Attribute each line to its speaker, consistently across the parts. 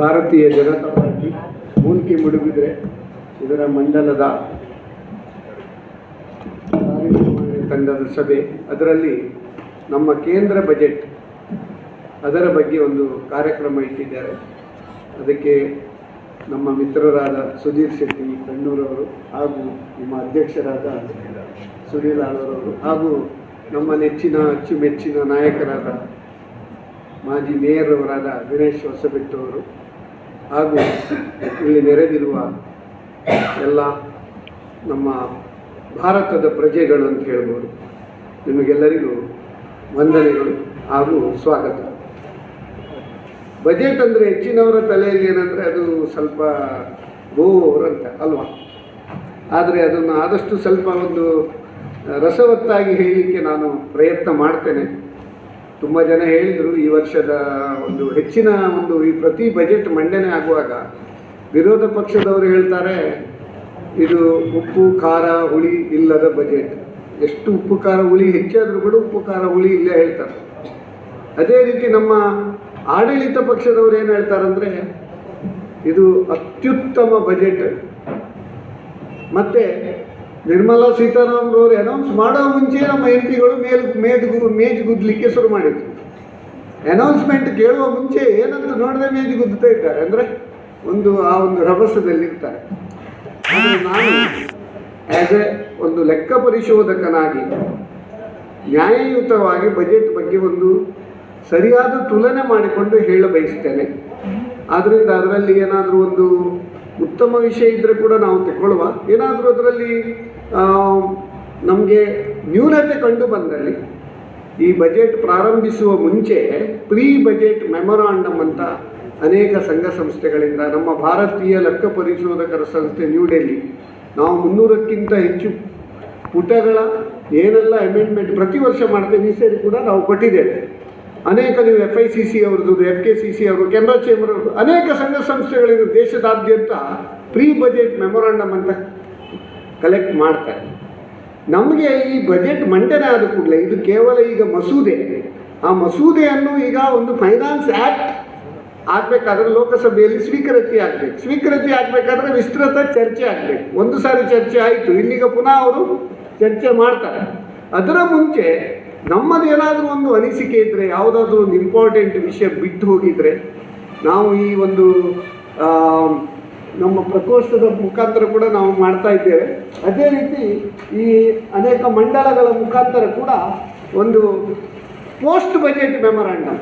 Speaker 1: ಭಾರತೀಯ ಜನತಾ ಪಾರ್ಟಿ ಮೂಲ್ಕಿ ಮೂಡುಬಿದ್ರೆ ಇದರ ಮಂಡಲದ ಕಾರ್ಯನಿರ್ವಹಣೆ ತಂಡದ ಸಭೆ, ಅದರಲ್ಲಿ ನಮ್ಮ ಕೇಂದ್ರ ಬಜೆಟ್ ಅದರ ಬಗ್ಗೆ ಒಂದು ಕಾರ್ಯಕ್ರಮ ಇಟ್ಟಿದ್ದಾರೆ. ಅದಕ್ಕೆ ನಮ್ಮ ಮಿತ್ರರಾದ ಸುಧೀರ್ ಶೆಟ್ಟಿ ಕಣ್ಣೂರವರು ಹಾಗೂ ನಿಮ್ಮ ಅಧ್ಯಕ್ಷರಾದ ಸುನೀಲ್ ಆಳ್ವರವರು ಹಾಗೂ ನಮ್ಮ ನೆಚ್ಚಿನ ಅಚ್ಚುಮೆಚ್ಚಿನ ನಾಯಕರಾದ ಮಾಜಿ ಮೇಯರ್ ಅವರಾದ ಗಣೇಶ್ ಹೊಸಬೆಟ್ಟವರು ಹಾಗೂ ಇಲ್ಲಿ ನೆರೆದಿರುವ ಎಲ್ಲ ನಮ್ಮ ಭಾರತದ ಪ್ರಜೆಗಳು ಅಂತ ಹೇಳ್ಬೋದು, ನಿಮಗೆಲ್ಲರಿಗೂ ವಂದನೆಗಳು ಹಾಗೂ ಸ್ವಾಗತ. ಬಜೆಟ್ ಅಂದರೆ ಹೆಚ್ಚಿನವರ ತಲೆಯಲ್ಲಿ ಏನಂದರೆ ಅದು ಸ್ವಲ್ಪ ಬೋರ್ ಅಂತ ಅಲ್ವಾ, ಆದರೆ ಅದನ್ನು ಆದಷ್ಟು ಸ್ವಲ್ಪ ಒಂದು ರಸವತ್ತಾಗಿ ಹೇಳಲಿಕ್ಕೆ ನಾನು ಪ್ರಯತ್ನ ಮಾಡ್ತೇನೆ. ತುಂಬ ಜನ ಹೇಳಿದರು ಈ ವರ್ಷದ ಒಂದು ಹೆಚ್ಚಿನ ಒಂದು ಈ ಪ್ರತಿ ಬಜೆಟ್ ಮಂಡನೆ ಆಗುವಾಗ ವಿರೋಧ ಪಕ್ಷದವರು ಹೇಳ್ತಾರೆ ಇದು ಉಪ್ಪು ಖಾರ ಹುಳಿ ಇಲ್ಲದ ಬಜೆಟ್. ಎಷ್ಟು ಉಪ್ಪು ಖಾರ ಹುಳಿ ಹೆಚ್ಚಾದರೂ ಕೂಡ ಉಪ್ಪು ಖಾರ ಹುಳಿ ಇಲ್ಲೇ ಹೇಳ್ತಾರೆ. ಅದೇ ರೀತಿ ನಮ್ಮ ಆಡಳಿತ ಪಕ್ಷದವರು ಏನು ಹೇಳ್ತಾರಂದರೆ ಇದು ಅತ್ಯುತ್ತಮ ಬಜೆಟ್. ಮತ್ತು ನಿರ್ಮಲಾ ಸೀತಾರಾಮನ್ ಅವರು ಅನೌನ್ಸ್ ಮಾಡೋ ಮುಂಚೆ ನಮ್ಮ ಎಂ ಪಿಗಳು ಮೇಜು ಗುದ್ದಲಿಕ್ಕೆ ಶುರು ಮಾಡಿದ್ರು. ಅನೌನ್ಸ್ಮೆಂಟ್ ಕೇಳುವ ಮುಂಚೆ ಏನಂತ ನೋಡಿದ್ರೆ ಮೇಜು ಗುದ್ದುತ್ತಾ ಇದ್ದಾರೆ, ಅಂದರೆ ಆ ಒಂದು ರಭಸದಲ್ಲಿರ್ತಾರೆ. ಆದರೆ ನಾನು ಆ್ಯಸ್ ಎ ಒಂದು ಲೆಕ್ಕ ಪರಿಶೋಧಕನಾಗಿ ನ್ಯಾಯಯುತವಾಗಿ ಬಜೆಟ್ ಬಗ್ಗೆ ಒಂದು ಸರಿಯಾದ ತುಲನೆ ಮಾಡಿಕೊಂಡು ಹೇಳ ಬಯಸ್ತೇನೆ. ಆದ್ದರಿಂದ ಅದರಲ್ಲಿ ಏನಾದರೂ ಒಂದು ಉತ್ತಮ ವಿಷಯ ಇದ್ದರೆ ಕೂಡ ನಾವು ತಗೊಳ್ಳುವ, ಏನಾದರೂ ಅದರಲ್ಲಿ ನಮಗೆ ನ್ಯೂನತೆ ಕಂಡು ಬಂದಲ್ಲಿ ಈ ಬಜೆಟ್ ಪ್ರಾರಂಭಿಸುವ ಮುಂಚೆ ಪ್ರೀ ಬಜೆಟ್ ಮೆಮೊರಾಂಡಮ್ ಅಂತ ಅನೇಕ ಸಂಘ ಸಂಸ್ಥೆಗಳಿಂದ ನಮ್ಮ ಭಾರತೀಯ ಲೆಕ್ಕ ಪರಿಶೋಧಕರ ಸಂಸ್ಥೆ ನ್ಯೂ ಡೆಲ್ಲಿ ನಾವು 300ಕ್ಕಿಂತ ಹೆಚ್ಚು ಪುಟಗಳ ಏನೆಲ್ಲ ಅಮೆಂಡ್ಮೆಂಟ್ ಪ್ರತಿ ವರ್ಷ ಮಾಡ್ತೇವೆ, ಈ ಸೇರಿ ಕೂಡ ನಾವು ಕೊಟ್ಟಿದ್ದೇವೆ. ಅನೇಕ ನೀವು FICC ಅವ್ರದ್ದು, FKCC ಅವರು, ಕೆನರಾ ಚೇಂಬರ್ ಅವ್ರದ್ದು ಅನೇಕ ಸಂಘ ಸಂಸ್ಥೆಗಳಿಂದ ದೇಶದಾದ್ಯಂತ ಪ್ರೀ ಬಜೆಟ್ ಮೆಮೊರಾಂಡಮ್ ಅಂತ ಕಲೆಕ್ಟ್ ಮಾಡ್ತಾರೆ. ನಮಗೆ ಈ ಬಜೆಟ್ ಮಂಡನೆ ಆದ ಕೂಡಲೇ ಇದು ಕೇವಲ ಈಗ ಮಸೂದೆ, ಆ ಮಸೂದೆಯನ್ನು ಈಗ ಒಂದು ಫೈನಾನ್ಸ್ ಆ್ಯಕ್ಟ್ ಆಗಬೇಕಾದ್ರೆ ಲೋಕಸಭೆಯಲ್ಲಿ ಸ್ವೀಕೃತಿ ಆಗಬೇಕಾದ್ರೆ ವಿಸ್ತೃತ ಚರ್ಚೆ ಆಗಬೇಕು. ಒಂದು ಸಾರಿ ಚರ್ಚೆ ಆಯಿತು, ಇನ್ನೀಗ ಪುನಃ ಅವರು ಚರ್ಚೆ ಮಾಡ್ತಾರೆ. ಅದರ ಮುಂಚೆ ನಮ್ಮದೇನಾದರೂ ಒಂದು ಅನಿಸಿಕೆ ಇದ್ದರೆ, ಯಾವುದಾದ್ರೂ ಒಂದು ಇಂಪಾರ್ಟೆಂಟ್ ವಿಷಯ ಬಿಟ್ಟು ಹೋಗಿದರೆ ನಾವು ಈ ಒಂದು ನಮ್ಮ ಪ್ರಕೋಷ್ಠದ ಮುಖಾಂತರ ಕೂಡ ನಾವು ಮಾಡ್ತಾ ಇದ್ದೇವೆ. ಅದೇ ರೀತಿ ಈ ಅನೇಕ ಮಂಡಳಗಳ ಮುಖಾಂತರ ಕೂಡ ಒಂದು ಪೋಸ್ಟ್ ಬಜೆಟ್ ಮೆಮೊರಾಂಡಮ್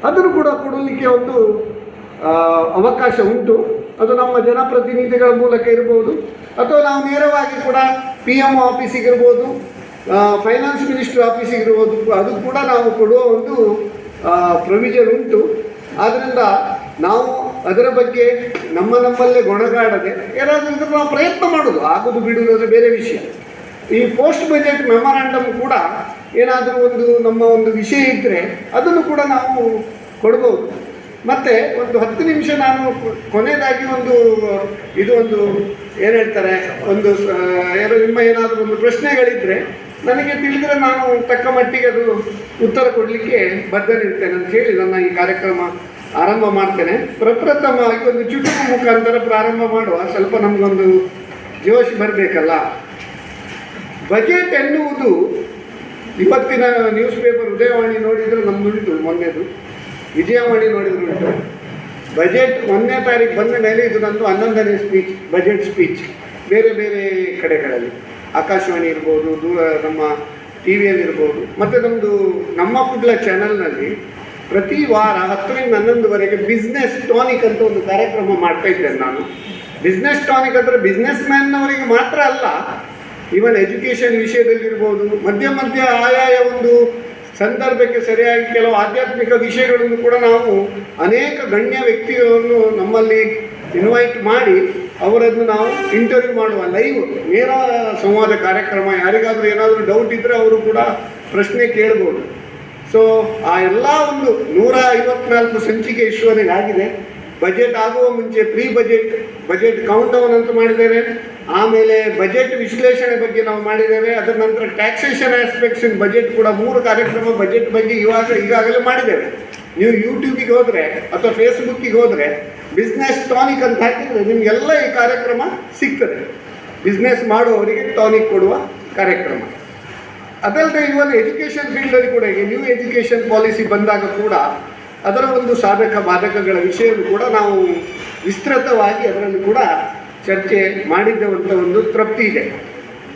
Speaker 1: ಅದನ್ನು ಕೂಡ ಕೊಡಲಿಕ್ಕೆ ಒಂದು ಅವಕಾಶ ಉಂಟು. ಅದು ನಮ್ಮ ಜನಪ್ರತಿನಿಧಿಗಳ ಮೂಲಕ ಇರ್ಬೋದು, ಅಥವಾ ನಾವು ನೇರವಾಗಿ ಕೂಡ PM ಆಫೀಸಿಗಿರ್ಬೋದು, ಫೈನಾನ್ಸ್ ಮಿನಿಸ್ಟ್ರ್ ಆಫೀಸಿಗಿರ್ಬೋದು, ಅದು ಕೂಡ ನಾವು ಕೊಡುವ ಒಂದು ಪ್ರೊವಿಷನ್ ಉಂಟು. ಆದ್ದರಿಂದ ನಾವು ಅದರ ಬಗ್ಗೆ ನಮ್ಮಲ್ಲೇ ಗೊಣಗಾಡದೆ ಏನಾದರೂ ಇದ್ರೆ ನಾವು ಪ್ರಯತ್ನ ಮಾಡೋದು, ಆಗೋದು ಬಿಡುವುದಾದ್ರೆ ಬೇರೆ ವಿಷಯ. ಈ ಪೋಸ್ಟ್ ಬಜೆಟ್ ಮೆಮೊರಾಂಡಮ್ ಕೂಡ ಏನಾದರೂ ನಮ್ಮ ಒಂದು ವಿಷಯ ಇದ್ದರೆ ಅದನ್ನು ಕೂಡ ನಾವು ಕೊಡ್ಬೋದು. ಮತ್ತು ಒಂದು 10 ನಿಮಿಷ ನಾನು ಕೊನೆಯದಾಗಿ ಒಂದು ಏನು ಹೇಳ್ತಾರೆ, ನಿಮ್ಮ ಏನಾದರೂ ಒಂದು ಪ್ರಶ್ನೆಗಳಿದ್ದರೆ ನನಗೆ ತಿಳಿದರೆ ನಾನು ತಕ್ಕ ಮಟ್ಟಿಗೆ ಅದು ಉತ್ತರ ಕೊಡಲಿಕ್ಕೆ ಬದ್ಧನಿರ್ತೇನೆ ಅಂತ ಹೇಳಿ ನನ್ನ ಈ ಕಾರ್ಯಕ್ರಮ ಆರಂಭ ಮಾಡ್ತೇನೆ. ಪ್ರಪ್ರಥಮವಾಗಿ ಒಂದು ಚುಟುಕು ಮುಖಾಂತರ ಪ್ರಾರಂಭ ಮಾಡುವ, ಸ್ವಲ್ಪ ನಮಗೊಂದು ಜೋಶ್ ಬರಬೇಕಲ್ಲ. ಬಜೆಟ್ ಎನ್ನುವುದು ಇವತ್ತಿನ ನ್ಯೂಸ್ ಪೇಪರ್ ಉದಯವಾಣಿ ನೋಡಿದರೆ ನಮ್ಮದುಂಟು, ಮೊನ್ನೆದು ವಿಜಯವಾಣಿ ನೋಡಿದ್ರು ಉಂಟು. ಬಜೆಟ್ 1ನೇ ತಾರೀಕು ಬಂದ ಮೇಲೆ ಇದು ನಂದು 11ನೇ ಸ್ಪೀಚ್, ಬಜೆಟ್ ಸ್ಪೀಚ್. ಬೇರೆ ಬೇರೆ ಕಡೆಗಳಲ್ಲಿ ಆಕಾಶವಾಣಿ ಇರ್ಬೋದು, ನಮ್ಮ TVಯಲ್ಲಿರ್ಬೋದು, ಮತ್ತು ನಮ್ಮ ಕುಡ್ಲ ಚಾನಲ್ನಲ್ಲಿ ಪ್ರತಿ ವಾರ 10 ರಿಂದ 11ವರೆಗೆ ಬಿಸ್ನೆಸ್ ಟಾನಿಕ್ ಅಂತ ಒಂದು ಕಾರ್ಯಕ್ರಮ ಮಾಡ್ತಾ ಇದ್ದೇನೆ ನಾನು. ಬಿಸ್ನೆಸ್ ಟಾನಿಕ್ ಅಂದರೆ ಬಿಸ್ನೆಸ್ ಮ್ಯಾನ್ನವರಿಗೆ ಮಾತ್ರ ಅಲ್ಲ, ಈವನ್ ಎಜುಕೇಷನ್ ವಿಷಯದಲ್ಲಿರ್ಬೋದು, ಮಧ್ಯ ಆಯಾಯ ಒಂದು ಸಂದರ್ಭಕ್ಕೆ ಸರಿಯಾಗಿ ಕೆಲವು ಆಧ್ಯಾತ್ಮಿಕ ವಿಷಯಗಳನ್ನು ಕೂಡ ನಾವು ಅನೇಕ ಗಣ್ಯ ವ್ಯಕ್ತಿಗಳನ್ನು ನಮ್ಮಲ್ಲಿ ಇನ್ವೈಟ್ ಮಾಡಿ ಅವರನ್ನು ನಾವು ಇಂಟರ್ವ್ಯೂ ಮಾಡುವ ಲೈವ್ ನೇರ ಸಂವಾದ ಕಾರ್ಯಕ್ರಮ. ಯಾರಿಗಾದರೂ ಏನಾದರೂ ಡೌಟ್ ಇದ್ದರೆ ಅವರು ಕೂಡ ಪ್ರಶ್ನೆ ಕೇಳ್ಬೋದು. ಸೊ ಆ ಎಲ್ಲ ಒಂದು 154 ಸಂಚಿಕೆ ಇಷ್ಟುವರೆಗೆ ಆಗಿದೆ. ಬಜೆಟ್ ಆಗುವ ಮುಂಚೆ ಪ್ರೀ ಬಜೆಟ್ ಕೌಂಟ್ ಡೌನ್ ಅಂತ ಮಾಡಿದ್ದೇವೆ. ಆಮೇಲೆ ಬಜೆಟ್ ವಿಶ್ಲೇಷಣೆ ಬಗ್ಗೆ ನಾವು ಮಾಡಿದ್ದೇವೆ. ಅದರ ನಂತರ ಟ್ಯಾಕ್ಸೇಷನ್ ಆಸ್ಪೆಕ್ಟ್ಸ್ ಇನ್ ಬಜೆಟ್ ಕೂಡ 3 ಕಾರ್ಯಕ್ರಮ ಬಜೆಟ್ ಬಗ್ಗೆ ಈಗಾಗಲೇ ಮಾಡಿದ್ದೇವೆ. ನೀವು ಯೂಟ್ಯೂಬಿಗೆ ಹೋದರೆ ಅಥವಾ ಫೇಸ್ಬುಕ್ಕಿಗೆ ಹೋದರೆ ಬಿಸ್ನೆಸ್ ಟಾನಿಕ್ ಅಂತ ಹಾಕಿದರೆ ನಿಮಗೆಲ್ಲ ಈ ಕಾರ್ಯಕ್ರಮ ಸಿಗ್ತದೆ. ಬಿಸ್ನೆಸ್ ಮಾಡುವವರಿಗೆ ಟಾನಿಕ್ ಕೊಡುವ ಕಾರ್ಯಕ್ರಮ. ಅದಲ್ಲದೆ ಇವನ್ ಎಜುಕೇಷನ್ ಫೀಲ್ಡಲ್ಲಿ ಕೂಡ ಈಗ ನ್ಯೂ ಎಜುಕೇಷನ್ ಪಾಲಿಸಿ ಬಂದಾಗ ಕೂಡ ಅದರ ಒಂದು ಸಾಧಕ ಬಾಧಕಗಳ ವಿಷಯವನ್ನು ಕೂಡ ನಾವು ವಿಸ್ತೃತವಾಗಿ ಅದರಲ್ಲಿ ಕೂಡ ಚರ್ಚೆ ಮಾಡಿದ್ದೇವಂಥ ಒಂದು ತೃಪ್ತಿ ಇದೆ.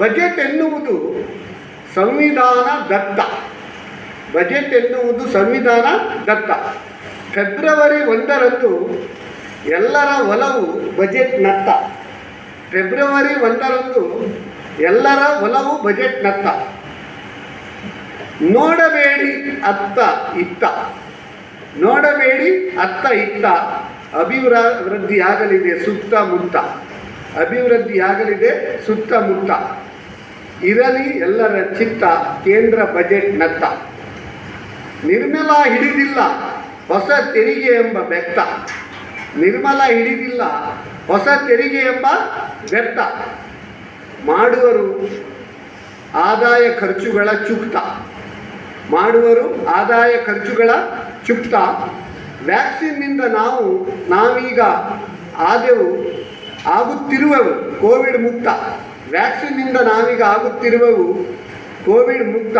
Speaker 1: ಬಜೆಟ್ ಎನ್ನುವುದು ಸಂವಿಧಾನ ದತ್ತ. ಬಜೆಟ್ ಎನ್ನುವುದು ಸಂವಿಧಾನ ದತ್ತ. ಫೆಬ್ರವರಿ 1ರಂದು ಎಲ್ಲರ ಒಲವು ಬಜೆಟ್ನತ್ತ. ಫೆಬ್ರವರಿ 1ರಂದು ಎಲ್ಲರ ಒಲವು ಬಜೆಟ್ನತ್ತ. ನೋಡಬೇಡಿ ಅತ್ತ ಇತ್ತ, ನೋಡಬೇಡಿ ಅತ್ತ ಇತ್ತ, ಅಭಿವೃದ್ಧಿಯಾಗಲಿದೆ ಸುತ್ತಮುತ್ತ, ಅಭಿವೃದ್ಧಿಯಾಗಲಿದೆ ಸುತ್ತಮುತ್ತ, ಇರಲಿ ಎಲ್ಲರ ಚಿತ್ತ ಕೇಂದ್ರ ಬಜೆಟ್ನತ್ತ. ನಿರ್ಮಲಾ ಹಿಡಿದಿಲ್ಲ ಹೊಸ ತೆರಿಗೆ ಎಂಬ ಬೆತ್ತ, ನಿರ್ಮಲಾ ಹಿಡಿದಿಲ್ಲ ಹೊಸ ತೆರಿಗೆ ಎಂಬ ಬೆತ್ತ, ಮಾಡುವರು ಆದಾಯ ಖರ್ಚುಗಳ ಚುಕ್ತ, ಮಾಡುವರು ಆದಾಯ ಖರ್ಚುಗಳ ಚುಕ್ತ. ವ್ಯಾಕ್ಸಿನ್ನಿಂದ ನಾವೀಗ ಆಗುತ್ತಿರುವೆವು ಕೋವಿಡ್ ಮುಕ್ತ. ವ್ಯಾಕ್ಸಿನ್ನಿಂದ ನಾವೀಗ ಆಗುತ್ತಿರುವೆವು ಕೋವಿಡ್ ಮುಕ್ತ.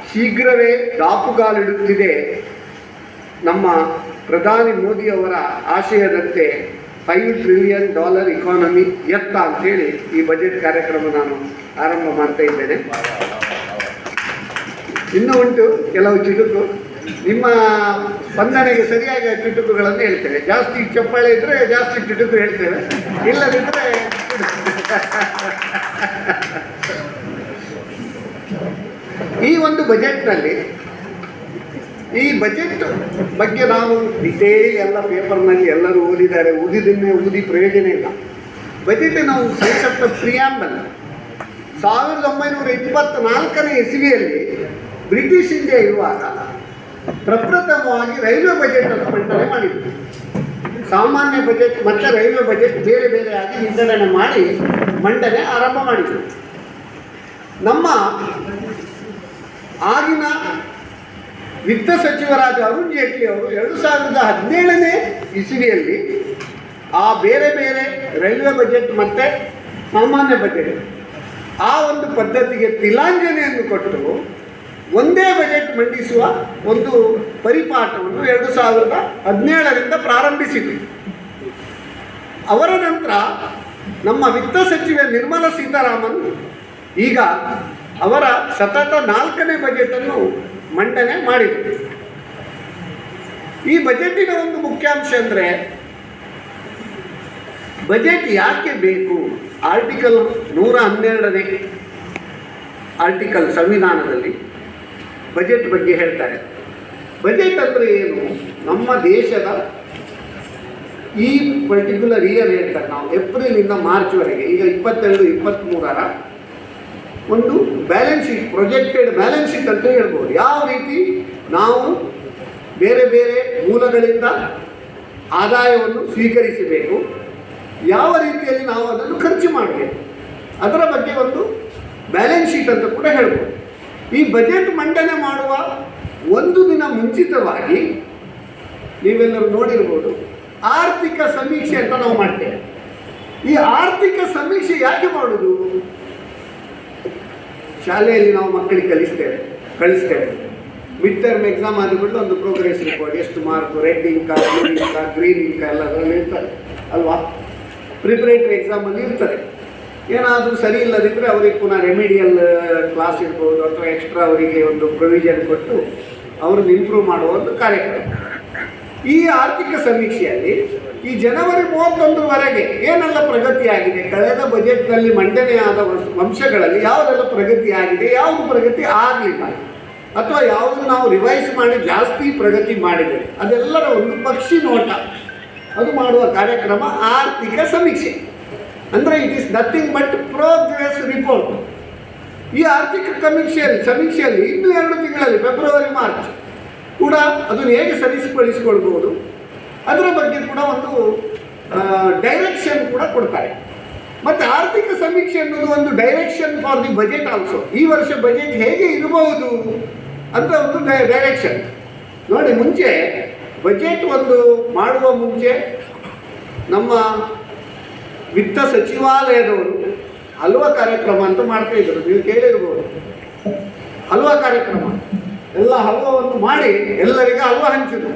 Speaker 1: ಶೀಘ್ರವೇ ದಾಪುಗಾಲಿಡುತ್ತಿದೆ ನಮ್ಮ ಪ್ರಧಾನಿ ಮೋದಿಯವರ ಆಶಯದಂತೆ $5 ಟ್ರಿಲಿಯನ್ ಇಕಾನಮಿ ಎತ್ತ ಅಂತೇಳಿ ಈ ಬಜೆಟ್ ಕಾರ್ಯಕ್ರಮ ನಾನು ಆರಂಭ ಮಾಡ್ತಾ ಇದ್ದೇನೆ. ಇನ್ನೂ ಉಂಟು ಕೆಲವು ಚುಟುಕು, ನಿಮ್ಮ ಸ್ಪಂದನೆಗೆ ಸರಿಯಾಗಿ ಚುಟುಕುಗಳನ್ನು ಹೇಳ್ತೇವೆ. ಜಾಸ್ತಿ ಚಪ್ಪಾಳೆ ಇದ್ದರೆ ಜಾಸ್ತಿ ಚುಟುಕು ಹೇಳ್ತೇವೆ, ಇಲ್ಲದಿದ್ದರೆ ಈ ಒಂದು ಬಜೆಟ್ನಲ್ಲಿ ಈ ಬಜೆಟ್ ಬಗ್ಗೆ ನಾವು ಡಿಟೇಲ್ ಎಲ್ಲ ಪೇಪರ್ನಲ್ಲಿ ಎಲ್ಲರೂ ಓದಿದ್ದಾರೆ. ಓದಿ ಪ್ರಯೋಜನ ಇಲ್ಲ. ಬಜೆಟಿನ ಒಂದು ಸಂಕ್ಷಿಪ್ತ ಪ್ರಿಯಾಂಬಲ್ 1924ನೇ ಇಸವಿಯಲ್ಲಿ ಬ್ರಿಟಿಷ್ ಇಂಡಿಯಾ ಇರುವಾಗ ಪ್ರಪ್ರಥಮವಾಗಿ ರೈಲ್ವೆ ಬಜೆಟನ್ನು ಮಂಡನೆ ಮಾಡಿದ್ರು. ಸಾಮಾನ್ಯ ಬಜೆಟ್ ಮತ್ತು ರೈಲ್ವೆ ಬಜೆಟ್ ಬೇರೆ ಬೇರೆಯಾಗಿ ವಿಂಗಡಣೆ ಮಾಡಿ ಮಂಡನೆ ಆರಂಭ ಮಾಡಿದರು. ನಮ್ಮ ಆಗಿನ ವಿತ್ತ ಸಚಿವರಾದ ಅರುಣ್ ಜೇಟ್ಲಿ ಅವರು 2017ನೇ ಇಸವಿಯಲ್ಲಿ ಆ ಬೇರೆ ಬೇರೆ ರೈಲ್ವೆ ಬಜೆಟ್ ಮತ್ತು ಸಾಮಾನ್ಯ ಬಜೆಟ್ ಆ ಒಂದು ಪದ್ಧತಿಗೆ ತಿಲಾಂಜಲಿಯನ್ನು ಕೊಟ್ಟು ಒಂದೇ ಬಜೆಟ್ ಮಂಡಿಸುವ ಒಂದು ಪರಿಪಾಠವನ್ನು 2017ರಿಂದ ಪ್ರಾರಂಭಿಸಿದರು. ಅವರ ನಂತರ ನಮ್ಮ ವಿತ್ತ ಸಚಿವೆ ನಿರ್ಮಲಾ ಸೀತಾರಾಮನ್ ಈಗ ಅವರ ಸತತ 4ನೇ ಬಜೆಟನ್ನು ಮಂಡನೆ ಮಾಡಿದರು. ಈ ಬಜೆಟಿನ ಒಂದು ಮುಖ್ಯಾಂಶ ಅಂದರೆ ಬಜೆಟ್ ಯಾಕೆ ಬೇಕು. ಆರ್ಟಿಕಲ್ 112ನೇ ಆರ್ಟಿಕಲ್ ಸಂವಿಧಾನದಲ್ಲಿ ಬಜೆಟ್ ಬಗ್ಗೆ ಹೇಳ್ತಾರೆ. ಬಜೆಟ್ ಅಂದರೆ ಏನು? ನಮ್ಮ ದೇಶದ ಈ ಪರ್ಟಿಕ್ಯುಲರ್ ಇಯರ್ ಹೇಳ್ತಾರೆ ನಾವು ಏಪ್ರಿಲಿಂದ ಮಾರ್ಚ್ವರೆಗೆ, ಈಗ 22-23ರ ಒಂದು balance sheet, projected balance sheet ಅಂತ ಹೇಳ್ಬೋದು. ಯಾವ ರೀತಿ ನಾವು ಬೇರೆ ಬೇರೆ ಮೂಲಗಳಿಂದ ಆದಾಯವನ್ನು ಸ್ವೀಕರಿಸಬೇಕು, ಯಾವ ರೀತಿಯಲ್ಲಿ ನಾವು ಅದನ್ನು ಖರ್ಚು ಮಾಡಬೇಕು, ಅದರ ಬಗ್ಗೆ ಒಂದು ಬ್ಯಾಲೆನ್ಸ್ ಶೀಟ್ ಅಂತ ಕೂಡ ಹೇಳ್ಬೋದು. ಈ ಬಜೆಟ್ ಮಂಡನೆ ಮಾಡುವ ಒಂದು ದಿನ ಮುಂಚಿತವಾಗಿ ನೀವೆಲ್ಲರೂ ನೋಡಿರ್ಬೋದು ಆರ್ಥಿಕ ಸಮೀಕ್ಷೆ ಅಂತ ನಾವು ಮಾಡ್ತೇವೆ. ಈ ಆರ್ಥಿಕ ಸಮೀಕ್ಷೆ ಯಾಕೆ ಮಾಡೋದು? ಶಾಲೆಯಲ್ಲಿ ನಾವು ಮಕ್ಕಳಿಗೆ ಕಳಿಸ್ತೇವೆ. ಮಿಡ್ ಟರ್ಮ್ ಎಕ್ಸಾಮ್ ಆದ್ಬಿಟ್ಟು ಒಂದು ಪ್ರೋಗ್ರೆಸ್ ರಿಪೋರ್ಟ್, ಎಷ್ಟು ಮಾರ್ಕು, ರೆಡ್ ಇಂಕ, ಬ್ಲೂ ಇಂಕ, ಗ್ರೀನ್ ಇಂಕ ಎಲ್ಲ ಅದರಲ್ಲಿ ಇರ್ತದೆ ಅಲ್ವಾ. ಪ್ರಿಪರೇಟರಿ ಎಕ್ಸಾಮಲ್ಲಿ ಇರ್ತದೆ. ಏನಾದರೂ ಸರಿ ಇಲ್ಲದಿದ್ದರೆ ಅವರಿಗೆ ಪುನಃ ರೆಮಿಡಿಯಲ್ ಕ್ಲಾಸ್ ಇರ್ಬೋದು ಅಥವಾ ಎಕ್ಸ್ಟ್ರಾ ಅವರಿಗೆ ಒಂದು ಪ್ರೊವಿಷನ್ ಕೊಟ್ಟು ಅವ್ರನ್ನ ಇಂಪ್ರೂವ್ ಮಾಡುವ ಒಂದು ಕಾರ್ಯಕ್ರಮ. ಈ ಆರ್ಥಿಕ ಸಮೀಕ್ಷೆಯಲ್ಲಿ ಈ ಜನವರಿ 31ರವರೆಗೆ ಏನೆಲ್ಲ ಪ್ರಗತಿ ಆಗಿದೆ, ಕಳೆದ ಬಜೆಟ್ನಲ್ಲಿ ಮಂಡನೆಯಾದ ಅಂಶಗಳಲ್ಲಿ ಯಾವುದೆಲ್ಲ ಪ್ರಗತಿ ಆಗಿದೆ, ಯಾವುದು ಪ್ರಗತಿ ಆಗಲಿಲ್ಲ, ಅಥವಾ ಯಾವುದು ನಾವು ರಿವೈಸ್ ಮಾಡಿ ಜಾಸ್ತಿ ಪ್ರಗತಿ ಮಾಡಿದೆ, ಅದೆಲ್ಲರ ಒಂದು ಪಕ್ಷಿ ನೋಟ ಅದು ಮಾಡುವ ಕಾರ್ಯಕ್ರಮ ಆರ್ಥಿಕ ಸಮೀಕ್ಷೆ. ಅಂದರೆ it is nothing but progress report. ಈ ಆರ್ಥಿಕ ಸಮೀಕ್ಷೆಯಲ್ಲಿ ಇನ್ನೂ 2 ತಿಂಗಳಲ್ಲಿ ಫೆಬ್ರವರಿ ಮಾರ್ಚ್ ಕೂಡ ಅದನ್ನು ಹೇಗೆ ಸರಿಪಡಿಸಿಕೊಳ್ಬೋದು ಅದರ ಬಗ್ಗೆ ಕೂಡ ಒಂದು ಡೈರೆಕ್ಷನ್ ಕೂಡ ಕೊಡ್ತಾರೆ. ಮತ್ತು ಆರ್ಥಿಕ ಸಮೀಕ್ಷೆ ಅನ್ನೋದು ಒಂದು direction for the budget also. ಈ ವರ್ಷ ಬಜೆಟ್ ಹೇಗೆ ಇರಬಹುದು ಅಂತ ಒಂದು ಡೈರೆಕ್ಷನ್. ನೋಡಿ, ಮುಂಚೆ ಬಜೆಟ್ ಒಂದು ಮಾಡುವ ಮುಂಚೆ ನಮ್ಮ ವಿತ್ತ ಸಚಿವಾಲಯದವರು ಹಲ್ವಾ ಕಾರ್ಯಕ್ರಮ ಅಂತ ಮಾಡ್ತಾ ಇದ್ರು, ನೀವು ಕೇಳಿರ್ಬೋದು. ಹಲ್ವಾ ಕಾರ್ಯಕ್ರಮ ಎಲ್ಲ ಹಲ್ವವನ್ನು ಮಾಡಿ ಎಲ್ಲರಿಗೂ ಹಲ್ವಾ ಹಂಚಿದ್ರು.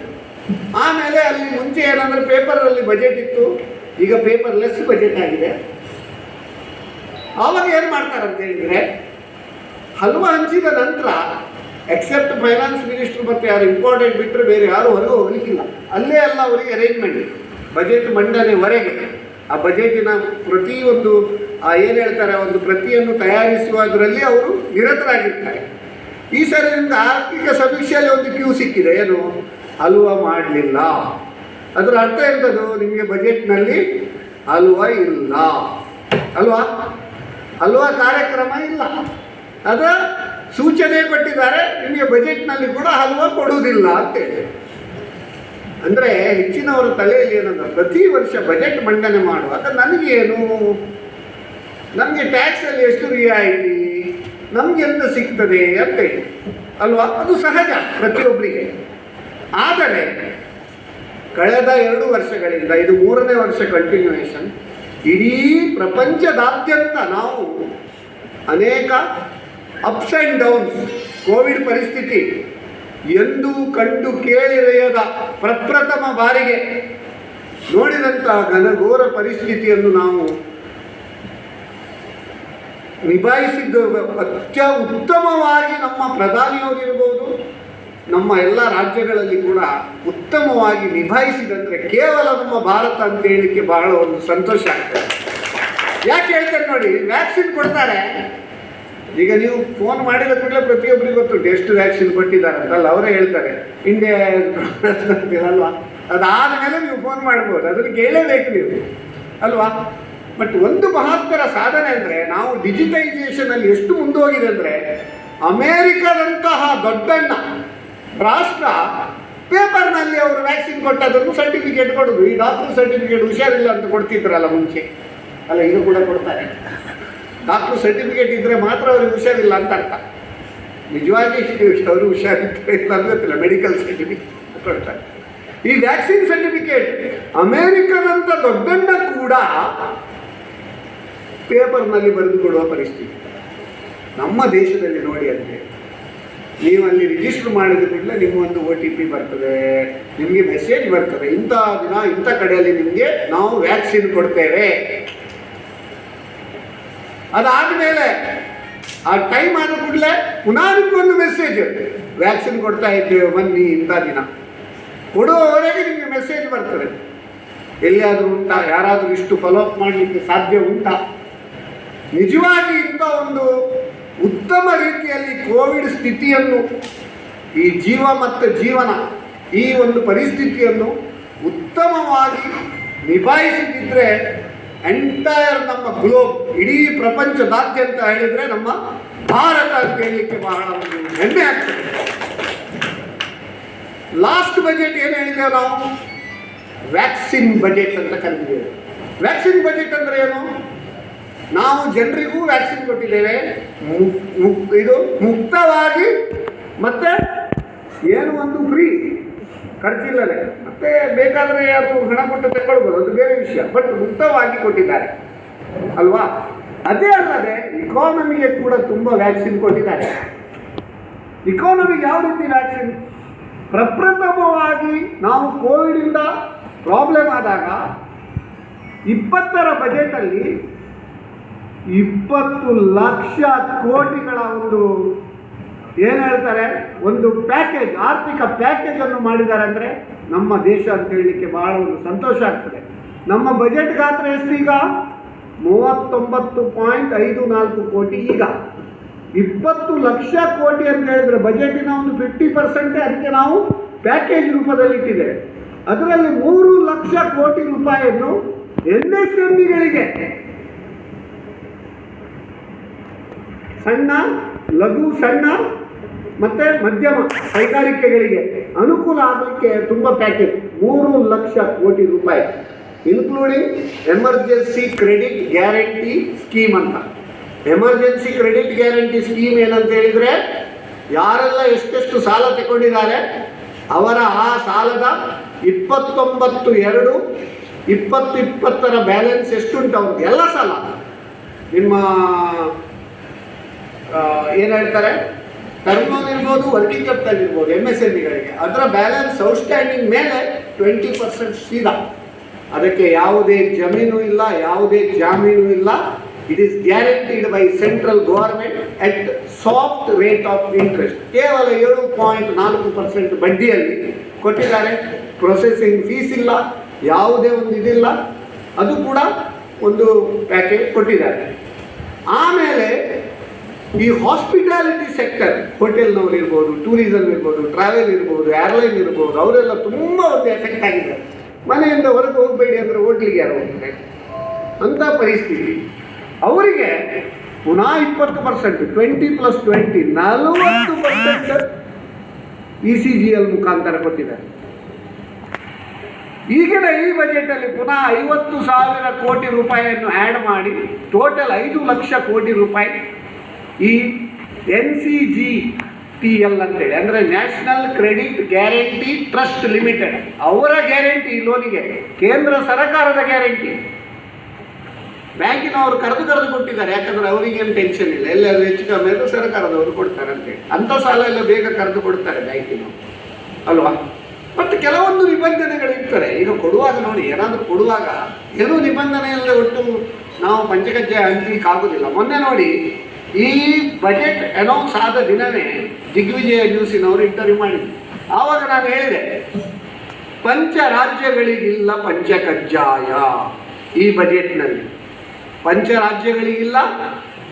Speaker 1: ಆಮೇಲೆ ಅಲ್ಲಿ ಮುಂಚೆ ಏನಂದ್ರೆ ಪೇಪರಲ್ಲಿ ಬಜೆಟ್ ಇತ್ತು, ಈಗ ಪೇಪರ್ಲೆಸ್ ಬಜೆಟ್ ಆಗಿದೆ. ಆವಾಗ ಏನು ಮಾಡ್ತಾರೆ ಅಂತ ಹೇಳಿದರೆ, ಹಲ್ವಾ ಹಂಚಿದ ನಂತರ ಎಕ್ಸೆಪ್ಟ್ ಫೈನಾನ್ಸ್ ಮಿನಿಸ್ಟರ್ ಮತ್ತು ಯಾರು ಇಂಪಾರ್ಟೆಂಟ್ ಬಿಟ್ಟರೆ ಬೇರೆ ಯಾರು ಹೊರಗೆ ಹೋಗ್ಲಿಕ್ಕಿಲ್ಲ. ಅಲ್ಲೇ ಎಲ್ಲ ಅವರಿಗೆ ಅರೇಂಜ್ಮೆಂಟ್, ಬಜೆಟ್ ಮಂಡನೆವರೆಗೆ ಆ ಬಜೆಟಿನ ಪ್ರತಿಯೊಂದು ಏನು ಹೇಳ್ತಾರೆ ಒಂದು ಪ್ರತಿಯನ್ನು ತಯಾರಿಸುವುದರಲ್ಲಿ ಅವರು ನಿರತರಾಗಿರ್ತಾರೆ. ಈ ಸರಿ ನಿಮ್ಗೆ ಆರ್ಥಿಕ ಸಮೀಕ್ಷೆಯಲ್ಲಿ ಒಂದು ಕ್ಯೂ ಸಿಕ್ಕಿದೆ, ಏನು ಹಲ್ವಾ ಮಾಡಲಿಲ್ಲ. ಅದರ ಅರ್ಥ ಎಂಥದ್ದು, ನಿಮಗೆ ಬಜೆಟ್ನಲ್ಲಿ ಹಲ್ವಾ ಇಲ್ಲ ಅಲ್ವಾ, ಹಲ್ವಾ ಕಾರ್ಯಕ್ರಮ ಇಲ್ಲ. ಅದರ ಸೂಚನೆ ಕೊಟ್ಟಿದ್ದಾರೆ, ನಿಮಗೆ ಬಜೆಟ್ನಲ್ಲಿ ಕೂಡ ಹಲ್ವಾ ಕೊಡುವುದಿಲ್ಲ ಅಂತೇಳಿ. ಅಂದರೆ ಹೆಚ್ಚಿನವರ ತಲೆಯಲ್ಲಿ ಏನಂದ್ರೆ, ಪ್ರತಿ ವರ್ಷ ಬಜೆಟ್ ಮಂಡನೆ ಮಾಡುವಾಗ ನನಗೇನು, ನಮಗೆ ಟ್ಯಾಕ್ಸಲ್ಲಿ ಎಷ್ಟು ರಿಯಾಯಿತಿ, ನಮಗೆ ಎಂತ ಸಿಗ್ತದೆ ಅಂತೇಳಿ ಅಲ್ವಾ. ಅದು ಸಹಜ ಪ್ರತಿಯೊಬ್ಬರಿಗೆ. ಆದರೆ ಕಳೆದ 2 ವರ್ಷಗಳಿಂದ ಇದು 3ನೇ ವರ್ಷ ಕಂಟಿನ್ಯೂಯೇಷನ್, ಇಡೀ ಪ್ರಪಂಚದಾದ್ಯಂತ ನಾವು ಅನೇಕ ಅಪ್ಸ್ ಆ್ಯಂಡ್ ಡೌನ್ಸ್, ಕೋವಿಡ್ ಪರಿಸ್ಥಿತಿ ಎಂದು ಕಂಡು ಕೇಳಿರೆಯದ ಪ್ರಪ್ರಥಮ ಬಾರಿಗೆ ನೋಡಿದಂಥ ಘನಘೋರ ಪರಿಸ್ಥಿತಿಯನ್ನು ನಾವು ನಿಭಾಯಿಸಿದ್ದು ಉತ್ತಮವಾಗಿ. ನಮ್ಮ ಪ್ರಧಾನಿಯವರಿರ್ಬೋದು, ನಮ್ಮ ಎಲ್ಲ ರಾಜ್ಯಗಳಲ್ಲಿ ಕೂಡ ಉತ್ತಮವಾಗಿ ನಿಭಾಯಿಸಿದಂದರೆ ಕೇವಲ ನಮ್ಮ ಭಾರತ ಅಂತ ಹೇಳಲಿಕ್ಕೆ ಬಹಳ ಒಂದು ಸಂತೋಷ ಆಗ್ತದೆ. ಯಾಕೆ ಹೇಳ್ತಾರೆ ನೋಡಿ, ವ್ಯಾಕ್ಸಿನ್ ಕೊಡ್ತಾರೆ. ಈಗ ನೀವು ಫೋನ್ ಮಾಡಿದ ಕೂಡಲೇ ಪ್ರತಿಯೊಬ್ಬರಿಗೆ ಗೊತ್ತುಂಟು ಎಷ್ಟು ವ್ಯಾಕ್ಸಿನ್ ಕೊಟ್ಟಿದ್ದಾರೆ ಅಂತಲ್ಲ, ಅವರೇ ಹೇಳ್ತಾರೆ ಇಂಡಿಯಾ ಅಲ್ವಾ. ಅದಾದ ಮೇಲೆ ನೀವು ಫೋನ್ ಮಾಡ್ಬೋದು, ಅದನ್ನು ಕೇಳಲೇಬೇಕು ನೀವು ಅಲ್ವಾ. ಬಟ್ ಒಂದು ಮಹತ್ತರ ಸಾಧನೆ ಅಂದರೆ, ನಾವು ಡಿಜಿಟೈಸೇಷನಲ್ಲಿ ಎಷ್ಟು ಮುಂದೋಗಿದೆ ಅಂದರೆ, ಅಮೇರಿಕಾದಂತಹ ದೊಡ್ಡಣ್ಣ ರಾಷ್ಟ್ರ ಪೇಪರ್ನಲ್ಲಿ ಅವರು ವ್ಯಾಕ್ಸಿನ್ ಕೊಟ್ಟದನ್ನು ಸರ್ಟಿಫಿಕೇಟ್ ಕೊಡೋದು. ಈ ಡಾಕ್ಟರ್ ಸರ್ಟಿಫಿಕೇಟ್ ಹುಷಾರಿಲ್ಲ ಅಂತ ಕೊಡ್ತಿದ್ರಲ್ಲ ಮುಂಚೆ, ಅಲ್ಲ ಇದು ಕೂಡ ಕೊಡ್ತಾರೆ. ಡಾಕ್ಟರ್ ಸರ್ಟಿಫಿಕೇಟ್ ಇದ್ದರೆ ಮಾತ್ರ ಅವ್ರಿಗೆ ಹುಷಾರಿಲ್ಲ ಅಂತ ಅರ್ಥ. ನಿಜವಾಗಿ ಅವರು ಹುಷಾರಿಲ್ಲ ಅಂತ ಗೊತ್ತಿಲ್ಲ, ಮೆಡಿಕಲ್ ಸರ್ಟಿಫಿಕೇಟ್ ಕೊಡ್ತಾರೆ. ಈ ವ್ಯಾಕ್ಸಿನ್ ಸರ್ಟಿಫಿಕೇಟ್ ಅಮೇರಿಕದಂಥ ದೊಡ್ಡಣ್ಣ ಕೂಡ ಪೇಪರ್ನಲ್ಲಿ ಬರೆದು ಕೊಡುವ ಪರಿಸ್ಥಿತಿ ನಮ್ಮ ದೇಶದಲ್ಲಿ ನೋಡಿ. ಅಂದರೆ ನೀವು ಅಲ್ಲಿ ರಿಜಿಸ್ಟರ್ ಮಾಡಿದ ಕೂಡಲೇ ನಿಮಗೊಂದು OTP ಬರ್ತದೆ, ನಿಮಗೆ ಮೆಸೇಜ್ ಬರ್ತದೆ, ಇಂಥ ದಿನ ಇಂಥ ಕಡೆಯಲ್ಲಿ ನಿಮಗೆ ನಾವು ವ್ಯಾಕ್ಸಿನ್ ಕೊಡ್ತೇವೆ. ಅದಾದಮೇಲೆ ಆ ಟೈಮ್ ಆದ ಕೂಡಲೇ ಪುನಃ ನಿಮಗೊಂದು ಮೆಸೇಜ್, ವ್ಯಾಕ್ಸಿನ್ ಕೊಡ್ತಾ ಇದ್ದೇವೆ ಬನ್ನಿ ಇಂಥ ದಿನ. ಕೊಡುವವರೆಗೆ ನಿಮಗೆ ಮೆಸೇಜ್ ಬರ್ತದೆ. ಎಲ್ಲಿಯಾದರೂ ಉಂಟಾ, ಯಾರಾದರೂ ಇಷ್ಟು ಫಾಲೋಅಪ್ ಮಾಡಲಿಕ್ಕೆ ಸಾಧ್ಯ ಉಂಟಾ? ನಿಜವಾಗಿ ಇಂಥ ಒಂದು ಉತ್ತಮ ರೀತಿಯಲ್ಲಿ ಕೋವಿಡ್ ಸ್ಥಿತಿಯನ್ನು, ಈ ಜೀವ ಮತ್ತು ಜೀವನ, ಈ ಒಂದು ಪರಿಸ್ಥಿತಿಯನ್ನು ಉತ್ತಮವಾಗಿ ನಿಭಾಯಿಸಿದ್ದರೆ ಎಂಟೈರ್ ನಮ್ಮ ಗ್ಲೋಬ್, ಇಡೀ ಪ್ರಪಂಚದಾದ್ಯಂತ ಹೇಳಿದರೆ ನಮ್ಮ ಭಾರತ ಅಂತ ಹೇಳಲಿಕ್ಕೆ ಬಹಳ ಒಂದು ಹೆಮ್ಮೆ ಆಗ್ತದೆ. ಲಾಸ್ಟ್ ಬಜೆಟ್ ಏನು ಹೇಳಿದ್ದೇವೆ ನಾವು, ವ್ಯಾಕ್ಸಿನ್ ಬಜೆಟ್ ಅಂತ ಕರೆದಿದ್ದೇವೆ. ವ್ಯಾಕ್ಸಿನ್ ಬಜೆಟ್ ಅಂದರೆ ಏನು, ನಾವು ಜನರಿಗೂ ವ್ಯಾಕ್ಸಿನ್ ಕೊಟ್ಟಿದ್ದೇವೆ, ಇದು ಮುಕ್ತವಾಗಿ, ಮತ್ತೆ ಏನು ಒಂದು ಫ್ರೀ, ಖರ್ಚಿಲ್ಲದೆ, ಮತ್ತೆ ಬೇಕಾದರೆ ಯಾರು ಹಣ ಕೊಟ್ಟು ತಗೊಳ್ಬೋದು, ಅದು ಬೇರೆ ವಿಷಯ. ಬಟ್ ಮುಕ್ತವಾಗಿ ಕೊಟ್ಟಿದ್ದಾರೆ ಅಲ್ವಾ. ಅದೇ ಅಲ್ಲದೆ ಇಕಾನಮಿಗೆ ಕೂಡ ತುಂಬ ವ್ಯಾಕ್ಸಿನ್ ಕೊಟ್ಟಿದ್ದಾರೆ. ಇಕಾನಮಿಗೆ ಯಾವ ರೀತಿ ವ್ಯಾಕ್ಸಿನ್, ಪ್ರಪ್ರಥಮವಾಗಿ ನಾವು ಕೋವಿಡಿಂದ ಪ್ರಾಬ್ಲಮ್ ಆದಾಗ 20ರ ಬಜೆಟಲ್ಲಿ 20 ಲಕ್ಷ ಕೋಟಿಗಳ ಒಂದು ಏನು ಹೇಳ್ತಾರೆ ಒಂದು ಪ್ಯಾಕೇಜ್, ಆರ್ಥಿಕ ಪ್ಯಾಕೇಜನ್ನು ಮಾಡಿದ್ದಾರೆ. ಅಂದರೆ ನಮ್ಮ ದೇಶ ಅಂತ ಹೇಳಲಿಕ್ಕೆ ಬಹಳ ಒಂದು ಸಂತೋಷ ಆಗ್ತದೆ. ನಮ್ಮ ಬಜೆಟ್ ಗಾತ್ರ ಎಷ್ಟು ಈಗ, 39.54 ಕೋಟಿ. ಈಗ 20 ಲಕ್ಷ ಕೋಟಿ ಅಂತ ಹೇಳಿದರೆ ಬಜೆಟಿನ ಒಂದು 50% ಅದಕ್ಕೆ ನಾವು ಪ್ಯಾಕೇಜ್ ರೂಪದಲ್ಲಿ ಇಟ್ಟಿದ್ದೇವೆ. ಅದರಲ್ಲಿ 3 ಲಕ್ಷ ಕೋಟಿ ರೂಪಾಯಿಯನ್ನು MSMEಗಳಿಗೆ, ಸಣ್ಣ ಲಘು ಸಣ್ಣ ಮತ್ತು ಮಧ್ಯಮ ಕೈಗಾರಿಕೆಗಳಿಗೆ ಅನುಕೂಲ ಆಗಲಿಕ್ಕೆ ತುಂಬ ಪ್ಯಾಕೇಜ್ 3 ಲಕ್ಷ ಕೋಟಿ ರೂಪಾಯಿ, including emergency credit guarantee scheme ಅಂತ. ಎಮರ್ಜೆನ್ಸಿ ಕ್ರೆಡಿಟ್ ಗ್ಯಾರಂಟಿ ಸ್ಕೀಮ್ ಏನಂತ ಹೇಳಿದರೆ, ಯಾರೆಲ್ಲ ಎಷ್ಟೆಷ್ಟು ಸಾಲ ತಗೊಂಡಿದ್ದಾರೆ ಅವರ ಆ ಸಾಲದ 29/2/2020 ಬ್ಯಾಲೆನ್ಸ್ ಎಷ್ಟುಂಟು ಅವ್ರಿಗೆ ಎಲ್ಲ ಸಾಲ ನಿಮ್ಮ ಏನು ಹೇಳ್ತಾರೆ ಟರ್ಮ್ ಲೋನ್ ಇರ್ಬೋದು, ವರ್ಕಿಂಗ್ ಕ್ಯಾಪಿಟಲ್ ಇರ್ಬೋದು, MSMEಗಳಿಗೆ ಅದರ ಬ್ಯಾಲೆನ್ಸ್ ಔಟ್ಸ್ಟ್ಯಾಂಡಿಂಗ್ ಮೇಲೆ 20% ಸೀದಾ. ಅದಕ್ಕೆ ಯಾವುದೇ ಜಮೀನು ಇಲ್ಲ, ಯಾವುದೇ ಜಾಮೀನು ಇಲ್ಲ. It is guaranteed by central government at soft rate of interest. ಕೇವಲ 7.4% ಬಡ್ಡಿಯಲ್ಲಿ ಕೊಟ್ಟಿದ್ದಾರೆ. ಪ್ರೊಸೆಸಿಂಗ್ ಫೀಸ್ ಇಲ್ಲ, ಯಾವುದೇ ಒಂದು ಇದಿಲ್ಲ. ಅದು ಕೂಡ ಒಂದು ಪ್ಯಾಕೇಜ್ ಕೊಟ್ಟಿದ್ದಾರೆ. ಆಮೇಲೆ ಈ ಹಾಸ್ಪಿಟಾಲಿಟಿ ಸೆಕ್ಟರ್, ಹೋಟೆಲ್ನವ್ರು ಇರ್ಬೋದು, ಟೂರಿಸಮ್ ಇರ್ಬೋದು, ಟ್ರಾವೆಲ್ ಇರ್ಬೋದು, ಏರ್ಲೈನ್ ಇರ್ಬೋದು, ಅವರೆಲ್ಲ ತುಂಬ ಒಂದು ಎಫೆಕ್ಟ್ ಆಗಿದೆ. ಮನೆಯಿಂದ ಹೊರಗೆ ಹೋಗಬೇಡಿ ಅಂದರೆ ಹೋಟ್ಲಿಗೆ ಯಾರು ಹೋಗ್ತಾರೆ ಅಂಥ ಪರಿಸ್ಥಿತಿ. ಅವರಿಗೆ ಪುನಃ 20%, 20+20 40% ECGL ಮುಖಾಂತರ ಕೊಟ್ಟಿದ್ದಾರೆ. ಈಗಿನ ಈ ಬಜೆಟಲ್ಲಿ ಪುನಃ 50,000 ಕೋಟಿ ರೂಪಾಯಿಯನ್ನು ಆ್ಯಡ್ ಮಾಡಿ ಟೋಟಲ್ 5 ಲಕ್ಷ ಕೋಟಿ ರೂಪಾಯಿ ಈ NCGTL ಅಂತೇಳಿ, ಅಂದರೆ national credit guarantee trust limited, ಅವರ ಗ್ಯಾರಂಟಿ ಲೋನಿಗೆ, ಕೇಂದ್ರ ಸರ್ಕಾರದ ಗ್ಯಾರಂಟಿ. ಬ್ಯಾಂಕಿನವರು ಕರೆದು ಕೊಟ್ಟಿದ್ದಾರೆ, ಯಾಕಂದರೆ ಅವರಿಗೇನು ಟೆನ್ಷನ್ ಇಲ್ಲ, ಎಲ್ಲರೂ ಹೆಚ್ಚು ಕಮ್ಮಿ ಅಂದರೆ ಸರ್ಕಾರದವರು ಕೊಡ್ತಾರೆ ಅಂತೇಳಿ. ಅಂಥ ಸಾಲ ಎಲ್ಲ ಬೇಗ ಕರೆದು ಕೊಡ್ತಾರೆ ಬ್ಯಾಂಕಿನವರು ಅಲ್ವಾ. ಮತ್ತು ಕೆಲವೊಂದು ನಿಬಂಧನೆಗಳಿರ್ತಾರೆ. ಈಗ ಕೊಡುವಾಗ ನೋಡಿ, ಏನಾದರೂ ಕೊಡುವಾಗ ಏನೂ ನಿಬಂಧನೆಯಲ್ಲೇ ಒಟ್ಟು ನಾವು ಪಂಚಕಜ್ಜಾಯ ಹಂಚಲಿಕ್ಕಾಗೋದಿಲ್ಲ. ಮೊನ್ನೆ ನೋಡಿ, ಈ ಬಜೆಟ್ ಅನೌನ್ಸ್ ಆದ ದಿನವೇ ದಿಗ್ವಿಜಯ ನ್ಯೂಸಿನವರು ಇಂಟರ್ವ್ಯೂ ಮಾಡಿದ್ರು. ಆವಾಗ ನಾನು ಹೇಳಿದೆ, ಪಂಚರಾಜ್ಯಗಳಿಗಿಲ್ಲ ಪಂಚಕಜ್ಜಾಯ ಈ ಬಜೆಟ್ನಲ್ಲಿ. ಪಂಚರಾಜ್ಯಗಳಿಗಿಲ್ಲ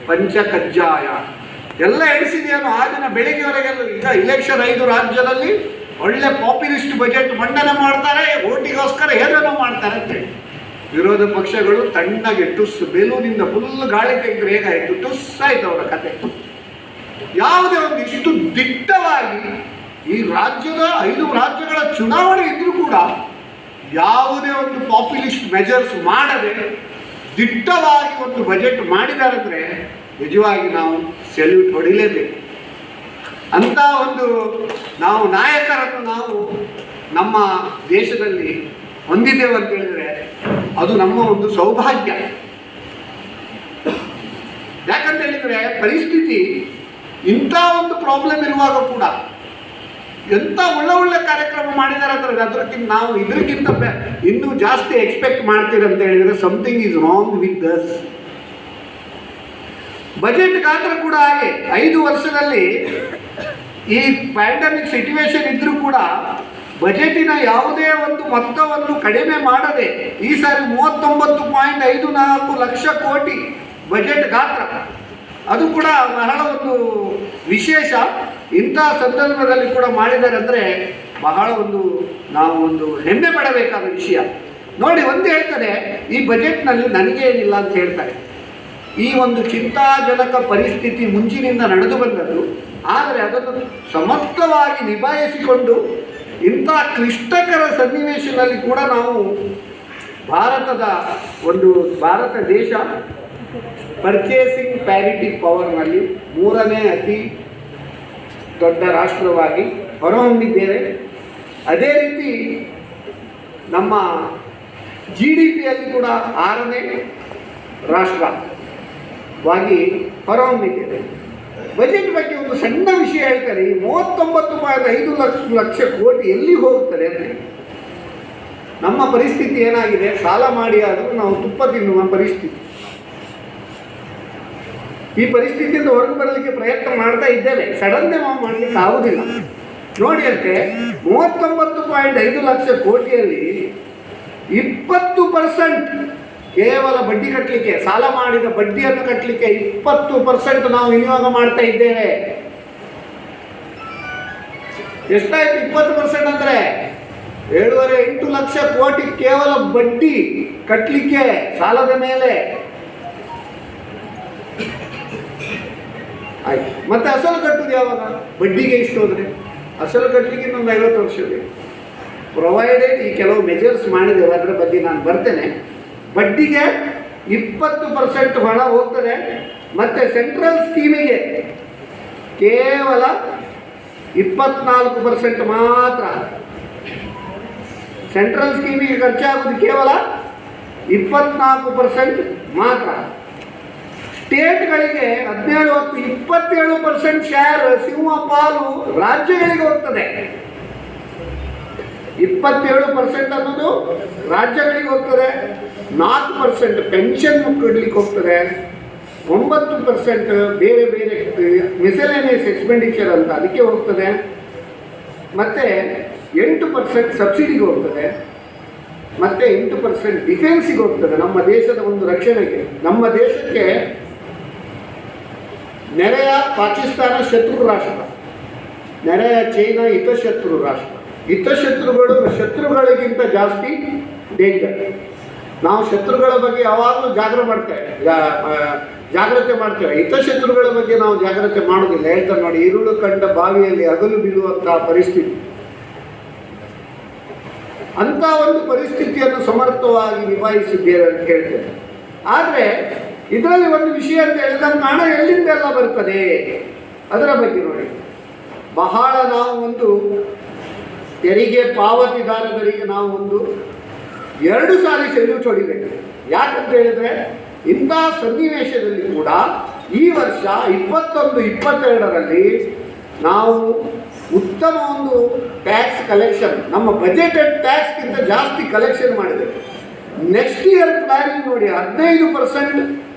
Speaker 1: ಪಂಚಕಜ್ಜಾಯ ಎಲ್ಲ ಎಣಿಸಿದೆಯೋ ಆ ದಿನ ಬೆಳಿಗ್ಗೆವರೆಗೆಲ್ಲ. ಈಗ ಇಲೆಕ್ಷನ್ 5 ರಾಜ್ಯದಲ್ಲಿ ಒಳ್ಳೆ ಪಾಪ್ಯುಲಿಸ್ಟ್ ಬಜೆಟ್ ಮಂಡನೆ ಮಾಡ್ತಾರೆ, ಓಟಿಗೋಸ್ಕರ ಏನೇನೋ ಮಾಡ್ತಾರೆ ಅಂತೇಳಿ. ವಿರೋಧ ಪಕ್ಷಗಳು ತಣ್ಣಗೆ ಟುಸ್, ಬೆಲೂನಿಂದ ಫುಲ್ ಗಾಳಿ ತೆಗೆದ್ರೆ ಹೇಗಾಯಿತು, ಟುಸ್ ಆಯ್ತು ಅವರ ಕತೆ. ಯಾವುದೇ ಒಂದು ಇಷ್ಟು ದಿಟ್ಟವಾಗಿ ಈ ರಾಜ್ಯದ 5 ರಾಜ್ಯಗಳ ಚುನಾವಣೆ ಇದ್ರೂ ಕೂಡ ಯಾವುದೇ ಒಂದು ಪಾಪ್ಯುಲಿಸ್ಟ್ ಮೆಜರ್ಸ್ ಮಾಡದೆ ದಿಟ್ಟವಾಗಿ ಒಂದು ಬಜೆಟ್ ಮಾಡಿದ್ದಾರೆ ಅಂದರೆ ನಿಜವಾಗಿ ನಾವು ಸೆಲ್ಯೂಟ್ ಹೊಡಿಲೇಬೇಕು. ಅಂಥ ಒಂದು ನಾವು ನಾಯಕರನ್ನು ನಾವು ನಮ್ಮ ದೇಶದಲ್ಲಿ ಹೊಂದಿದ್ದೇವೆ ಅಂತ ಹೇಳಿದರೆ ಅದು ನಮ್ಮ ಒಂದು ಸೌಭಾಗ್ಯ. ಯಾಕಂತ ಹೇಳಿದರೆ ಪರಿಸ್ಥಿತಿ ಇಂಥ ಒಂದು ಪ್ರಾಬ್ಲಮ್ ಇರುವಾಗ ಕೂಡ ಎಂಥ ಒಳ್ಳೆ ಕಾರ್ಯಕ್ರಮ ಮಾಡಿದ್ದಾರೆ ಅಂದರೆ ಅದಕ್ಕಿಂತ ನಾವು ಇದಕ್ಕಿಂತ ಇನ್ನೂ ಜಾಸ್ತಿ ಎಕ್ಸ್ಪೆಕ್ಟ್ ಮಾಡ್ತೀರಿ ಅಂತ ಹೇಳಿದರೆ something is wrong with us. Budget ಗಾತ್ರ ಕೂಡ ಹಾಗೆ 5 ವರ್ಷದಲ್ಲಿ ಈ ಪ್ಯಾಂಡಮಿಕ್ ಸಿಚುವೇಶನ್ ಇದ್ರೂ ಕೂಡ ಬಜೆಟಿನ ಯಾವುದೇ ಒಂದು ಮೊತ್ತವನ್ನು ಕಡಿಮೆ ಮಾಡದೆ ಈ ಸಾರಿ 39.54 ಲಕ್ಷ ಕೋಟಿ ಬಜೆಟ್ ಗಾತ್ರ. ಅದು ಕೂಡ ಬಹಳ ಒಂದು ವಿಶೇಷ. ಇಂಥ ಸಂದರ್ಭದಲ್ಲಿ ಕೂಡ ಮಾಡಿದ್ದಾರೆ ಅಂದರೆ ಬಹಳ ಒಂದು ನಾವು ಒಂದು ಹೆಮ್ಮೆ ಪಡಬೇಕಾದ ವಿಷಯ. ನೋಡಿ, ಒಂದು ಹೇಳ್ತಾರೆ, ಈ ಬಜೆಟ್ನಲ್ಲಿ ನನಗೇನಿಲ್ಲ ಅಂತ ಹೇಳ್ತಾರೆ. ಈ ಒಂದು ಚಿಂತಾಜನಕ ಪರಿಸ್ಥಿತಿ ಮುಂಚಿನಿಂದ ನಡೆದು ಬಂದದ್ದು, ಆದರೆ ಅದನ್ನು ಸಮರ್ಥವಾಗಿ ನಿಭಾಯಿಸಿಕೊಂಡು ಇಂಥ ಕ್ಲಿಷ್ಟಕರ ಸನ್ನಿವೇಶದಲ್ಲಿ ಕೂಡ ನಾವು ಭಾರತ ದೇಶ ಪರ್ಚೇಸಿಂಗ್ ಪ್ಯಾರಿಟಿ ಪವರ್ನಲ್ಲಿ 3ನೇ ಅತಿ ದೊಡ್ಡ ರಾಷ್ಟ್ರವಾಗಿ ಹೊರಹೊಮ್ಮಿದ್ದೇವೆ. ಅದೇ ರೀತಿ ನಮ್ಮ GDPಯಲ್ಲಿ ಕೂಡ 6ನೇ ರಾಷ್ಟ್ರವಾಗಿ ಹೊರಹೊಮ್ಮಿದ್ದೇವೆ. ಬಜೆಟ್ ಬಗ್ಗೆ ಒಂದು ಸಣ್ಣ ವಿಷಯ ಹೇಳ್ತಾರೆ. ಈ 39.5 ಲಕ್ಷ ಕೋಟಿ ಎಲ್ಲಿ ಹೋಗ್ತದೆ ಅಂದರೆ, ನಮ್ಮ ಪರಿಸ್ಥಿತಿ ಏನಾಗಿದೆ, ಸಾಲ ಮಾಡಿ ಆದರೂ ನಾವು ತುಪ್ಪ ತಿನ್ನುವ ಪರಿಸ್ಥಿತಿ. ಈ ಪರಿಸ್ಥಿತಿಯಿಂದ ಹೊರಗೆ ಬರಲಿಕ್ಕೆ ಪ್ರಯತ್ನ ಮಾಡ್ತಾ ಇದ್ದೇವೆ. ಸಡನ್ನೇ ನಾವು ಮಾಡಲಿಕ್ಕೆ ಆಗುವುದಿಲ್ಲ. ನೋಡಿ ಅಂತೆ, 39.5 ಲಕ್ಷ ಕೋಟಿಯಲ್ಲಿ 20% ಕೇವಲ ಬಡ್ಡಿ ಕಟ್ಟಲಿಕ್ಕೆ, ಸಾಲ ಮಾಡಿದ ಬಡ್ಡಿಯನ್ನು ಕಟ್ಟಲಿಕ್ಕೆ 20% ನಾವು ವಿನಿಯೋಗ ಮಾಡ್ತಾ ಇದ್ದೇವೆ. ಎಷ್ಟಾಯ್ತು 20% ಅಂದರೆ 7.5 ಲಕ್ಷ ಕೋಟಿ ಕೇವಲ ಬಡ್ಡಿ ಕಟ್ಟಲಿಕ್ಕೆ ಸಾಲದ ಮೇಲೆ ಆಯ್ತು. ಮತ್ತೆ ಅಸಲು ಕಟ್ಟುದು ಯಾವಾಗ? ಬಡ್ಡಿಗೆ ಇಷ್ಟು ಹೋದರೆ ಅಸಲು ಕಟ್ಟಲಿಕ್ಕೆ ಇನ್ನೊಂದು 50 ವರ್ಷ ಬೇಕು. ಪ್ರೊವೈಡೆಡ್ ಈ ಕೆಲವು ಮೆಜರ್ಸ್ ಮಾಡಿದ್ದೇವೆ, ಅದರ ಬಗ್ಗೆ ನಾನು ಬರ್ತೇನೆ. ಬಡ್ಡಿಗೆ 20% ಹಣ ಹೋಗ್ತದೆ. ಮತ್ತು ಸೆಂಟ್ರಲ್ ಸ್ಕೀಮಿಗೆ ಕೇವಲ 24% ಮಾತ್ರ. ಸೆಂಟ್ರಲ್ ಸ್ಕೀಮಿಗೆ ಖರ್ಚಾಗೋದು ಕೇವಲ 24% ಮಾತ್ರ. ಸ್ಟೇಟ್ಗಳಿಗೆ 17 ಹೊತ್ತು 27% ಶೇರ್ ಸಿಂಹ ಪಾಲು ರಾಜ್ಯಗಳಿಗೆ ಹೋಗ್ತದೆ. 27% ಅನ್ನೋದು ರಾಜ್ಯಗಳಿಗೆ ಹೋಗ್ತದೆ, 4% ಪೆನ್ಷನ್ ಕೊಡ್ಲಿಕ್ಕೆ ಹೋಗ್ತದೆ, 9% ಬೇರೆ ಬೇರೆ ಮಿಸೆಲೇನಿಯಸ್ ಎಕ್ಸ್ಪೆಂಡಿಚರ್ ಅಂತ ಅದಕ್ಕೆ ಹೋಗ್ತದೆ, ಮತ್ತು 8% ಸಬ್ಸಿಡಿಗೆ ಹೋಗ್ತದೆ, ಮತ್ತು 8% ಡಿಫೆನ್ಸಿಗೆ ಹೋಗ್ತದೆ. ನಮ್ಮ ದೇಶದ ಒಂದು ರಕ್ಷಣೆಗೆ. ನಮ್ಮ ದೇಶಕ್ಕೆ ನೆರೆಯ ಪಾಕಿಸ್ತಾನ ಶತ್ರು ರಾಷ್ಟ್ರ, ನೆರೆಯ ಚೈನಾ ಹಿತಶತ್ರು ರಾಷ್ಟ್ರ. ಹಿತಶತ್ರುಗಳು ಶತ್ರುಗಳಿಗಿಂತ ಜಾಸ್ತಿ ಡೇಂಜರ್. ನಾವು ಶತ್ರುಗಳ ಬಗ್ಗೆ ಯಾವಾಗಲೂ ಜಾಗ್ರತೆ ಮಾಡ್ತೇವೆ. ಹಿತಶತ್ರುಗಳ ಬಗ್ಗೆ ನಾವು ಜಾಗ್ರತೆ ಮಾಡೋದಿಲ್ಲ. ಹೇಳ್ತಾರೆ ನೋಡಿ, ಇರುಳು ಕಂಡ ಬಾವಿಯಲ್ಲಿ ಹಗಲು ಬೀಳುವಂತಹ ಪರಿಸ್ಥಿತಿ. ಅಂಥ ಒಂದು ಪರಿಸ್ಥಿತಿಯನ್ನು ಸಮರ್ಥವಾಗಿ ನಿಭಾಯಿಸಿದ್ದೇವೆ ಅಂತ ಹೇಳ್ತೇವೆ. ಆದರೆ ಇದರಲ್ಲಿ ಒಂದು ವಿಷಯ ಅಂತ ಹೇಳಿದ್ರೆ, ನಮ್ಮ ಹಣ ಎಲ್ಲಿಂದೆಲ್ಲ ಬರ್ತದೆ ಅದರ ಬಗ್ಗೆ ನೋಡಿ. ಬಹಳ ನಾವು ಒಂದು ತೆರಿಗೆ ಪಾವತಿದಾರರಿಗೆ ನಾವು ಒಂದು 2 ಸಾರಿ ಸೆಲ್ಯೂಟ್ ಹೊಡಿಬೇಕು. ಯಾಕಂತ ಹೇಳಿದ್ರೆ, ಇಂಥ ಸನ್ನಿವೇಶದಲ್ಲಿ ಕೂಡ ಈ ವರ್ಷ 21-22ರಲ್ಲಿ ನಾವು ಉತ್ತಮ ಒಂದು ಟ್ಯಾಕ್ಸ್ ಕಲೆಕ್ಷನ್, ನಮ್ಮ ಬಜೆಟೆಡ್ ಟ್ಯಾಕ್ಸ್ಗಿಂತ ಜಾಸ್ತಿ ಕಲೆಕ್ಷನ್ ಮಾಡಿದ್ದೇವೆ. ನೆಕ್ಸ್ಟ್ ಇಯರ್ ಪ್ಲಾನಿಂಗ್ ನೋಡಿ, 15%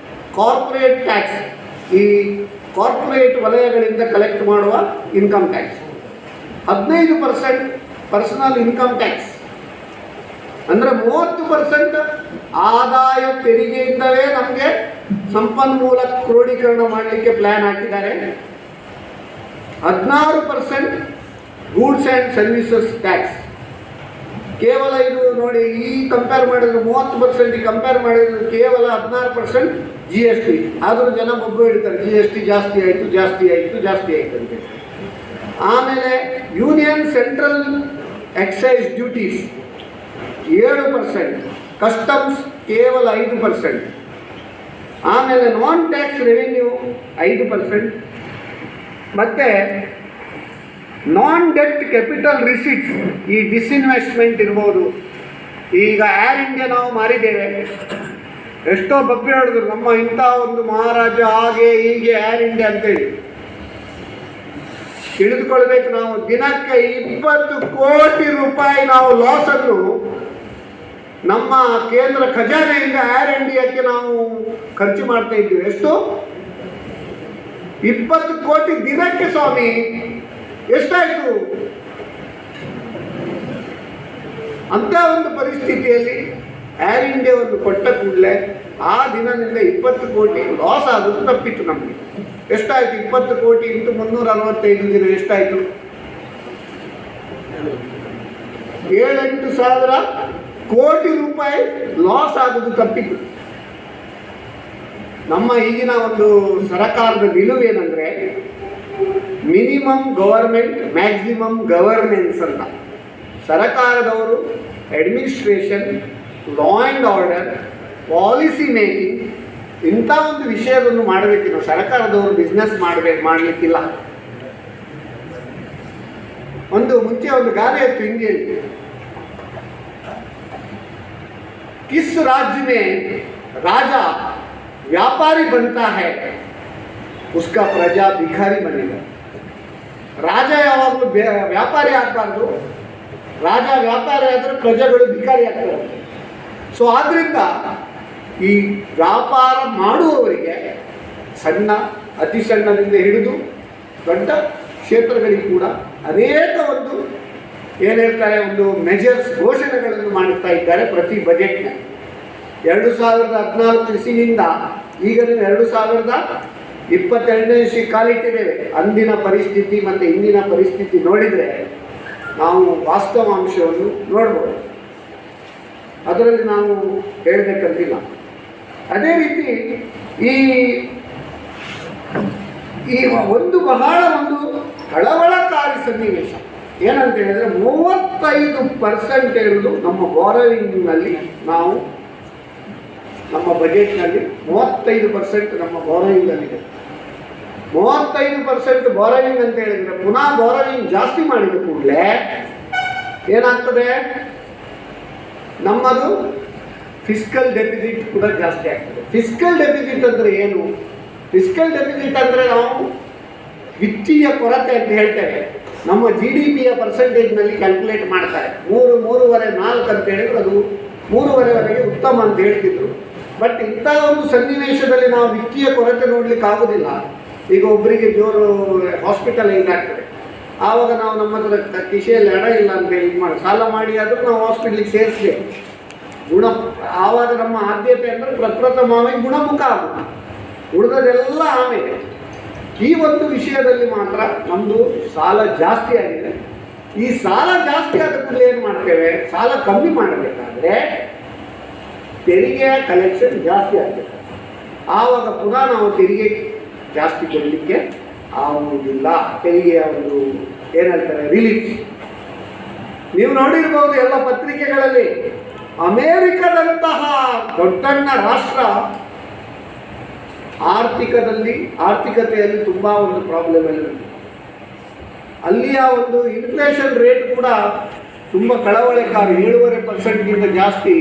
Speaker 1: ಕಾರ್ಪೊರೇಟ್ ಟ್ಯಾಕ್ಸ್, ಈ ಕಾರ್ಪೊರೇಟ್ ವಲಯಗಳಿಂದ ಕಲೆಕ್ಟ್ ಮಾಡುವ income tax, 15% personal income tax, ಅಂದರೆ 30% ಆದಾಯ ತೆರಿಗೆಯಿಂದಲೇ ನಮಗೆ ಸಂಪನ್ಮೂಲ ಕ್ರೋಢೀಕರಣ ಮಾಡಲಿಕ್ಕೆ ಪ್ಲ್ಯಾನ್ ಹಾಕಿದ್ದಾರೆ. 16% ಗೂಡ್ಸ್ ಆ್ಯಂಡ್ ಸರ್ವಿಸಸ್ ಟ್ಯಾಕ್ಸ್. ಕೇವಲ ಇದು ನೋಡಿ, ಈ ಕಂಪೇರ್ ಮಾಡಿದ್ರೆ 30% ಕಂಪೇರ್ ಮಾಡಿದ್ರೆ ಕೇವಲ 16% GST. ಆದರೂ ಜನ ಒಬ್ಬರು ಹೇಳ್ತಾರೆ GST ಜಾಸ್ತಿ ಆಯಿತು ಅಂತ. ಆಮೇಲೆ union central exercise duties 7%, customs ಕೇವಲ 5%, ಆಮೇಲೆ ನಾನ್ ಟ್ಯಾಕ್ಸ್ ರೆವಿನ್ಯೂ 5%, ಮತ್ತು ನಾನ್ ಡೆಟ್ ಕ್ಯಾಪಿಟಲ್ ರಿಸಿಟ್ಸ್, ಈ ಡಿಸ್ಇನ್ವೆಸ್ಟ್ಮೆಂಟ್ ಇರ್ಬೋದು. ಈಗ ಏರ್ ಇಂಡಿಯಾ ನಾವು ಮಾರಿದ್ದೇವೆ, ಎಷ್ಟೋ ಬಬ್ಬೆ ಹೇಳಿದ್ರು ನಮ್ಮ ಇಂಥ ಒಂದು ಮಹಾರಾಜ ಹಾಗೆ ಹೀಗೆ ಏರ್ ಇಂಡಿಯಾ ಅಂತೇಳಿ. ತಿಳಿದುಕೊಳ್ಬೇಕು, ನಾವು ದಿನಕ್ಕೆ 20 ಕೋಟಿ ರೂಪಾಯಿ ನಾವು ಲಾಸನ್ನು ನಮ್ಮ ಕೇಂದ್ರ ಖಜಾನೆಯಿಂದ ಏರ್ ಇಂಡಿಯಾಕ್ಕೆ ನಾವು ಖರ್ಚು ಮಾಡ್ತಾ ಇದ್ದೀವಿ. ಎಷ್ಟು? 20 ಕೋಟಿ ದಿನಕ್ಕೆ ಸ್ವಾಮಿ. ಎಷ್ಟಾಯಿತು? ಅಂಥ ಒಂದು ಪರಿಸ್ಥಿತಿಯಲ್ಲಿ ಏರ್ ಇಂಡಿಯಾವನ್ನು ಕೊಟ್ಟ ಕೂಡಲೇ ಆ ದಿನದಿಂದ 20 ಕೋಟಿ ಲಾಸ್ ಆಗೋದು ತಪ್ಪಿತ್ತು ನಮಗೆ. ಎಷ್ಟಾಯಿತು? 20 ಕೋಟಿ ಇಂಟು 365 ದಿನ ಎಷ್ಟಾಯಿತು? 7-8 ಸಾವಿರ ಕೋಟಿ ರೂಪಾಯಿ ಲಾಸ್ ಆಗೋದು ತಪ್ಪಿತ್ತು. ನಮ್ಮ ಈಗಿನ ಒಂದು ಸರ್ಕಾರದ ನಿಲುವೇನೆಂದರೆ ಮಿನಿಮಮ್ ಗವರ್ಮೆಂಟ್ ಮ್ಯಾಕ್ಸಿಮಮ್ ಗವರ್ನೆನ್ಸ್ ಅಂತ. ಸರ್ಕಾರದವರು administration, law and order, policy making ಇಂಥ ಒಂದು ವಿಷಯವನ್ನು ಮಾಡಬೇಕಿಲ್ಲ. ಸರ್ಕಾರದವರು ಬಿಸ್ನೆಸ್ ಮಾಡಲಿಕ್ಕಿಲ್ಲ. ಒಂದು ಮುಂಚೆ ಒಂದು ಗಾದೆ ಇತ್ತು ಹಿಂದಿಯಲ್ಲಿ, किस राज्य में राजा व्यापारी बनता है उसका प्रजा भिखारी बनेगा. ರಾಜ ಯಾವಾಗಲೂ ವ್ಯಾಪಾರಿ ಆಗಬಾರ್ದು. ರಾಜ ವ್ಯಾಪಾರಿ ಆದರೆ ಪ್ರಜೆಗಳು ಭಿಕಾರಿ ಆಗ್ತಾರೆ. ಸೊ ಆದ್ದರಿಂದ ಈ ವ್ಯಾಪಾರ ಮಾಡುವವರಿಗೆ ಸಣ್ಣ, ಅತಿ ಸಣ್ಣದಿಂದ ಹಿಡಿದು ದೊಡ್ಡ ಕ್ಷೇತ್ರಗಳಿಗೆ ಕೂಡ ಅನೇಕ ಒಂದು ಏನು ಹೇಳ್ತಾರೆ, ಒಂದು ಮೆಜರ್ಸ್, ಘೋಷಣೆಗಳನ್ನು ಮಾಡುತ್ತಾ ಇದ್ದಾರೆ ಪ್ರತಿ ಬಜೆಟ್ನ. 2014 ಇಸ್ವಿಯಿಂದ ಈಗ 2022ನೇ ಇಸ್ವಿ ಕಾಲಿಟ್ಟಿದ್ದೇವೆ. ಅಂದಿನ ಪರಿಸ್ಥಿತಿ ಮತ್ತು ಇಂದಿನ ಪರಿಸ್ಥಿತಿ ನೋಡಿದರೆ ನಾವು ವಾಸ್ತವಾಂಶವನ್ನು ನೋಡ್ಬೋದು. ಅದರಲ್ಲಿ ನಾವು ಹೇಳಬೇಕಂತಿಲ್ಲ. ಅದೇ ರೀತಿ ಈ ಒಂದು ಬಹಳ ಒಂದು ಕಳವಳಕಾರಿ ಸನ್ನಿವೇಶ ಏನಂತ ಹೇಳಿದರೆ, 35% ನಮ್ಮ ಬಾರೋಯಿಂಗ್ನಲ್ಲಿ ನಾವು ನಮ್ಮ ಬಜೆಟ್ನಲ್ಲಿ 35% ನಮ್ಮ ಬಾರೋಯಿಂಗಲ್ಲಿದೆ. 35% ಬಾರೋವಿಂಗ್ ಅಂತ ಹೇಳಿದರೆ ಪುನಃ ಬಾರೋವಿಂಗ್ ಜಾಸ್ತಿ ಮಾಡಿದ ಕೂಡಲೇ ಏನಾಗ್ತದೆ, ನಮ್ಮದು ಫಿಸ್ಕಲ್ ಡೆಫಿಸಿಟ್ ಕೂಡ ಜಾಸ್ತಿ ಆಗ್ತದೆ. ಫಿಸ್ಕಲ್ ಡೆಫಿಸಿಟ್ ಅಂದರೆ ಏನು? ಫಿಸ್ಕಲ್ ಡೆಫಿಸಿಟ್ ಅಂದರೆ ನಾವು ವಿತ್ತೀಯ ಕೊರತೆ ಅಂತ ಹೇಳ್ತೇವೆ. ನಮ್ಮ GDPಯ ಪರ್ಸೆಂಟೇಜ್ನಲ್ಲಿ ಕ್ಯಾಲ್ಕುಲೇಟ್ ಮಾಡ್ತಾರೆ. 3, 3.5, 4 ಅಂತ ಹೇಳಿದ್ರು ಅದು 3.5ವರೆಗೆ ಉತ್ತಮ ಅಂತ ಹೇಳ್ತಿದ್ರು. ಬಟ್ ಇಂಥ ಒಂದು ಸನ್ನಿವೇಶದಲ್ಲಿ ನಾವು ವಿತ್ತೀಯ ಕೊರತೆ ನೋಡ್ಲಿಕ್ಕೆ ಆಗೋದಿಲ್ಲ. ಈಗ ಒಬ್ಬರಿಗೆ ಜೋರು ಹಾಸ್ಪಿಟಲೈಸ್ ಆಗ್ತದೆ, ಆವಾಗ ನಾವು ನಮ್ಮ ಹತ್ರ ಕಿಶೆಯಲ್ಲಿ ಹಣ ಇಲ್ಲ ಅಂತ ಹೇಳಿ ಮಾಡಿ ಸಾಲ ಮಾಡಿ ಆದರೂ ನಾವು ಹಾಸ್ಪಿಟ್ಲಿಗೆ ಸೇರಿಸ್ಬೇಕು. ಆವಾಗ ನಮ್ಮ ಆದ್ಯತೆ ಅಂದರೆ ಪ್ರಪ್ರಥಮವಾಗಿ ಗುಣಮುಖ ಆಗುತ್ತೆ, ಉಳಿದದೆಲ್ಲ ಆಮೇಲೆ. ಈ ಒಂದು ವಿಷಯದಲ್ಲಿ ಮಾತ್ರ ನಮ್ಮದು ಸಾಲ ಜಾಸ್ತಿ ಆಗಿದೆ. ಈ ಸಾಲ ಜಾಸ್ತಿ ಆದ ಕೂಡಲೇ ಏನು ಮಾಡ್ತೇವೆ, ಸಾಲ ಕಮ್ಮಿ ಮಾಡಬೇಕಾದ್ರೆ ತೆರಿಗೆಯ ಕಲೆಕ್ಷನ್ ಜಾಸ್ತಿ ಆಗಬೇಕು. ಆವಾಗ ಪುನಃ ನಾವು ತೆರಿಗೆ ಜಾಸ್ತಿ ಕೊಡಲಿಕ್ಕೆ ಆಗುವುದಿಲ್ಲ. ತೆರಿಗೆಯ ಒಂದು ಏನು ಹೇಳ್ತಾರೆ ರಿಲೀಫ್. ನೀವು ನೋಡಿರ್ಬೋದು ಎಲ್ಲ ಪತ್ರಿಕೆಗಳಲ್ಲಿ, ಅಮೇರಿಕದಂತಹ ದೊಡ್ಡಣ್ಣ ರಾಷ್ಟ್ರ ಆರ್ಥಿಕತೆಯಲ್ಲಿ ತುಂಬ ಒಂದು ಪ್ರಾಬ್ಲಮ್ ಇದೆ. ಅಲ್ಲಿಯ ಒಂದು ಇನ್ಫ್ಲೇಷನ್ ರೇಟ್ ಕೂಡ ತುಂಬ ಕಳವಳಕಾರಿ. 7.5% ಜಾಸ್ತಿ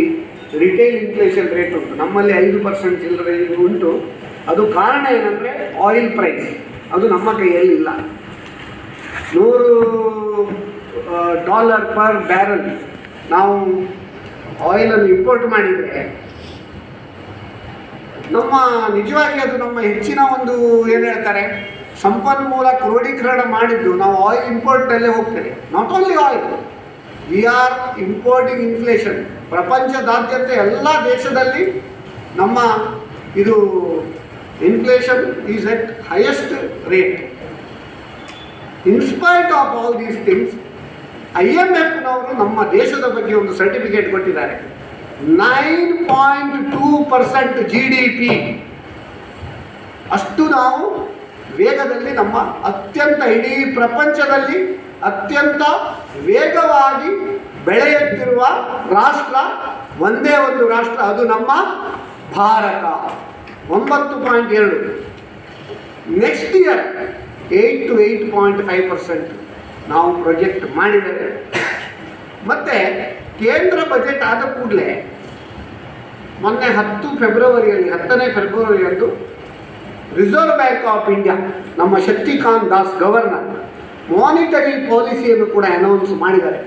Speaker 1: ರಿಟೇಲ್ ಇನ್ಫ್ಲೇಷನ್ ರೇಟ್ ಉಂಟು. ನಮ್ಮಲ್ಲಿ 5% ಚಿಲ್ಲರೆ ಉಂಟು. ಅದು ಕಾರಣ ಏನಂದರೆ ಆಯಿಲ್ ಪ್ರೈಸ್, ಅದು ನಮ್ಮ ಕೈಯಲ್ಲಿಲ್ಲ. $100 ಪರ್ ಬ್ಯಾರಲ್ ನಾವು ಆಯಿಲನ್ನು ಇಂಪೋರ್ಟ್ ಮಾಡಿದರೆ ನಮ್ಮ ನಿಜವಾಗಿ ಅದು ನಮ್ಮ ಹೆಚ್ಚಿನ ಒಂದು ಏನು ಹೇಳ್ತಾರೆ ಸಂಪನ್ಮೂಲ ಕ್ರೋಢೀಕರಣ ಮಾಡಿದ್ದು ನಾವು ಆಯಿಲ್ ಇಂಪೋರ್ಟಲ್ಲೇ ಹೋಗ್ತೇವೆ. Not only oil, we are importing inflation. ಪ್ರಪಂಚದಾದ್ಯಂತ ಎಲ್ಲ ದೇಶದಲ್ಲಿ ನಮ್ಮ ಇದು inflation is at highest rate. In spite of all these things, IMFನವರು ನಮ್ಮ ದೇಶದ ಬಗ್ಗೆ ಒಂದು ಸರ್ಟಿಫಿಕೇಟ್ ಕೊಟ್ಟಿದ್ದಾರೆ. 9.2% GDP ಅಷ್ಟು ನಾವು ವೇಗದಲ್ಲಿ ನಮ್ಮ ಅತ್ಯಂತ ಇಡೀ ಪ್ರಪಂಚದಲ್ಲಿ ಅತ್ಯಂತ ವೇಗವಾಗಿ ಬೆಳೆಯುತ್ತಿರುವ ರಾಷ್ಟ್ರ ಒಂದೇ ಒಂದು ರಾಷ್ಟ್ರ, ಅದು ನಮ್ಮ ಭಾರತ. 9.2. ನೆಕ್ಸ್ಟ್ ಇಯರ್ 8 to 8.5% ನಾವು ಪ್ರೊಜೆಕ್ಟ್ ಮಾಡಿದ್ದೇವೆ. ಮತ್ತು ಕೇಂದ್ರ ಬಜೆಟ್ ಆದ ಕೂಡಲೇ ಮೊನ್ನೆ 10ನೇ ಫೆಬ್ರವರಿಯಂದು ರಿಸರ್ವ್ ಬ್ಯಾಂಕ್ ಆಫ್ ಇಂಡಿಯಾ ನಮ್ಮ ಶಕ್ತಿಕಾಂತ್ ದಾಸ್ ಗವರ್ನರ್ ಮಾನಿಟರಿ ಪಾಲಿಸಿಯನ್ನು ಕೂಡ ಅನೌನ್ಸ್ ಮಾಡಿದ್ದಾರೆ.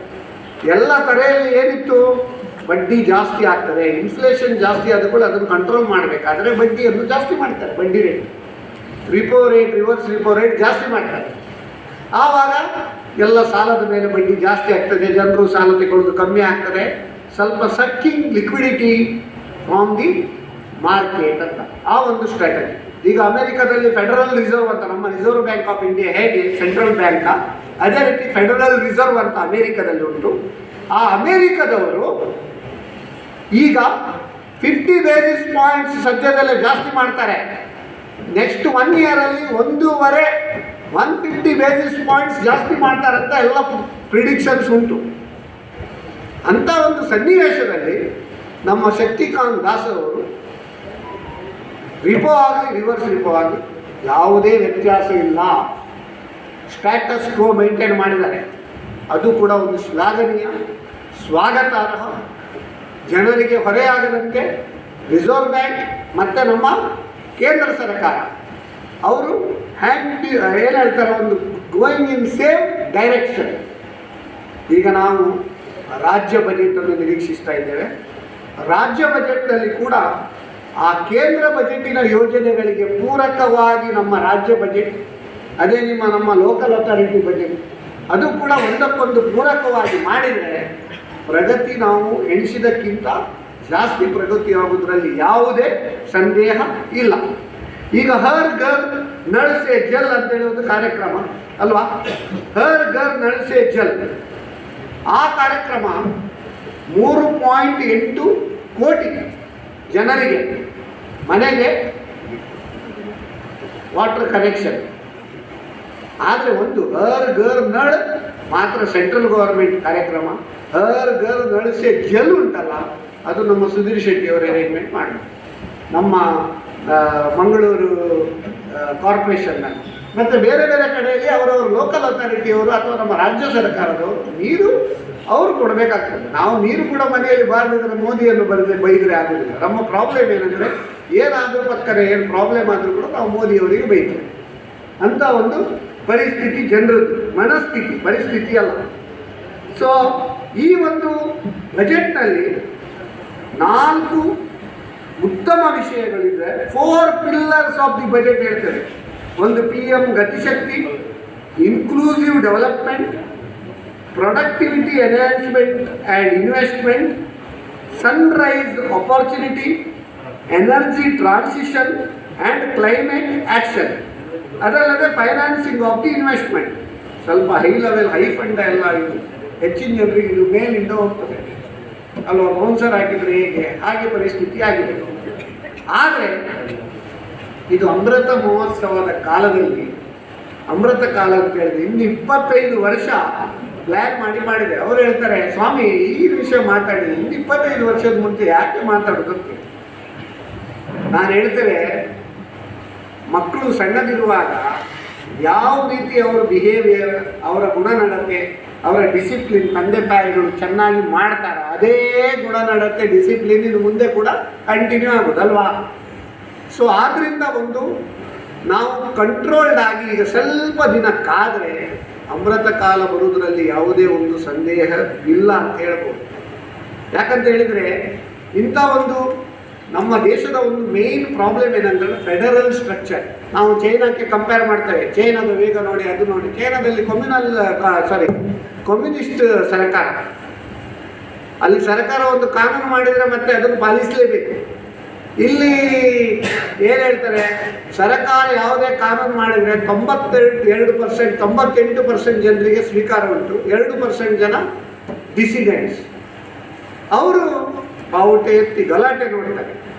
Speaker 1: ಎಲ್ಲ ಕಡೆಯಲ್ಲಿ ಏನಿತ್ತು, ಬಡ್ಡಿ ಜಾಸ್ತಿ ಆಗ್ತದೆ, ಇನ್ಫ್ಲೇಷನ್ ಜಾಸ್ತಿ ಆದ ಕೂಡ ಅದನ್ನು ಕಂಟ್ರೋಲ್ ಮಾಡಬೇಕಾದ್ರೆ ಬಡ್ಡಿಯನ್ನು ಜಾಸ್ತಿ ಮಾಡ್ತಾರೆ. ಬಡ್ಡಿ rate, repo rate, reverse repo rate ಜಾಸ್ತಿ ಮಾಡ್ತಾರೆ. ಆವಾಗ ಎಲ್ಲ ಸಾಲದ ಮೇಲೆ ಬಡ್ಡಿ ಜಾಸ್ತಿ ಆಗ್ತದೆ, ಜನರು ಸಾಲ ತಗೊಳ್ಳೋದು ಕಮ್ಮಿ ಆಗ್ತದೆ. ಸ್ವಲ್ಪ sucking liquidity from the market ಅಂತ ಆ ಒಂದು ಸ್ಟ್ರಾಟಜಿ. ಈಗ ಅಮೆರಿಕದಲ್ಲಿ ಫೆಡರಲ್ ರಿಸರ್ವ್ ಅಂತ, ನಮ್ಮ ರಿಸರ್ವ್ ಬ್ಯಾಂಕ್ ಆಫ್ ಇಂಡಿಯಾ ಹೇಗೆ ಸೆಂಟ್ರಲ್ ಬ್ಯಾಂಕ್, ಅದೇ ರೀತಿ ಫೆಡರಲ್ ರಿಸರ್ವ್ ಅಂತ ಅಮೆರಿಕದಲ್ಲಿ ಉಂಟು. ಆ ಅಮೆರಿಕದವರು ಈಗ 50 ಬೇಸಿಸ್ ಪಾಯಿಂಟ್ಸ್ ಸದ್ಯದಲ್ಲೇ ಜಾಸ್ತಿ ಮಾಡ್ತಾರೆ. ನೆಕ್ಸ್ಟ್ 1 ಇಯರಲ್ಲಿ 150 ಬೇಸಿಸ್ ಪಾಯಿಂಟ್ಸ್ ಜಾಸ್ತಿ ಮಾಡ್ತಾರಂತ ಎಲ್ಲ ಪ್ರಿಡಿಕ್ಷನ್ಸ್ ಉಂಟು. ಅಂಥ ಒಂದು ಸನ್ನಿವೇಶದಲ್ಲಿ ನಮ್ಮ ಶಕ್ತಿಕಾಂತ್ ದಾಸ್ ಅವರು ರಿಪೋ ಆಗಲಿ ರಿವರ್ಸ್ ರಿಪೋ ಆಗಲಿ ಯಾವುದೇ ವ್ಯತ್ಯಾಸ ಇಲ್ಲ, ಸ್ಟ್ಯಾಟಸ್ ಕೋ ಮೇಂಟೈನ್ ಮಾಡಿದ್ದಾರೆ. ಅದು ಕೂಡ ಒಂದು ಶ್ಲಾಘನೀಯ, ಸ್ವಾಗತಾರ್ಹ. ಜನರಿಗೆ ಹೊರೆಯಾಗದಂತೆ ರಿಸರ್ವ್ ಬ್ಯಾಂಕ್ ಮತ್ತು ನಮ್ಮ ಕೇಂದ್ರ ಸರ್ಕಾರ ಅವರು ಏನು ಹೇಳ್ತಾರೆ, ಒಂದು ಗೋಯಿಂಗ್ ಇನ್ ಸೇಮ್ ಡೈರೆಕ್ಷನ್. ಈಗ ನಾವು ರಾಜ್ಯ ಬಜೆಟನ್ನು ನಿರೀಕ್ಷಿಸ್ತಾ ಇದ್ದೇವೆ. ರಾಜ್ಯ ಬಜೆಟ್ನಲ್ಲಿ ಕೂಡ ಆ ಕೇಂದ್ರ ಬಜೆಟಿನ ಯೋಜನೆಗಳಿಗೆ ಪೂರಕವಾಗಿ ನಮ್ಮ ರಾಜ್ಯ ಬಜೆಟ್, ಅದೇ ನಮ್ಮ ಲೋಕಲ್ ಅಥಾರಿಟಿ ಬಜೆಟ್, ಅದು ಕೂಡ ಒಂದಕ್ಕೊಂದು ಪೂರಕವಾಗಿ ಮಾಡಿದರೆ ಪ್ರಗತಿ ನಾವು ಎಣಿಸಿದ್ದಕ್ಕಿಂತ ಜಾಸ್ತಿ ಪ್ರಗತಿ ಆಗುವುದರಲ್ಲಿ ಯಾವುದೇ ಸಂದೇಹ ಇಲ್ಲ. ಈಗ ಹರ್ ಘರ್ ನಳ್ ಸೆ ಜಲ್ ಅಂತೇಳಿ ಒಂದು ಕಾರ್ಯಕ್ರಮ ಅಲ್ವಾ, ಹರ್ ಘರ್ ನಳ್ ಸೆ ಜಲ್. ಆ ಕಾರ್ಯಕ್ರಮ 3.8 ಕೋಟಿ ಜನರಿಗೆ ಮನೆಗೆ ವಾಟರ್ ಕನೆಕ್ಷನ್. ಆದರೆ ಒಂದು ಹರ್ ಘರ್ ನಳ್ ಮಾತ್ರ ಸೆಂಟ್ರಲ್ ಗೌರ್ಮೆಂಟ್ ಕಾರ್ಯಕ್ರಮ. ಹರ್ ಘರ್ ನಳ್ ಸೆ ಜಲ್ ಉಂಟಲ್ಲ, ಅದು ನಮ್ಮ ಸುಧೀರ್ ಶೆಟ್ಟಿ ಅವರು ಅರೇಂಜ್ಮೆಂಟ್ ಮಾಡಿ ನಮ್ಮ ಮಂಗಳೂರು ಕಾರ್ಪೊರೇಷನ್ನ ಮತ್ತು ಬೇರೆ ಬೇರೆ ಕಡೆಯಲ್ಲಿ ಅವರವರು ಲೋಕಲ್ ಅಥಾರಿಟಿಯವರು ಅಥವಾ ನಮ್ಮ ರಾಜ್ಯ ಸರ್ಕಾರದವರು ನೀರು ಅವರು ಕೊಡಬೇಕಾಗ್ತದೆ. ನಾವು ನೀರು ಕೂಡ ಮನೆಯಲ್ಲಿ ಬಾರದಿದ್ರೆ ಮೋದಿಯನ್ನು ಬೈದರೆ ಆಗೋದಿಲ್ಲ. ನಮ್ಮ ಪ್ರಾಬ್ಲಮ್ ಏನಂದರೆ ಏನಾದರೂ ಪಕ್ಕನೆ ಏನು ಪ್ರಾಬ್ಲಮ್ ಆದರೂ ಕೂಡ ನಾವು ಮೋದಿಯವರಿಗೆ ಬೈತೇವೆ ಅಂತ ಒಂದು ಪರಿಸ್ಥಿತಿ ಜನರದ್ದು, ಮನಸ್ಥಿತಿ, ಪರಿಸ್ಥಿತಿ ಅಲ್ಲ. ಸೊ ಈ ಒಂದು ಬಜೆಟ್ನಲ್ಲಿ 4 ಉತ್ತಮ ವಿಷಯಗಳಿದೆ. 4 ಪಿಲ್ಲರ್ಸ್ ಆಫ್ ದಿ ಬಜೆಟ್ ಹೇಳ್ತೇವೆ. ಒಂದು PM Gatishakti, inclusive development, productivity enhancement and investment, Sunrise opportunity, energy transition and climate action. ಅದಲ್ಲದೆ ಫೈನಾನ್ಸಿಂಗ್ ಆಫ್ ದಿ ಇನ್ವೆಸ್ಟ್ಮೆಂಟ್. ಸ್ವಲ್ಪ ಹೈ ಲೆವೆಲ್, ಹೈ ಫಂಡ್ ಎಲ್ಲ ಇದು ಹೆಚ್ಚಿನ ಜನರಿಗೆ ಇದು ಮೇಲಿಂದ ಹೋಗ್ತದೆ ಅಲ್ವಾ. ಬೌನ್ಸರ್ ಹಾಕಿದರೆ ಹೇಗೆ ಹಾಗೆ ಪರಿಸ್ಥಿತಿ ಆಗಿದೆ. ಆದರೆ ಇದು ಅಮೃತ ಮಹೋತ್ಸವದ ಕಾಲದಲ್ಲಿ, ಅಮೃತ ಕಾಲ ಅಂತ ಹೇಳಿದ್ರೆ ಇನ್ನು 25 ವರ್ಷ ಪ್ಲ್ಯಾನ್ ಮಾಡಿದೆ. ಅವ್ರು ಹೇಳ್ತಾರೆ, ಸ್ವಾಮಿ ಈ ವಿಷಯ ಮಾತಾಡಿ ಇನ್ನು 25 ವರ್ಷದ ಮುಂಚೆ ಯಾಕೆ ಮಾತಾಡೋದಕ್ಕೆ? ನಾನು ಹೇಳ್ತೇವೆ, ಮಕ್ಕಳು ಸಣ್ಣದಿರುವಾಗ ಯಾವ ರೀತಿ ಅವರ ಬಿಹೇವಿಯರ್, ಅವರ ಗುಣನಡತೆ, ಅವರ ಡಿಸಿಪ್ಲಿನ್ ತಂದೆ ತಾಯಿಗಳು ಚೆನ್ನಾಗಿ ಮಾಡ್ತಾರೆ, ಅದೇ ಗುಣನಡತೆ ಡಿಸಿಪ್ಲಿನ್ ಇದು ಮುಂದೆ ಕೂಡ ಕಂಟಿನ್ಯೂ ಆಗೋದಲ್ವಾ. ಸೊ ಆದ್ದರಿಂದ ಒಂದು ನಾವು ಕಂಟ್ರೋಲ್ಡ್ ಆಗಿ ಈಗ ಸ್ವಲ್ಪ ದಿನ ಕಾದರೆ ಅಮೃತ ಕಾಲ ಬರುವುದರಲ್ಲಿ ಯಾವುದೇ ಒಂದು ಸಂದೇಹ ಇಲ್ಲ ಅಂತ ಹೇಳ್ಬೋದು. ಯಾಕಂತ ಹೇಳಿದರೆ ಇಂಥ ಒಂದು ನಮ್ಮ ದೇಶದ ಒಂದು ಮೇನ್ ಪ್ರಾಬ್ಲಮ್ ಏನಂದರೆ ಫೆಡರಲ್ ಸ್ಟ್ರಕ್ಚರ್. ನಾವು ಚೈನಾಕ್ಕೆ ಕಂಪೇರ್ ಮಾಡ್ತೇವೆ. ಚೈನಾದ ವೇಗ ನೋಡಿ, ಅದು ನೋಡಿ. ಚೈನಾದಲ್ಲಿ ಕಮ್ಯುನಿಸ್ಟ್ ಸರ್ಕಾರ. ಅಲ್ಲಿ ಸರ್ಕಾರ ಒಂದು ಕಾನೂನು ಮಾಡಿದರೆ ಮತ್ತೆ ಅದನ್ನು ಪಾಲಿಸಲೇಬೇಕು. ಇಲ್ಲಿ ಏನು ಹೇಳ್ತಾರೆ, ಸರ್ಕಾರ ಯಾವುದೇ ಕಾನೂನು ಮಾಡಿದರೆ 98% ಜನರಿಗೆ ಸ್ವೀಕಾರ ಉಂಟು, 2% ಜನ ಡಿಸಿಡೆಂಟ್ಸ್. ಅವರು ಬಾವುಟ ಎತ್ತಿ ಗಲಾಟೆ ನೋಡ್ತಾರೆ.